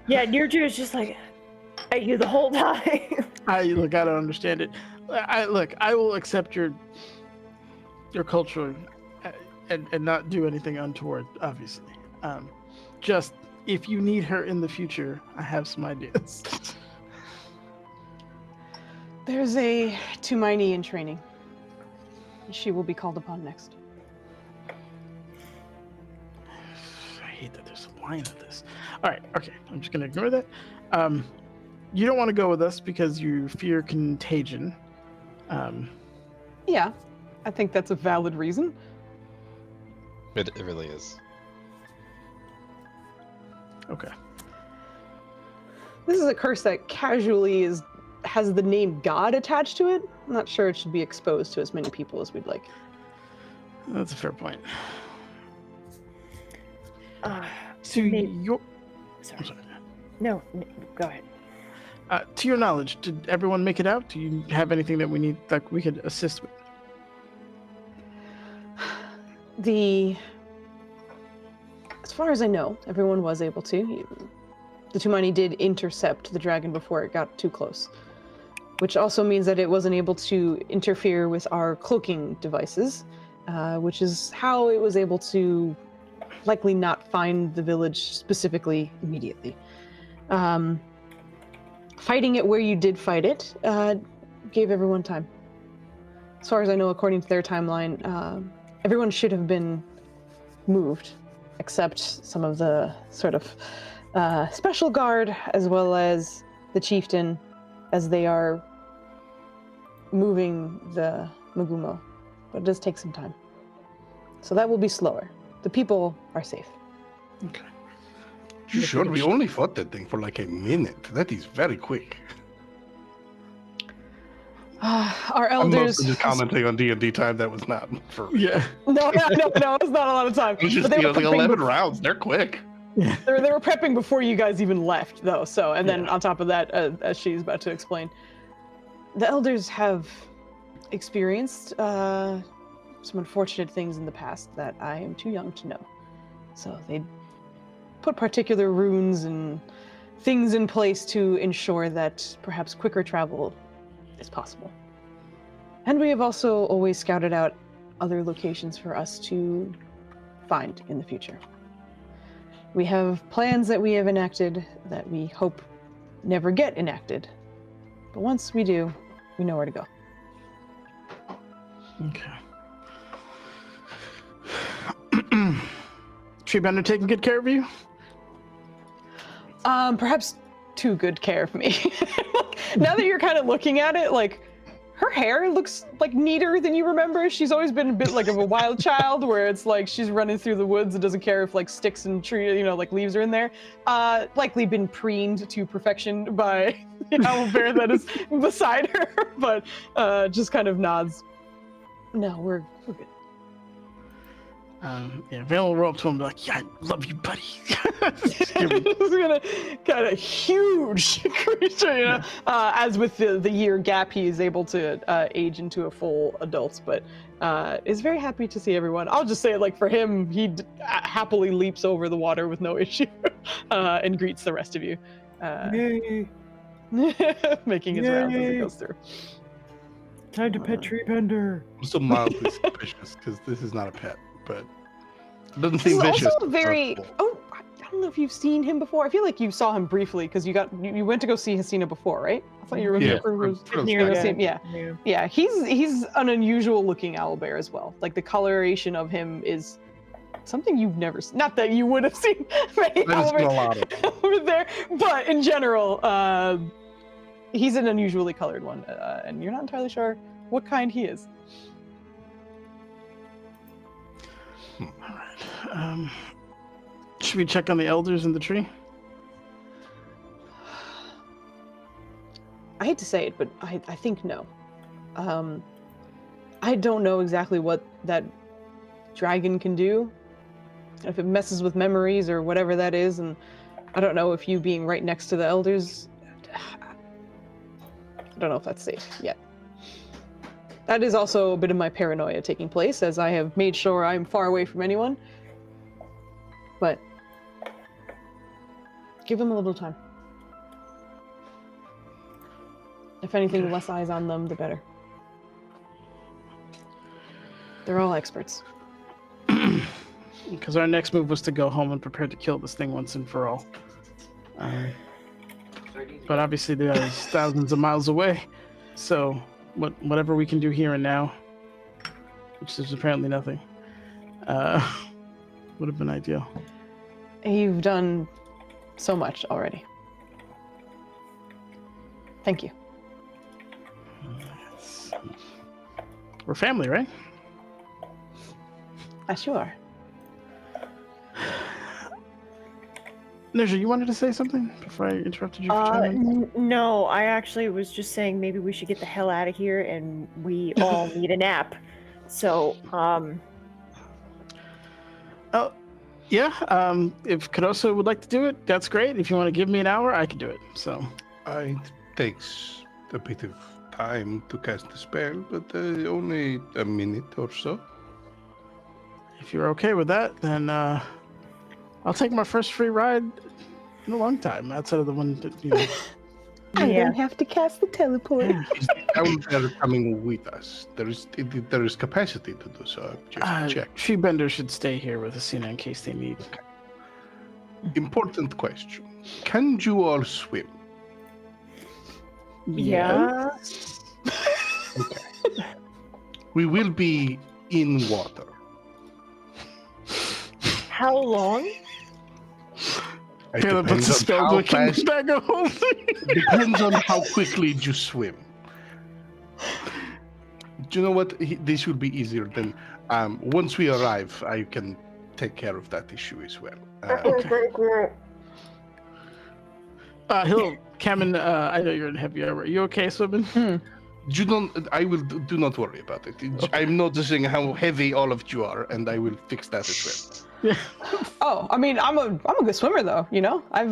Yeah, Nirju is just at you the whole time. I don't understand it. I will accept your culture and not do anything untoward, obviously. Just if you need her in the future, I have some ideas. There's a Tumaini in training. She will be called upon next. I hate that there's a line of this. All right, okay, I'm just gonna ignore that. You don't want to go with us because you fear contagion. Yeah, I think that's a valid reason. It really is. Okay. This is a curse that casually has the name God attached to it. I'm not sure it should be exposed to as many people as we'd like. That's a fair point. So your sorry. No, go ahead. to your knowledge, did everyone make it out? Do you have anything that we need that we could assist with? As far as I know, everyone was able to. The Tumani did intercept the dragon before it got too close, which also means that it wasn't able to interfere with our cloaking devices, which is how it was able to likely not find the village specifically immediately. Fighting it where you did fight it gave everyone time. As far as I know, according to their timeline, everyone should have been moved, except some of the sort of special guard, as well as the chieftain, as they are moving the Magumo. But it does take some time. So that will be slower. The people are safe. Okay. You sure? We only fought that thing for like a minute. That is very quick. Our I'm elders. mostly just commenting on D&D time. That was not for. Yeah. No, it's not a lot of time. It was just But they were like prepping 11 rounds. They're quick. Yeah. They were prepping before you guys even left, though. So, and then on top of that, as she's about to explain, the elders have experienced some unfortunate things in the past that I am too young to know. So they put particular runes and things in place to ensure that perhaps quicker travel is possible. And we have also always scouted out other locations for us to find in the future. We have plans that we have enacted that we hope never get enacted. But once we do, we know where to go. Okay. Treebender taking good care of you? Perhaps too good care of me. Now that you're kind of looking at it, like, her hair looks like neater than you remember. She's always been a bit like of a wild child, where it's like she's running through the woods and doesn't care if like sticks and tree, like leaves are in there. Likely been preened to perfection by the owl bear that is beside her, but just kind of nods. No, we're good. Valen will roll up to him and be like, yeah, I love you, buddy. Just gonna kind of huge creature, as with the year gap, he is able to age into a full adult, but is very happy to see everyone. I'll just say it, like, for him, he happily leaps over the water with no issue and greets the rest of you. Making his rounds as he goes through. Time to pet Treebender. I'm still mildly suspicious because this is not a pet, but it doesn't This seem is vicious. also very. Oh, I don't know if you've seen him before. I feel like you saw him briefly because you went to go see Hasina before, right? I thought you were Yeah, Yeah. He's an unusual looking owlbear as well. Like the coloration of him is something you've never seen. Not that you would have seen many I've seen a lot of over there, but in general, he's an unusually colored one, and you're not entirely sure what kind he is. All right. Should we check on the elders in the tree? I hate to say it, but I think no. I don't know exactly what that dragon can do. If it messes with memories or whatever that is, and I don't know if you being right next to the elders, I don't know if that's safe yet. That is also a bit of my paranoia taking place, as I have made sure I'm far away from anyone. But give them a little time. If anything, less eyes on them, the better. They're all experts. Because our next move was to go home and prepare to kill this thing once and for all. But obviously they are thousands of miles away. So whatever we can do here and now, which is apparently nothing, would have been ideal. You've done so much already. Thank you. We're family, right? Yes, you are. Ninja, you wanted to say something before I interrupted you for chiming in? No, I actually was just saying maybe we should get the hell out of here, and we all need a nap. So, Oh, yeah. If Cadoso would like to do it, that's great. If you want to give me an hour, I can do it. So. It takes a bit of time to cast the spell, but only a minute or so. If you're okay with that, then I'll take my first free ride in a long time, outside of the one that, you know. I Yeah. don't have to cast the teleport. Down there coming with us. There is capacity to do so. Just check. Treebender should stay here with Asina in case they need. Important question. Can you all swim? yeah. We will be in water. How long? It Caleb puts a spell book in the bag of holding. depends on how quickly you swim. Do you know what? This will be easier than once we arrive. I can take care of that issue as well. Cameron, I know you're in heavy armor. Are you okay swimming? You don't. I will. Do not worry about it. I'm noticing how heavy all of you are, and I will fix that as well. Yeah. Oh, I mean, I'm a good swimmer though. You know, I've.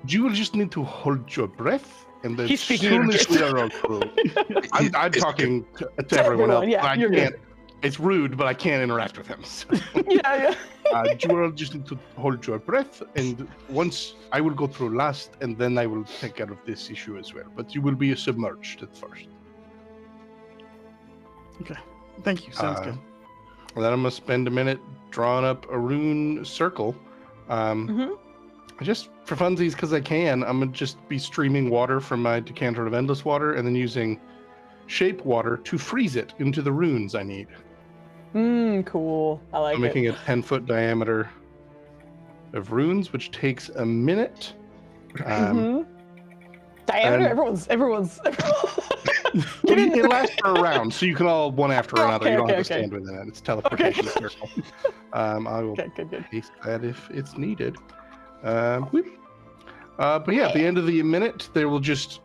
You will just need to hold your breath, and then He's as speaking soon in as we are all through, I'm talking to everyone else. Yeah, I you're can't. good. It's rude, but I can't interact with him. So. Yeah. You will just need to hold your breath, and once I will go through last, and then I will take care of this issue as well. But you will be submerged at first. Okay. Thank you. Sounds good. And then I'm gonna spend a minute drawing up a rune circle. Just for funsies, because I can. I'm gonna just be streaming water from my decanter of endless water, and then using shape water to freeze it into the runes I need. Cool. I like I'm it. making a 10-foot diameter of runes, which takes a minute. Diameter. and- Everyone's. It lasts for a round, so you can all one after another. You don't have to okay. stand within it. It's teleportation circle. I will Good. paste that if it's needed. But yeah, at the end of the minute, there will just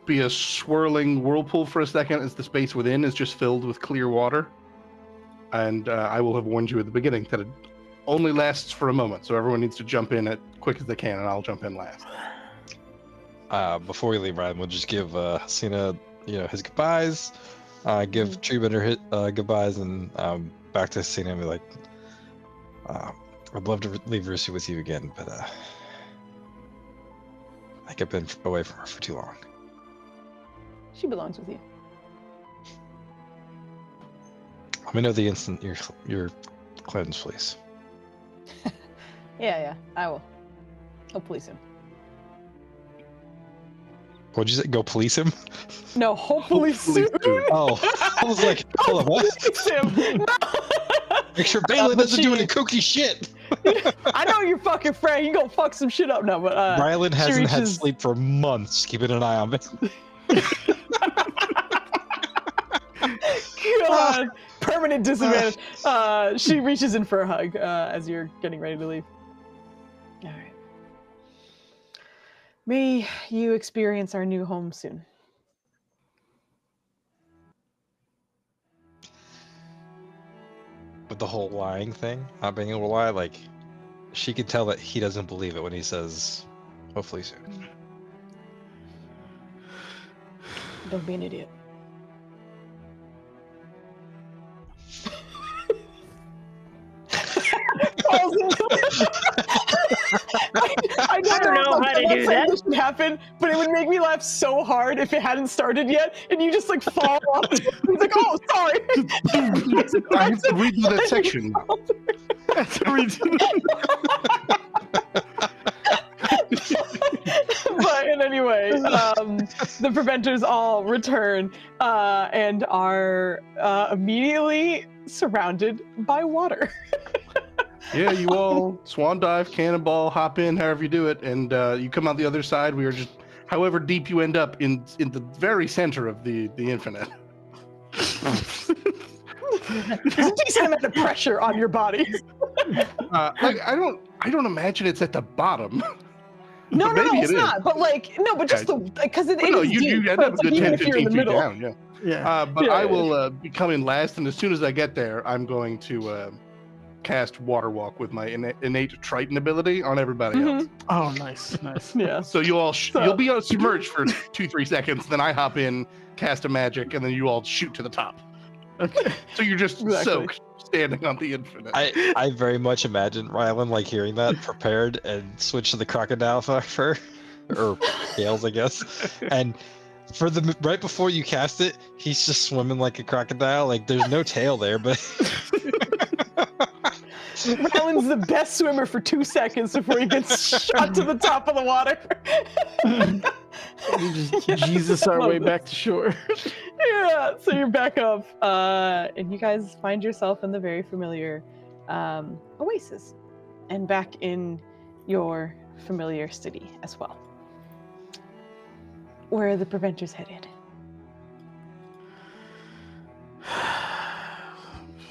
be a swirling whirlpool for a second as the space within is just filled with clear water. And I will have warned you at the beginning that it only lasts for a moment, so everyone needs to jump in as quick as they can, and I'll jump in last. Before we leave, Ryan, we'll just give Cena, his goodbyes. Give Treebender his goodbyes, and back to Cena and be like, I'd love to leave Rusi with you again, but I think I've been away from her for too long. She belongs with you. Let me know the instant you're cleansed, please. Yeah, I will. Hopefully soon. What'd you say? Go police him? No, hopefully soon. Oh, I was like, hold on, what? Police him. Make sure Balin but doesn't do she- any kooky shit. I know you're fucking Frank. You gonna fuck some shit up now, but Rylan hasn't had reaches- sleep for months. Just keeping an eye on me. God, permanent disadvantage. She reaches in for a hug as you're getting ready to leave. All right. May you experience our new home soon. With the whole lying thing, not being able to lie, like, she can tell that he doesn't believe it when he says, hopefully soon. Don't be an idiot. I don't know how to do that. Should happen, but it would make me laugh so hard if it hadn't started yet, and you just like fall off. It's like, oh, sorry. I have to redo that section. But in any way, the preventers all return and are immediately surrounded by water. Yeah, you all swan dive, cannonball, hop in, however you do it, and you come out the other side. We are just, however deep you end up, in the very center of the infinite. There's a decent amount of pressure on your body. I I don't imagine it's at the bottom. No, But no, maybe it's it is. not. But like, no, but just because it No, is you deep. end So up it's a like good even 10, if you're in 15 the feet middle. down. Yeah. Yeah. But Yeah, I yeah. will be coming last, and as soon as I get there, I'm going to cast Water Walk with my innate Triton ability on everybody else. Oh, nice, nice. Yeah. So you all So- you'll be submerged for 2-3 seconds, then I hop in, cast a magic, and then you all shoot to the top. Okay. So you're just Exactly. soaked, standing on the infinite. I very much imagine Rylan like hearing that, prepared, and switch to the crocodile fur, or scales, I guess. And for the right before you cast it, he's just swimming like a crocodile. Like there's no tail there, but Rylan's the best swimmer for 2 seconds before he gets shot to the top of the water. We just Jesus our way back to shore. Yeah, so you're back up, and you guys find yourself in the very familiar oasis, and back in your familiar city as well. Where are the preventers headed?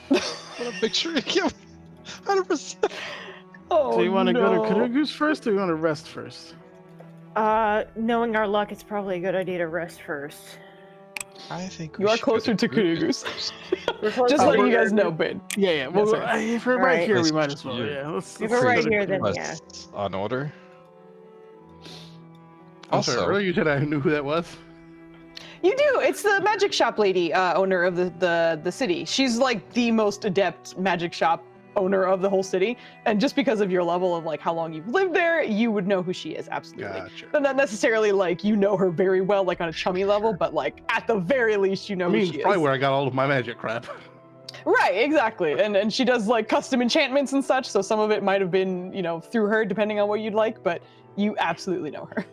what a picture you give. 100%. Oh, Do you want to go to no. Karugu's first, or you want to rest first? Knowing our luck, it's probably a good idea to rest first. I think You are closer to Kurugu's. We're close Just to letting you border. guys know, Ben. Yeah, yeah. Well, sir. if we're right Alright. here, we Let's might as well. do- Yeah, let's. If let's we're right go to here, then Karugu's. yeah. On order. I'm sorry, Also- earlier you said I knew who that was. You do. It's the magic shop lady, owner of the city. She's like the most adept magic shop owner of the whole city, and just because of your level of like how long you've lived there, you would know who she is. Absolutely. Gotcha. But not necessarily like you know her very well, like on a chummy level, but like at the very least you know I who mean, she it's probably is. where I got all of my magic crap. Right, exactly. And she does like custom enchantments and such, so some of it might have been, you know, through her depending on what you'd like, but you absolutely know her.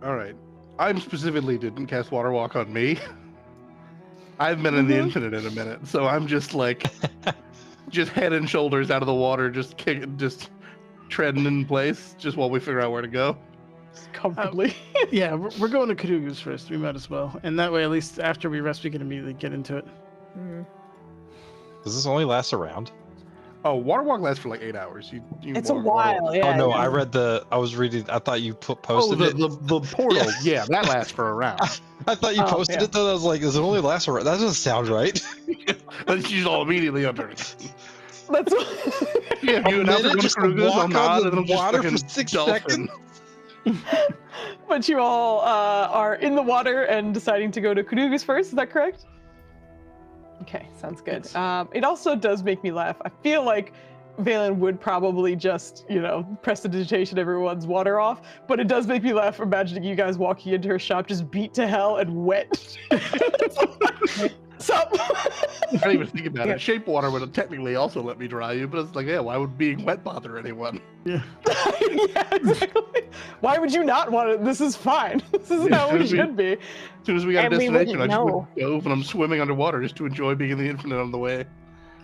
All right. I specifically didn't cast Water Walk on me. I've been in the infinite in a minute, so I'm just like, just head and shoulders out of the water, just treading in place, just while we figure out where to go. Comfortably. Yeah, we're going to Karugu's first. We might as well, and that way, at least after we rest, we can immediately get into it. Does this only last a round? Oh, Water Walk lasts for like 8 hours. You It's a water walk. while, yeah. oh no, yeah. I was reading. I thought you Oh, posted it. the portal. Yeah, that lasts for a round. I thought you Oh, posted yeah. it though. I was like, does it only last a round? That doesn't sound right. But she's all immediately under it. That's Yeah, you and I minute going to just to Karuga's, I'll walk nod, on the and I'm just water for fucking 6 dolphin. But you all are in the water and deciding to go to Kudugus first, is that correct? Okay, sounds good. It also does make me laugh. I feel like Valen would probably just, you know, prestidigitation everyone's water off, but it does make me laugh imagining you guys walking into her shop just beat to hell and wet. Sup? I didn't even think about it. Shape water would have technically also let me dry you, but it's like, yeah, why would being wet bother anyone? Yeah, exactly. Why would you not want it? This is fine. This is how we should be. As soon as we got And a we destination, I wouldn't just know. went dove and I'm swimming underwater just to enjoy being in the infinite on the way.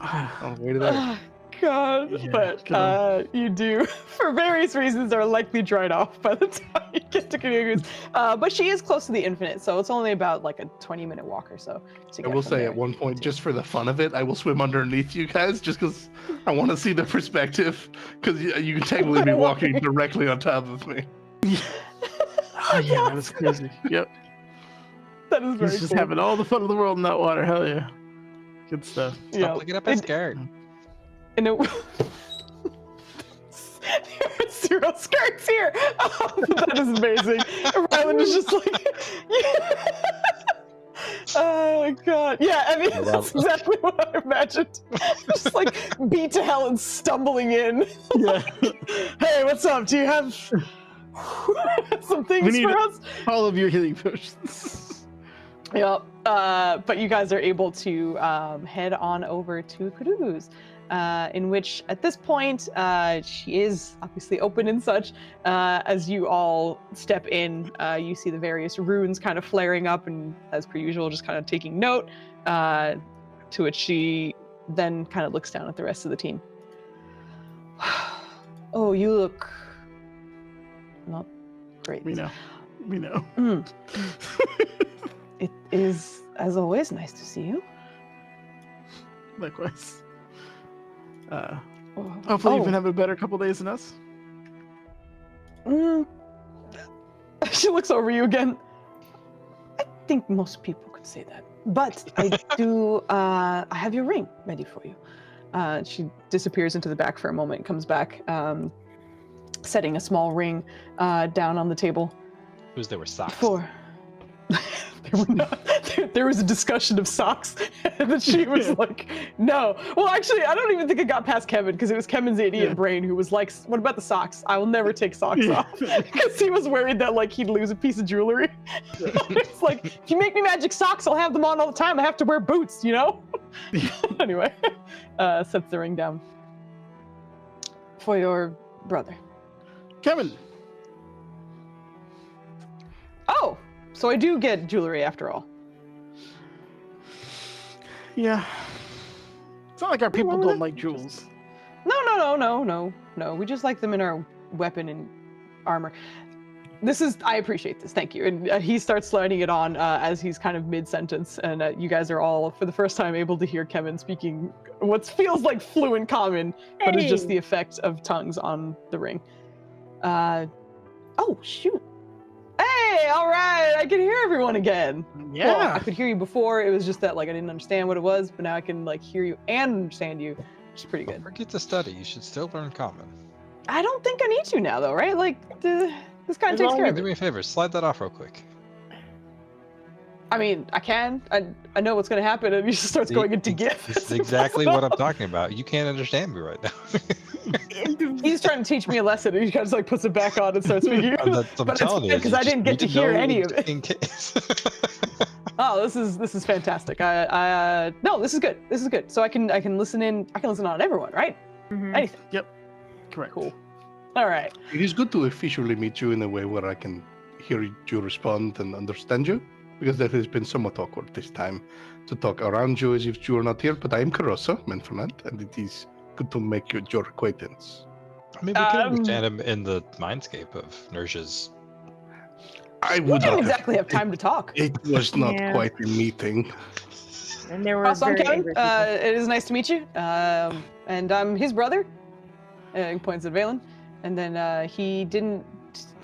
On the way to there. Oh, God, Yeah, but come on. you do, for various reasons, are likely dried off by the time you get to Kanugus. But she is close to the infinite, so it's only about like a 20-minute walk or so. To I get will from say there at one point, to- just for the fun of it, I will swim underneath you guys just because I want to see the perspective. Because you can technically be walking directly on top of me. Oh yeah, that is crazy. Yep, that is very he's just cool. having all the fun of the world in that water. Hell yeah, good stuff. Stop Yeah. looking up at skirt. And it, zero skirts here. Oh, that is amazing. Ryland is just like, oh my God. Yeah, I mean, that's exactly what I imagined. Just like beat to hell and stumbling in. Yeah, Hey, what's up? Do you have some things need for us? all of your healing potions. Yep. But you guys are able to head on over to Kudugu's, in which at this point she is obviously open and such. As you all step in, you see the various runes kind of flaring up, and as per usual, just kind of taking note. To which she then kind of looks down at the rest of the team. Oh, you look not great. We know. We know. Mm. It is, as always, nice to see you. Likewise. Hopefully, you've been having a better couple days than us. She looks over you again. I think most people could say that. But I do, I have your ring ready for you. She disappears into the back for a moment, comes back, setting a small ring down on the table. Whose there were socks. There was a discussion of socks, and then she was like, no. Well, actually, I don't even think it got past Kevin, because it was Kevin's idiot brain who was like, what about the socks? I will never take socks off. Because he was worried that like he'd lose a piece of jewelry. It's like, if you make me magic socks, I'll have them on all the time. I have to wear boots, you know? Anyway, sets the ring down. For your brother. Kevin. Oh! So I do get jewelry after all. Yeah. It's not like our people don't like jewels. No. We just like them in our weapon and armor. I appreciate this, thank you. And he starts sliding it on as he's kind of mid-sentence, and you guys are all, for the first time, able to hear Kevin speaking what feels like fluent common, but it's just the effect of tongues on the ring. Oh, shoot. Hey, all right, I can hear everyone again. Yeah. Well, I could hear you before. It was just that like I didn't understand what it was, but now I can like hear you and understand you, which is pretty good. Don't forget to study. You should still learn common. I don't think I need to now, though, right? Like this kind of takes care of Do it. me a favor. Slide that off real quick. I mean, I can. I know what's gonna happen, and he just starts going into GIF. This is exactly what I'm talking about. You can't understand me right now. He's trying to teach me a lesson, and he kind of like puts it back on and starts speaking. I'm But telling you, because I didn't get to hear any of it. In case. Oh, this is fantastic. No, this is good. This is good. So I can listen in. I can listen on everyone, right? Mhm. Anything. Yep. Correct. Cool. All right. It is good to officially meet you in a way where I can hear you respond and understand you, because that has been somewhat awkward this time to talk around you as if you are not here. But I am Carosa, Menfornant, and it is good to make your acquaintance. I mean, we can understand him in the mindscape of Nerja's. I We would didn't not. exactly have time to talk. It was not Yeah. quite a meeting. And there were Also, I'm very Kevin. angry people. It is nice to meet you. And I'm his brother. He points at Valen. And then he didn't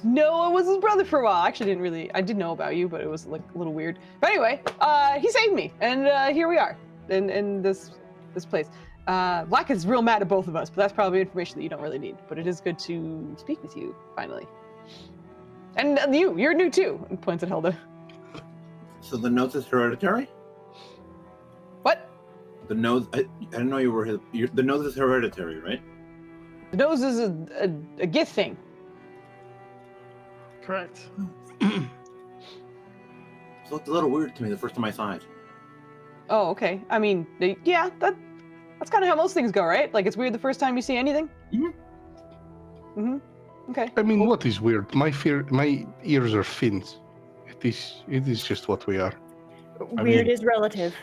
know I was his brother for a while. I actually didn't really. I did know about you, but it was like a little weird. But anyway, he saved me, and here we are in this place. Black is real mad at both of us, but that's probably information that you don't really need. But it is good to speak with you finally. And you're new too. And points at Hilda. So the nose is hereditary? What? The nose, I didn't know you were the nose is hereditary, right? The nose is a gift thing. Correct. It looked a little weird to me the first time I saw it. Oh, okay. I mean, yeah, that's kind of how most things go, right? Like, it's weird the first time you see anything? Mm-hmm. Okay. I mean, what is weird? My ears are fins. It is just what we are. Weird is relative.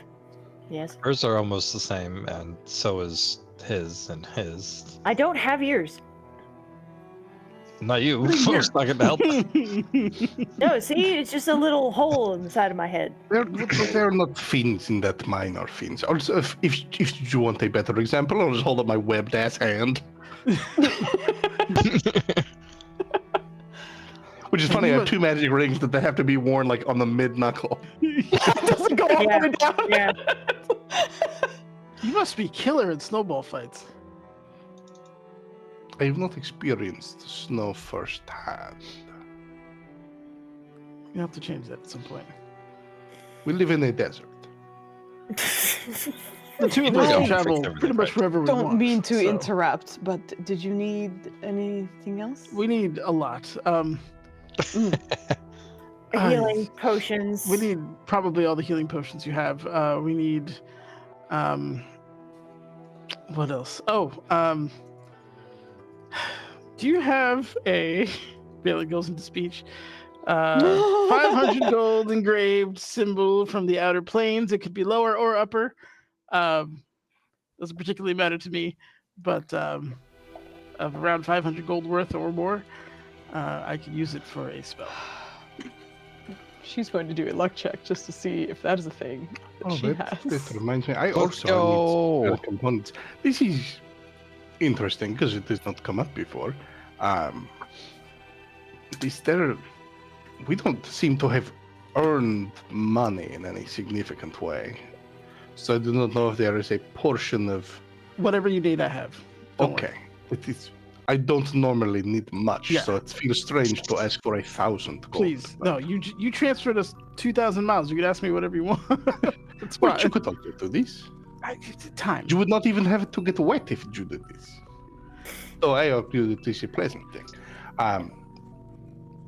Yes. Hers are almost the same, and so is his and his. I don't have ears. Not you. I was not gonna help. No, see, it's just a little hole in the side of my head. They're not fins in that mine are fins. Also, if you want a better example, I'll just hold up my webbed ass hand. Which is funny, I have two magic rings that they have to be worn like on the mid knuckle. It doesn't go all the way down. Yeah. You must be killer in snowball fights. I have not experienced snow firsthand. You have to change that at some point. We live in a desert. The two of us Right. can travel Fix pretty much wherever we Don't want. mean to so interrupt, but did you need anything else? We need a lot. Healing potions. We need probably all the healing potions you have. We need, what else? Oh, do you have a? Bailey goes into speech. 500 gold engraved symbol from the outer planes. It could be lower or upper. Doesn't particularly matter to me, but of around 500 gold worth or more, I could use it for a spell. She's going to do a luck check just to see if that is a thing that she That has. reminds me. I Let's also go. need spell components. This is interesting because it has not come up before. Is there? We don't seem to have earned money in any significant way, so I do not know if there is a portion of. Whatever you need, I have. Don't Okay, worry. it is. I don't normally need much, Yeah. so it feels strange to ask for 1,000 gold. Please, no. You transferred us 2,000 miles. You could ask me whatever you want. It's Well, fine. you could also do this. Time. You would not even have to get wet if you did this. So I argue that this is a pleasant thing.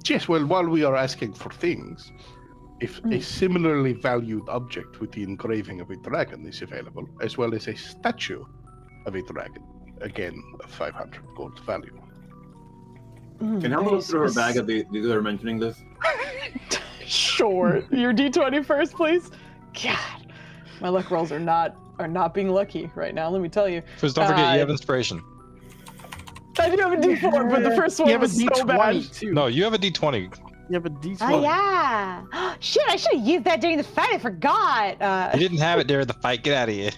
Yes, well, while we are asking for things, if a similarly valued object with the engraving of a dragon is available, as well as a statue of a dragon, again, of 500 gold value. Can Helga look through her bag of the they're mentioning this? Sure. Your D20 first, please. God, my luck rolls are not being lucky right now. Let me tell you. First, don't forget you have inspiration. I do have a D4, but the first one You have a was so bad. D20 too. No, you have a D20. You have a D20. Oh yeah. Shit, I should have used that during the fight. I forgot. You didn't have it during the fight. Get out of here.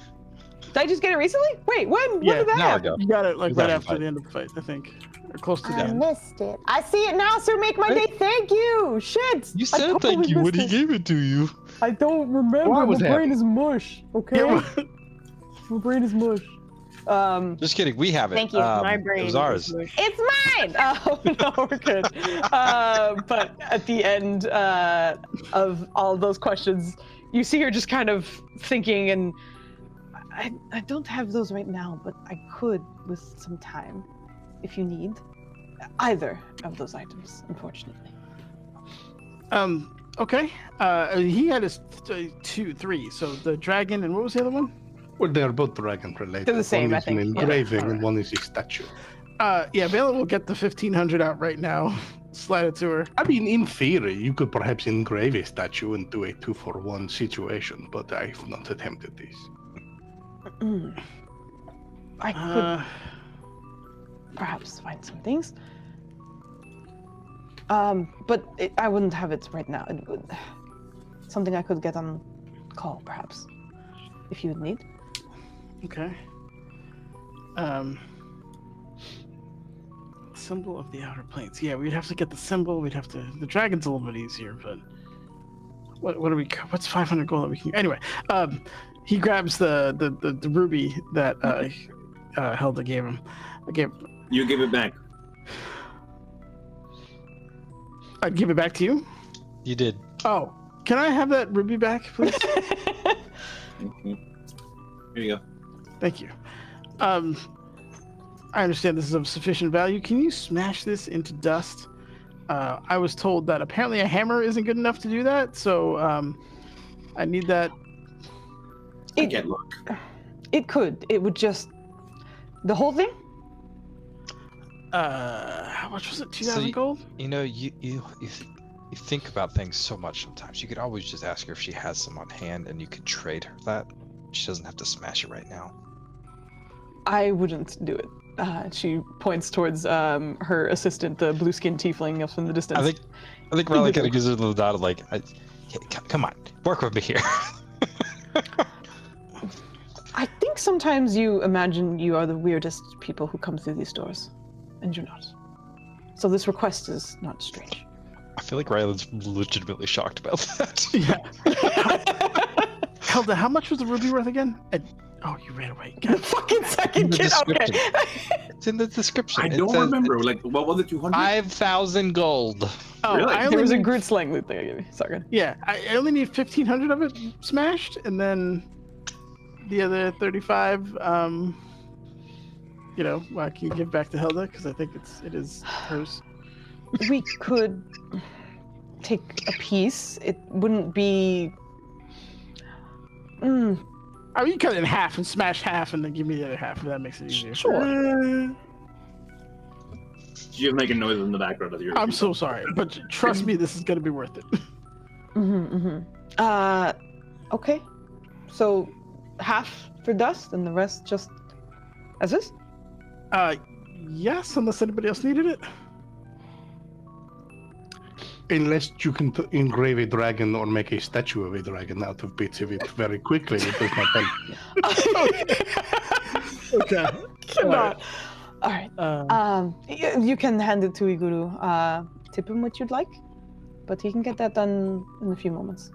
Did I just get it recently? Wait, when? Yeah, When did that An hour happen? ago. You got it like You got right it, after fight. the end of the fight, I think, or close to the I end. missed it. I see it now, so make my day. Thank you. Shit. You I said totally thank you when he missed it. gave it to you. I don't remember. Well, I was My brain happy. is mush. Okay. Yeah, My brain is mush. Just kidding. We have it. Thank you. My It brain. was ours. It's mine. Oh no, we're good. But at the end of all of those questions, you see her just kind of thinking, and I don't have those right now, but I could with some time, if you need either of those items. Unfortunately, Okay. He had his 2, 3. So the dragon and what was the other one? Well, they are both dragon related. They're the same, One I is an think. Yeah. engraving Alright. and one is a statue. Yeah, Valen will get the 1,500 out right now. Slide it to her. I mean, in theory, you could perhaps engrave a statue and do a 2-for-1 situation, but I've not attempted this. I could perhaps find some things. But I wouldn't have it right now. It would, something I could get on call, perhaps, if you would need. Okay. Symbol of the outer planes. Yeah, we'd have to get the symbol. We'd have to. The dragon's a little bit easier, but what are we? What's 500 gold that we can? Anyway, he grabs the ruby that Helda gave him. You give it back. I'd give it back to you. You did. Oh, can I have that ruby back, please? Mhm. Here you go. Thank you. I understand this is of sufficient value. Can you smash this into dust? I was told that apparently a hammer isn't good enough to do that, so I need that. I get luck. It could. It would just the whole thing. How much was it? 2,000 So gold? You know, you think about things so much sometimes. You could always just ask her if she has some on hand, and you could trade her that. She doesn't have to smash it right now. I wouldn't do it. She points towards her assistant, the blue-skinned tiefling up in the distance. I think Riley kind of gives her a little dot of like, come on, work with me here. I think sometimes you imagine you are the weirdest people who come through these doors, and you're not. So this request is not strange. I feel like Ryland's legitimately shocked about that. Yeah. Helda, how much was the ruby worth again? Oh, you ran away. The fucking second kid. Okay. It's in the description. I It don't says remember. Like, what was it? 200? 5,000 gold. Oh, Really? I There only was a need, Groot slang loot thing I gave you. Sorry. yeah, I only need 1,500 of it smashed, and then the other 35, I can give back to Helda because I think it is hers. We could take a piece. It wouldn't be. Oh, you cut it in half and smash half, and then give me the other half. If that makes it easier. Sure. You're making noises in the background of your. I'm so sorry, but trust me, this is gonna be worth it. Okay. So, half for dust and the rest just as is? Yes, unless anybody else needed it. Unless you can engrave a dragon or make a statue of a dragon out of bits of it very quickly, it does not help. Okay. Cannot. All right. You can hand it to Iguru. Tip him what you'd like, but he can get that done in a few moments.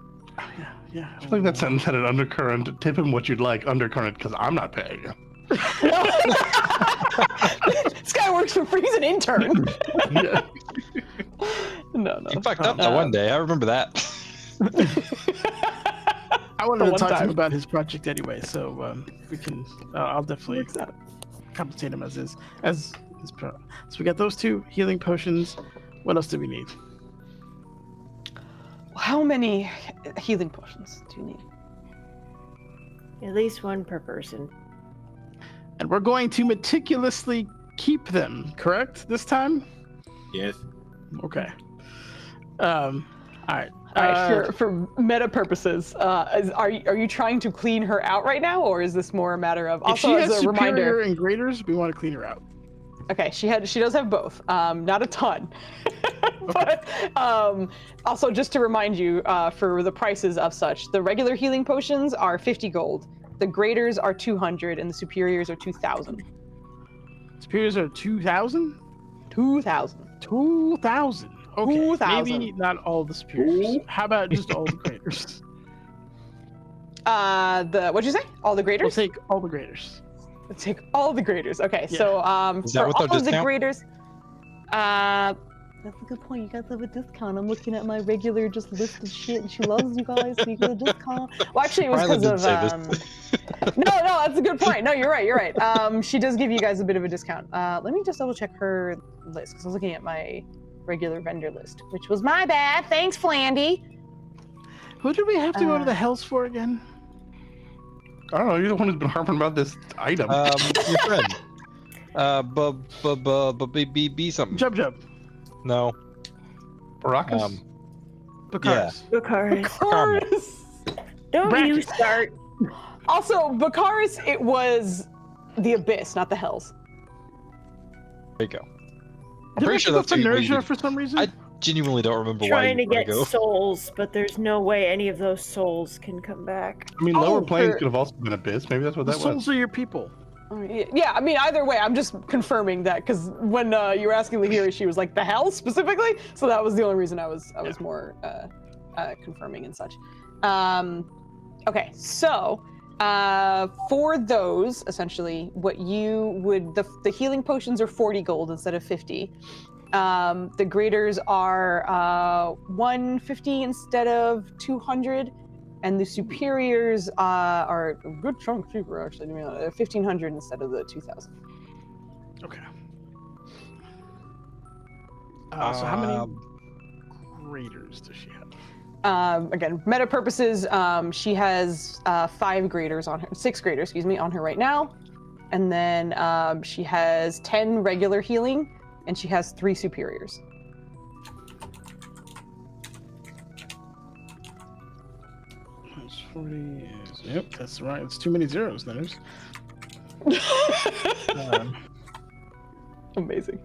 Yeah. I think that sentence had an undercurrent. Tip him what you'd like, undercurrent, because I'm not paying you. This guy works for free. He's an intern. Yeah. No. You fucked up that one day. I remember that. I wanted The to one talk to him time. about his project anyway, so we can. I'll definitely compensate him as his pro. So we got those 2 healing potions. What else do we need? How many healing potions do you need? At least one per person. And we're going to meticulously keep them, correct? This time? Yes. Okay. All right. All right, for meta purposes, are you trying to clean her out right now, or is this more a matter of If also she as has a superior reminder? and graders, we want to clean her out. Okay, she does have both. Not a ton, but also just to remind you, for the prices of such, the regular healing potions are 50 gold, the graders are 200, and the superiors are 2,000. Superiors are 2,000. 2,000. 2,000. Okay. 2,000. Maybe not all the superiors. How about just all the graders? What'd you say? All the We'll graders? take all the graders. Let's take all the graders. Okay, Yeah. so Is that for with all our of the discount? graders, that's a good point. You guys have a discount. I'm looking at my regular just list of shit, and she loves you guys, so you get a discount. Well, actually, it was Rylan because didn't of say no, that's a good point. No, you're right. She does give you guys a bit of a discount. Let me just double check her list because I was looking at my regular vendor list, which was my bad. Thanks, Flandy. Who did we have to go to the hells for again? I don't know. You're the one who's been harping about this item. Your friend. B something. Jub. No. Baracus? Bakaris. Lucaris. Bakaris. Don't Bracket. you start. Also, Bakaris, it was the Abyss, not the Hells. There you go. I'm Did we pretty have sure to go that's for what you Nerja needed. for some reason? I genuinely don't remember Trying why to you want get to go. souls, but there's no way any of those souls can come back. I mean, Lower Oh, Plains for- could have also been Abyss. Maybe that's what the that was. souls are your people. Yeah, I mean, either way, I'm just confirming that because when you were asking Lahiri, she was like, the Hells specifically? So that was the only reason I was more confirming and such. Okay, so for those, essentially, what you would, the healing potions are 40 gold instead of 50. The graders are 150 instead of 200, and the superiors are a good chunk cheaper, actually. 1,500 instead of the 2,000. Okay. So how many graders does she have? Again, meta purposes, she has 6 graders on her right now, and then she has 10 regular healing, and she has 3 superiors. That's 40. Yep, that's right. It's too many zeros, Leonard. Amazing.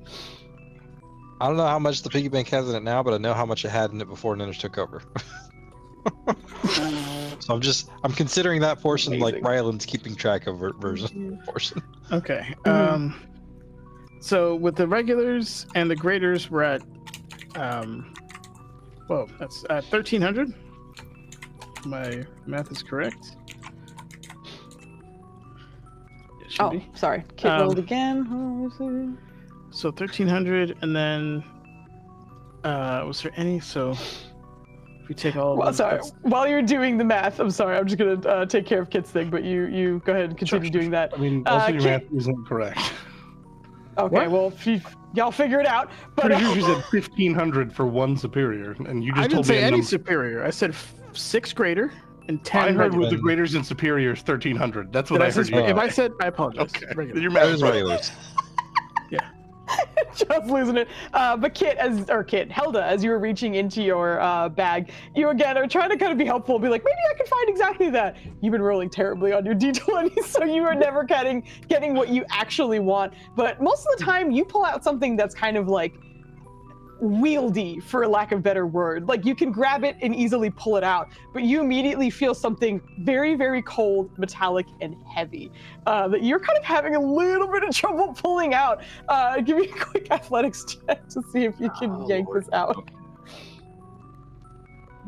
I don't know how much the piggy bank has in it now, but I know how much it had in it before Ninja took over. So I'm considering that portion like Amazing. Ryland's keeping track of version portion. Okay. So with the regulars and the graders, we're at whoa, that's at 1,300. My math is correct. It should Oh, be. sorry. Kit rolled again. So 1,300, and then was there any? So if we take all of Well, them, sorry. that's- While you're doing the math, I'm sorry. I'm just gonna take care of Kit's thing, but you go ahead and continue doing that. I mean, also your Kit- math isn't correct. Okay, What? well, y'all figure it out. But Pretty sure she said 1,500 for one superior, and you just I didn't told say me a any number. superior. I said 6 greater and 10 I heard regular. with the graders and superiors 1,300. That's what Did I I heard say, you. if I said, I apologize. Okay, Regular. your math is right. Regulars. just losing it. But Helda, as you were reaching into your bag, you again are trying to kind of be helpful, be like, maybe I can find exactly that. You've been rolling terribly on your D20, so you are never getting what you actually want. But most of the time, you pull out something that's kind of like wieldy, for lack of a better word. Like you can grab it and easily pull it out, but you immediately feel something very, very cold, metallic, and heavy that you're kind of having a little bit of trouble pulling out. Give me a quick athletics check to see if you can yank this out.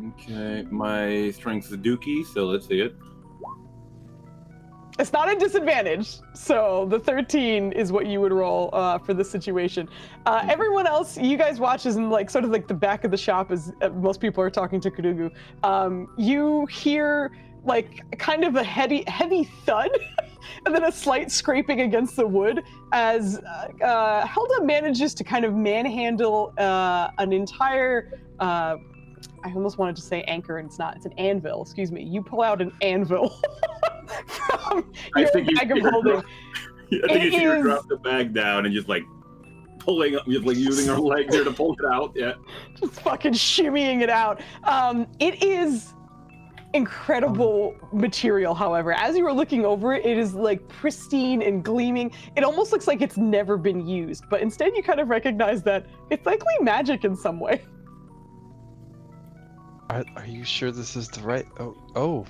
Okay, my strength is dookie, so let's see it. It's not a disadvantage, so the 13 is what you would roll for this situation. Everyone else, you guys watch as in like sort of like the back of the shop as most people are talking to Kudugu. You hear like kind of a heavy thud and then a slight scraping against the wood as Helda manages to kind of manhandle an entire I almost wanted to say anchor, and it's not. It's an anvil. Excuse me. You pull out an anvil from your bag of holding. I think you should have dropped the bag down and just like pulling up, just like using her leg there to pull it out. Yeah. Just fucking shimmying it out. It is incredible material, however. As you were looking over it, it is like pristine and gleaming. It almost looks like it's never been used, but instead you kind of recognize that it's likely magic in some way. Are you sure this is the right? Oh.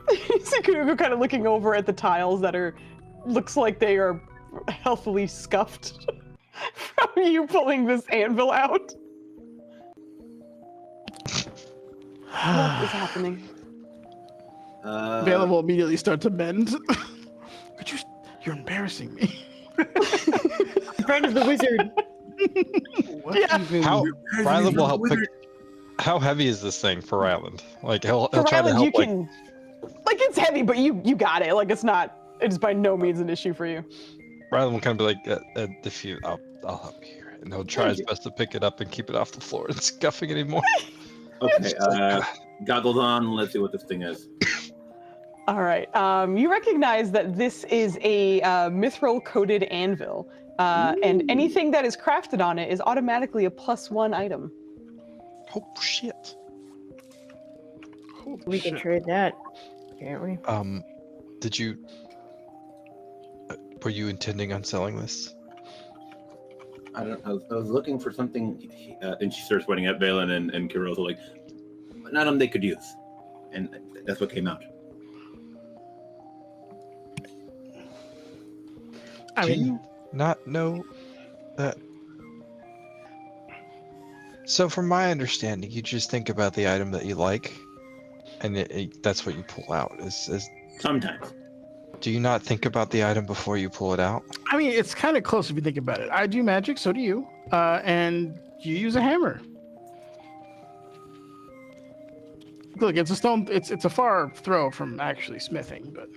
You see Kudugu kind of looking over at the tiles that looks like they are healthily scuffed from you pulling this anvil out. What is happening? Vela will immediately start to bend. You're embarrassing me. Friend of the wizard. Yeah. How Ryland will help pick. How heavy is this thing for Ryland? Like he'll try Ryland, to help. you can, like it's heavy, but you got it. Like it's by no means an issue for you. Ryland will kind of be like, if you, I'll help you here, and he'll try his best to pick it up and keep it off the floor and scuffing anymore. Okay, goggles on. Let's see what this thing is. All right. You recognize that this is a mithril-coated anvil, and anything that is crafted on it is automatically a +1 item. Oh shit! We can trade that, can't we? Did you? Were you intending on selling this? I was looking for something, and she starts pointing at Valen and Kirosa like, none of them they could use, and that's what came out. Do you not know that? So, from my understanding, you just think about the item that you like, and that's what you pull out. Sometimes. Do you not think about the item before you pull it out? I mean, it's kind of close if you think about it. I do magic, so do you. And you use a hammer. Look, it's a stone. It's a far throw from actually smithing, but.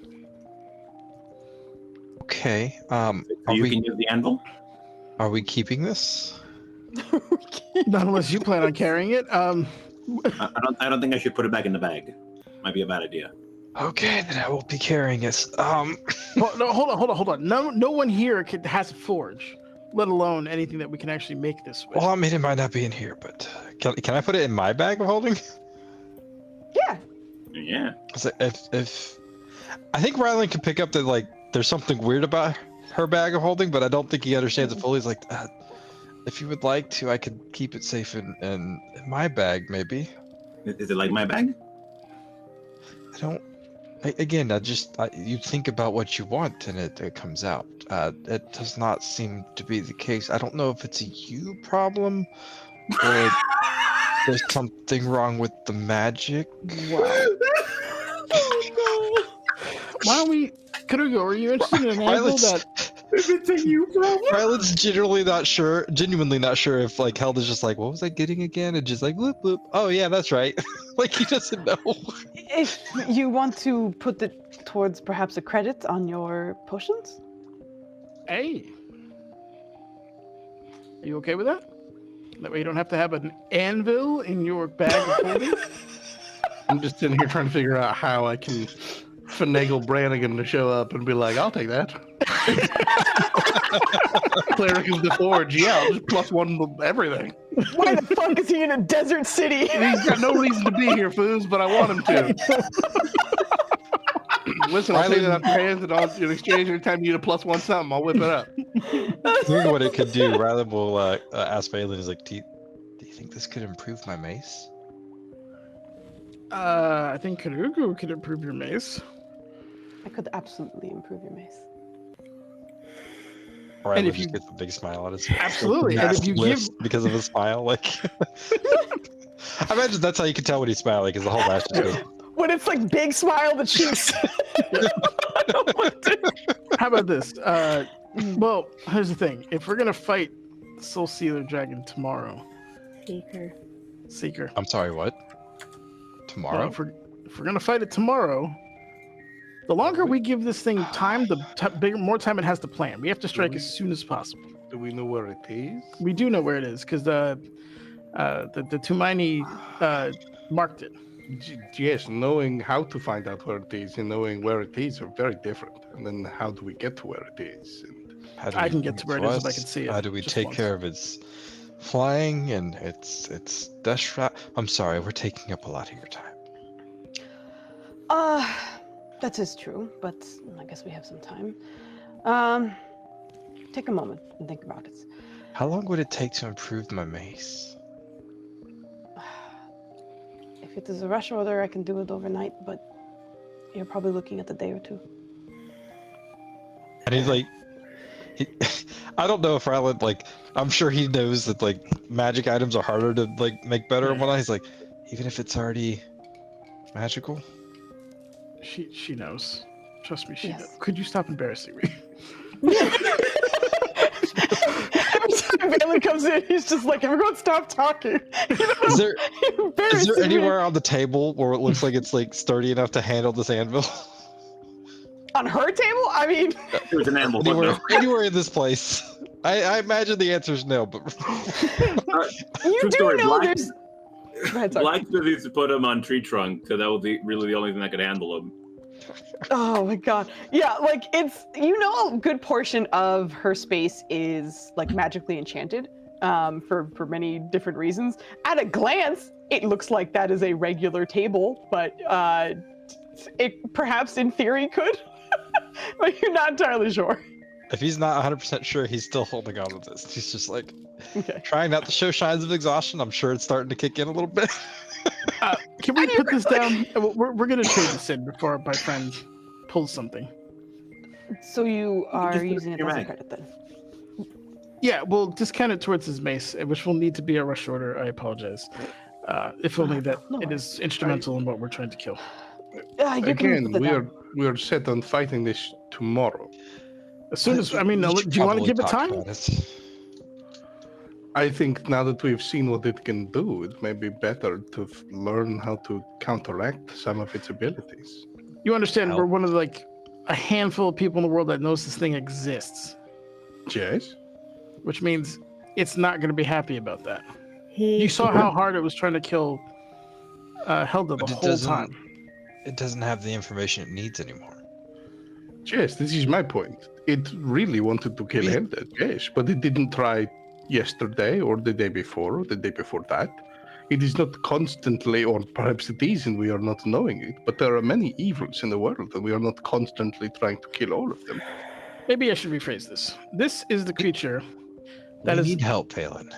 Okay. So you can use the anvil? Are we keeping this? Not unless you plan on carrying it. I don't think I should put it back in the bag. Might be a bad idea. Okay, then I will be carrying it. Well, no, hold on. No one here has a forge, let alone anything that we can actually make this with. Well, I mean, it might not be in here, but can I put it in my bag of holding? Yeah. Yeah. If I think Ryland can pick up that like there's something weird about her bag of holding, but I don't think he understands it fully. He's like, if you would like to, I could keep it safe in my bag, maybe. Is it like my bag? I don't. You think about what you want and it comes out. It does not seem to be the case. I don't know if it's a you problem or there's something wrong with the magic. Wow. Why don't we, Kudugu, are you interested in an anvil that... If it's a you problem? Ryland's genuinely not sure if like Helda's just like, what was I getting again? And just like, whoop, whoop. Oh yeah, that's right. Like he doesn't know. If you want to put it towards perhaps a credit on your potions? Hey. Are you okay with that? That way you don't have to have an anvil in your bag of holding? I'm just sitting here trying to figure out how I can finagle Brannigan to show up and be like, I'll take that. Cleric is the forge. Yeah, I'll just +1 everything. Why the fuck is he in a desert city? He's got no reason to be here, Foos, but I want him to. Listen, I'll take it out your hands, and in exchange, every time you get a +1 something, I'll whip it up. Here's what it could do. Rather, we'll ask Balin. Is like, do you think this could improve my mace? I think Karugu could improve your mace. I could absolutely improve your mace. Or And I if just you- gets a big smile on his face. Absolutely, and if you Lifts give- because of a smile, like I imagine that's how you can tell when he's smiling, because the whole match just goes. When it's like big smile, the cheeks. I don't want to. How about this? Well, here's the thing. If we're gonna fight the Soul Sealer Dragon tomorrow, Seeker. I'm sorry, what? Well, Tomorrow? if we're gonna fight it tomorrow, the longer we give this thing time, the more time it has to plan. We have to strike as soon as possible. Do we know where it is? We do know where it is because the Tumaini marked it. Yes, knowing how to find out where it is and knowing where it is are very different. And then how do we get to where it is? And How do I we can get to where it for is if I us, can see it How do we just take once. care of its flying and its dash route? I'm sorry, we're taking up a lot of your time. That is true, but I guess we have some time. Take a moment and think about it. How long would it take to improve my mace? If it is a rush order, I can do it overnight, but you're probably looking at a day or two. And he's like, I don't know if Ryland, like, I'm sure he knows that like magic items are harder to like make better and whatnot. He's like, even if it's already magical. She knows. Trust me, she Yes. knows. Could you stop embarrassing me? Every time Bailey comes in, he's just like, everyone stop talking. You know? Is there You're embarrassing me. anywhere on the table where it looks like it's like sturdy enough to handle this anvil? On her table? I mean, It was an animal. But anywhere, no. anywhere in this place? I imagine the answer is no, but you True do story, know Black- there's... Go ahead, sorry. Blacksmith used to put him on tree trunk because that was really the only thing that could handle him. Oh my god. Yeah, like it's, you know, a good portion of her space is like magically enchanted for many different reasons. At a glance, it looks like that is a regular table, but it perhaps in theory could, but you're not entirely sure. if he's not 100% sure, he's still holding on to this. He's just like Okay. trying not to show signs of exhaustion. I'm sure it's starting to kick in a little bit. Can we put this down? We're gonna trade this in before my friend pulls something. So you are Just put it using in it your as a bag. credit then? Yeah, we'll discount it towards his mace, which will need to be a rush order. I apologize. If only that No it is instrumental in what we're trying to kill. You can again, put it down. we are set on fighting this tomorrow. As soon as, I mean, We do should you want to probably give it talk time? about it. I think now that we've seen what it can do, it may be better to learn how to counteract some of its abilities. You understand? We're Help. one of like a handful of people in the world that knows this thing exists, Yes? which means it's not going to be happy about that. He You saw how hard it was trying to kill Helda the But it whole doesn't- time. It doesn't have the information it needs anymore. Yes, this is my point. It really wanted to kill We- Hilda, yes, but it didn't try yesterday or the day before or the day before that. It is not constantly, or perhaps it is and we are not knowing it, but there are many evils in the world and we are not constantly trying to kill all of them. Maybe I should rephrase this. This is the creature that we is. need help, Phelan.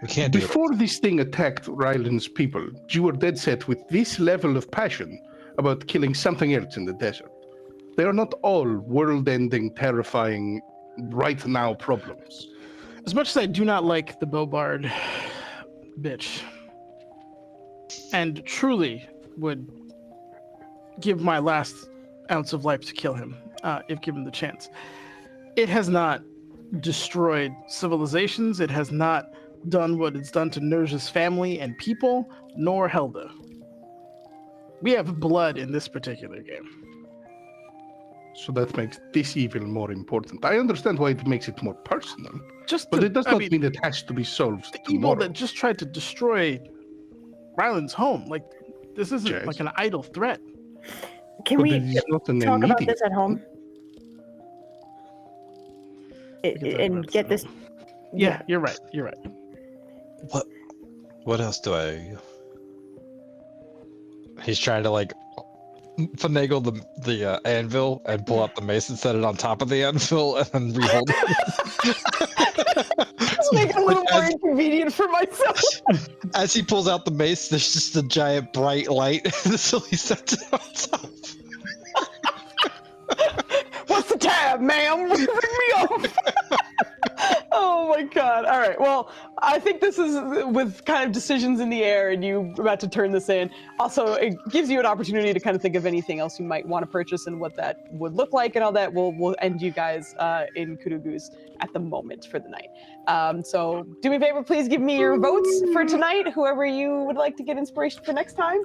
We can't do it. Before this thing attacked Ryland's people, you were dead set with this level of passion about killing something else in the desert. They are not all world-ending, terrifying, right now problems. As much as I do not like the Bobard bitch, and truly would give my last ounce of life to kill him, if given the chance, it has not destroyed civilizations. It has not done what it's done to Nerja's family and people, nor Helda. We have blood in this particular game. So that makes this evil more important. I understand why it makes it more personal, Just but to- it does I not mean, mean it has to be solved the evil tomorrow. that just tried to destroy Ryland's home. Like, this isn't Yes. like an idle threat. Can But we it is not an talk about immediate- this at home? We can talk And about get this this. Yeah, you're right. You're right. What else do I? He's trying to like finagle the anvil and pull out the mace and set it on top of the anvil and then rehold Just make it a little more inconvenient for myself. As he pulls out the mace, there's just a giant bright light, so he sets it on top. What's the tab, ma'am? Ring me off. Oh my god. All right. Well, I think this is with kind of decisions in the air and you about to turn this in. Also, it gives you an opportunity to kind of think of anything else you might want to purchase and what that would look like and all that. We'll end you guys in Kudugu's at the moment for the night. So do me a favor, please give me your votes for tonight, whoever you would like to get inspiration for next time.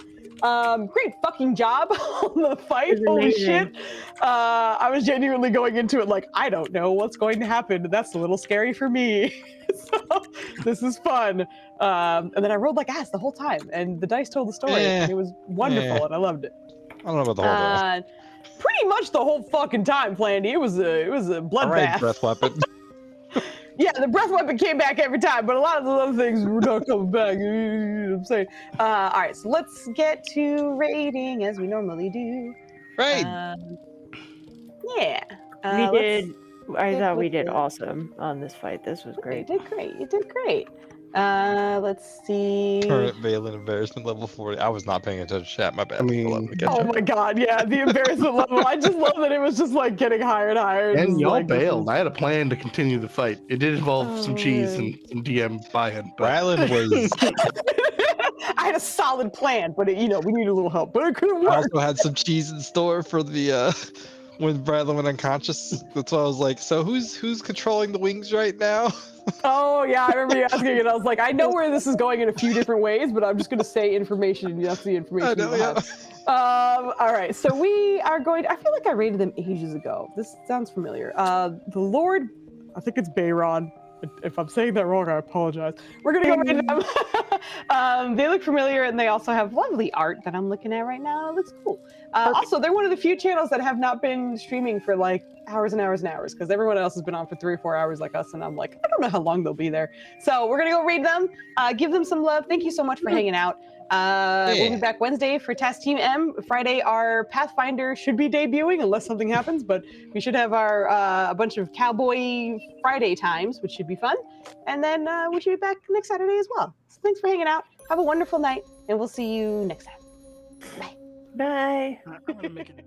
Great fucking job on the fight. Holy shit. I was genuinely going into it like, I don't know what's going to happen. That's a little scary for me. So this is fun. And then I rolled like ass the whole time and the dice told the story and it was wonderful and I loved it. I don't know about the whole pretty much the whole fucking time, Plandy. It was a bloodbath. All right, breath weapon. Yeah, the breath weapon came back every time, but a lot of the other things were not coming back. You know what I'm saying? All right, so let's get to rating as we normally do. Right. Yeah. We did. I thought we did awesome on this fight. This was great. You did great. You did great. Let's see. Current Valen embarrassment level 40. I was not paying attention to chat. My bad. I mean, Oh my god, yeah, the embarrassment level. I just love that it was just like getting higher and higher. And y'all like, bailed. I had a plan to continue the fight. It did involve some cheese and some DM buy-in. But Rylan was. I had a solid plan, but we needed a little help. But it couldn't I work. also had some cheese in store for the when Bradley went unconscious. That's why I was like, so who's controlling the wings right now? Oh yeah, I remember you asking, and I was like, I know where this is going in a few different ways, but I'm just gonna say information, and that's the information. I know, you have. All right, so we are going. I feel like I rated them ages ago. This sounds familiar. The Lord, I think it's Bayron. If I'm saying that wrong, I apologize. We're gonna go rate them. They look familiar, and they also have lovely art that I'm looking at right now. It looks cool. Also, they're one of the few channels that have not been streaming for like hours and hours and hours, because everyone else has been on for 3 or 4 hours like us, and I'm like, I don't know how long they'll be there. So we're gonna go read them, give them some love. Thank you so much for hanging out. We'll be back Wednesday for Task Team M. Friday, our Pathfinder should be debuting unless something happens, but we should have our a bunch of Cowboy Friday times, which should be fun. And then we should be back next Saturday as well. So thanks for hanging out. Have a wonderful night, and we'll see you next time. Bye. Bye. I'm gonna make it.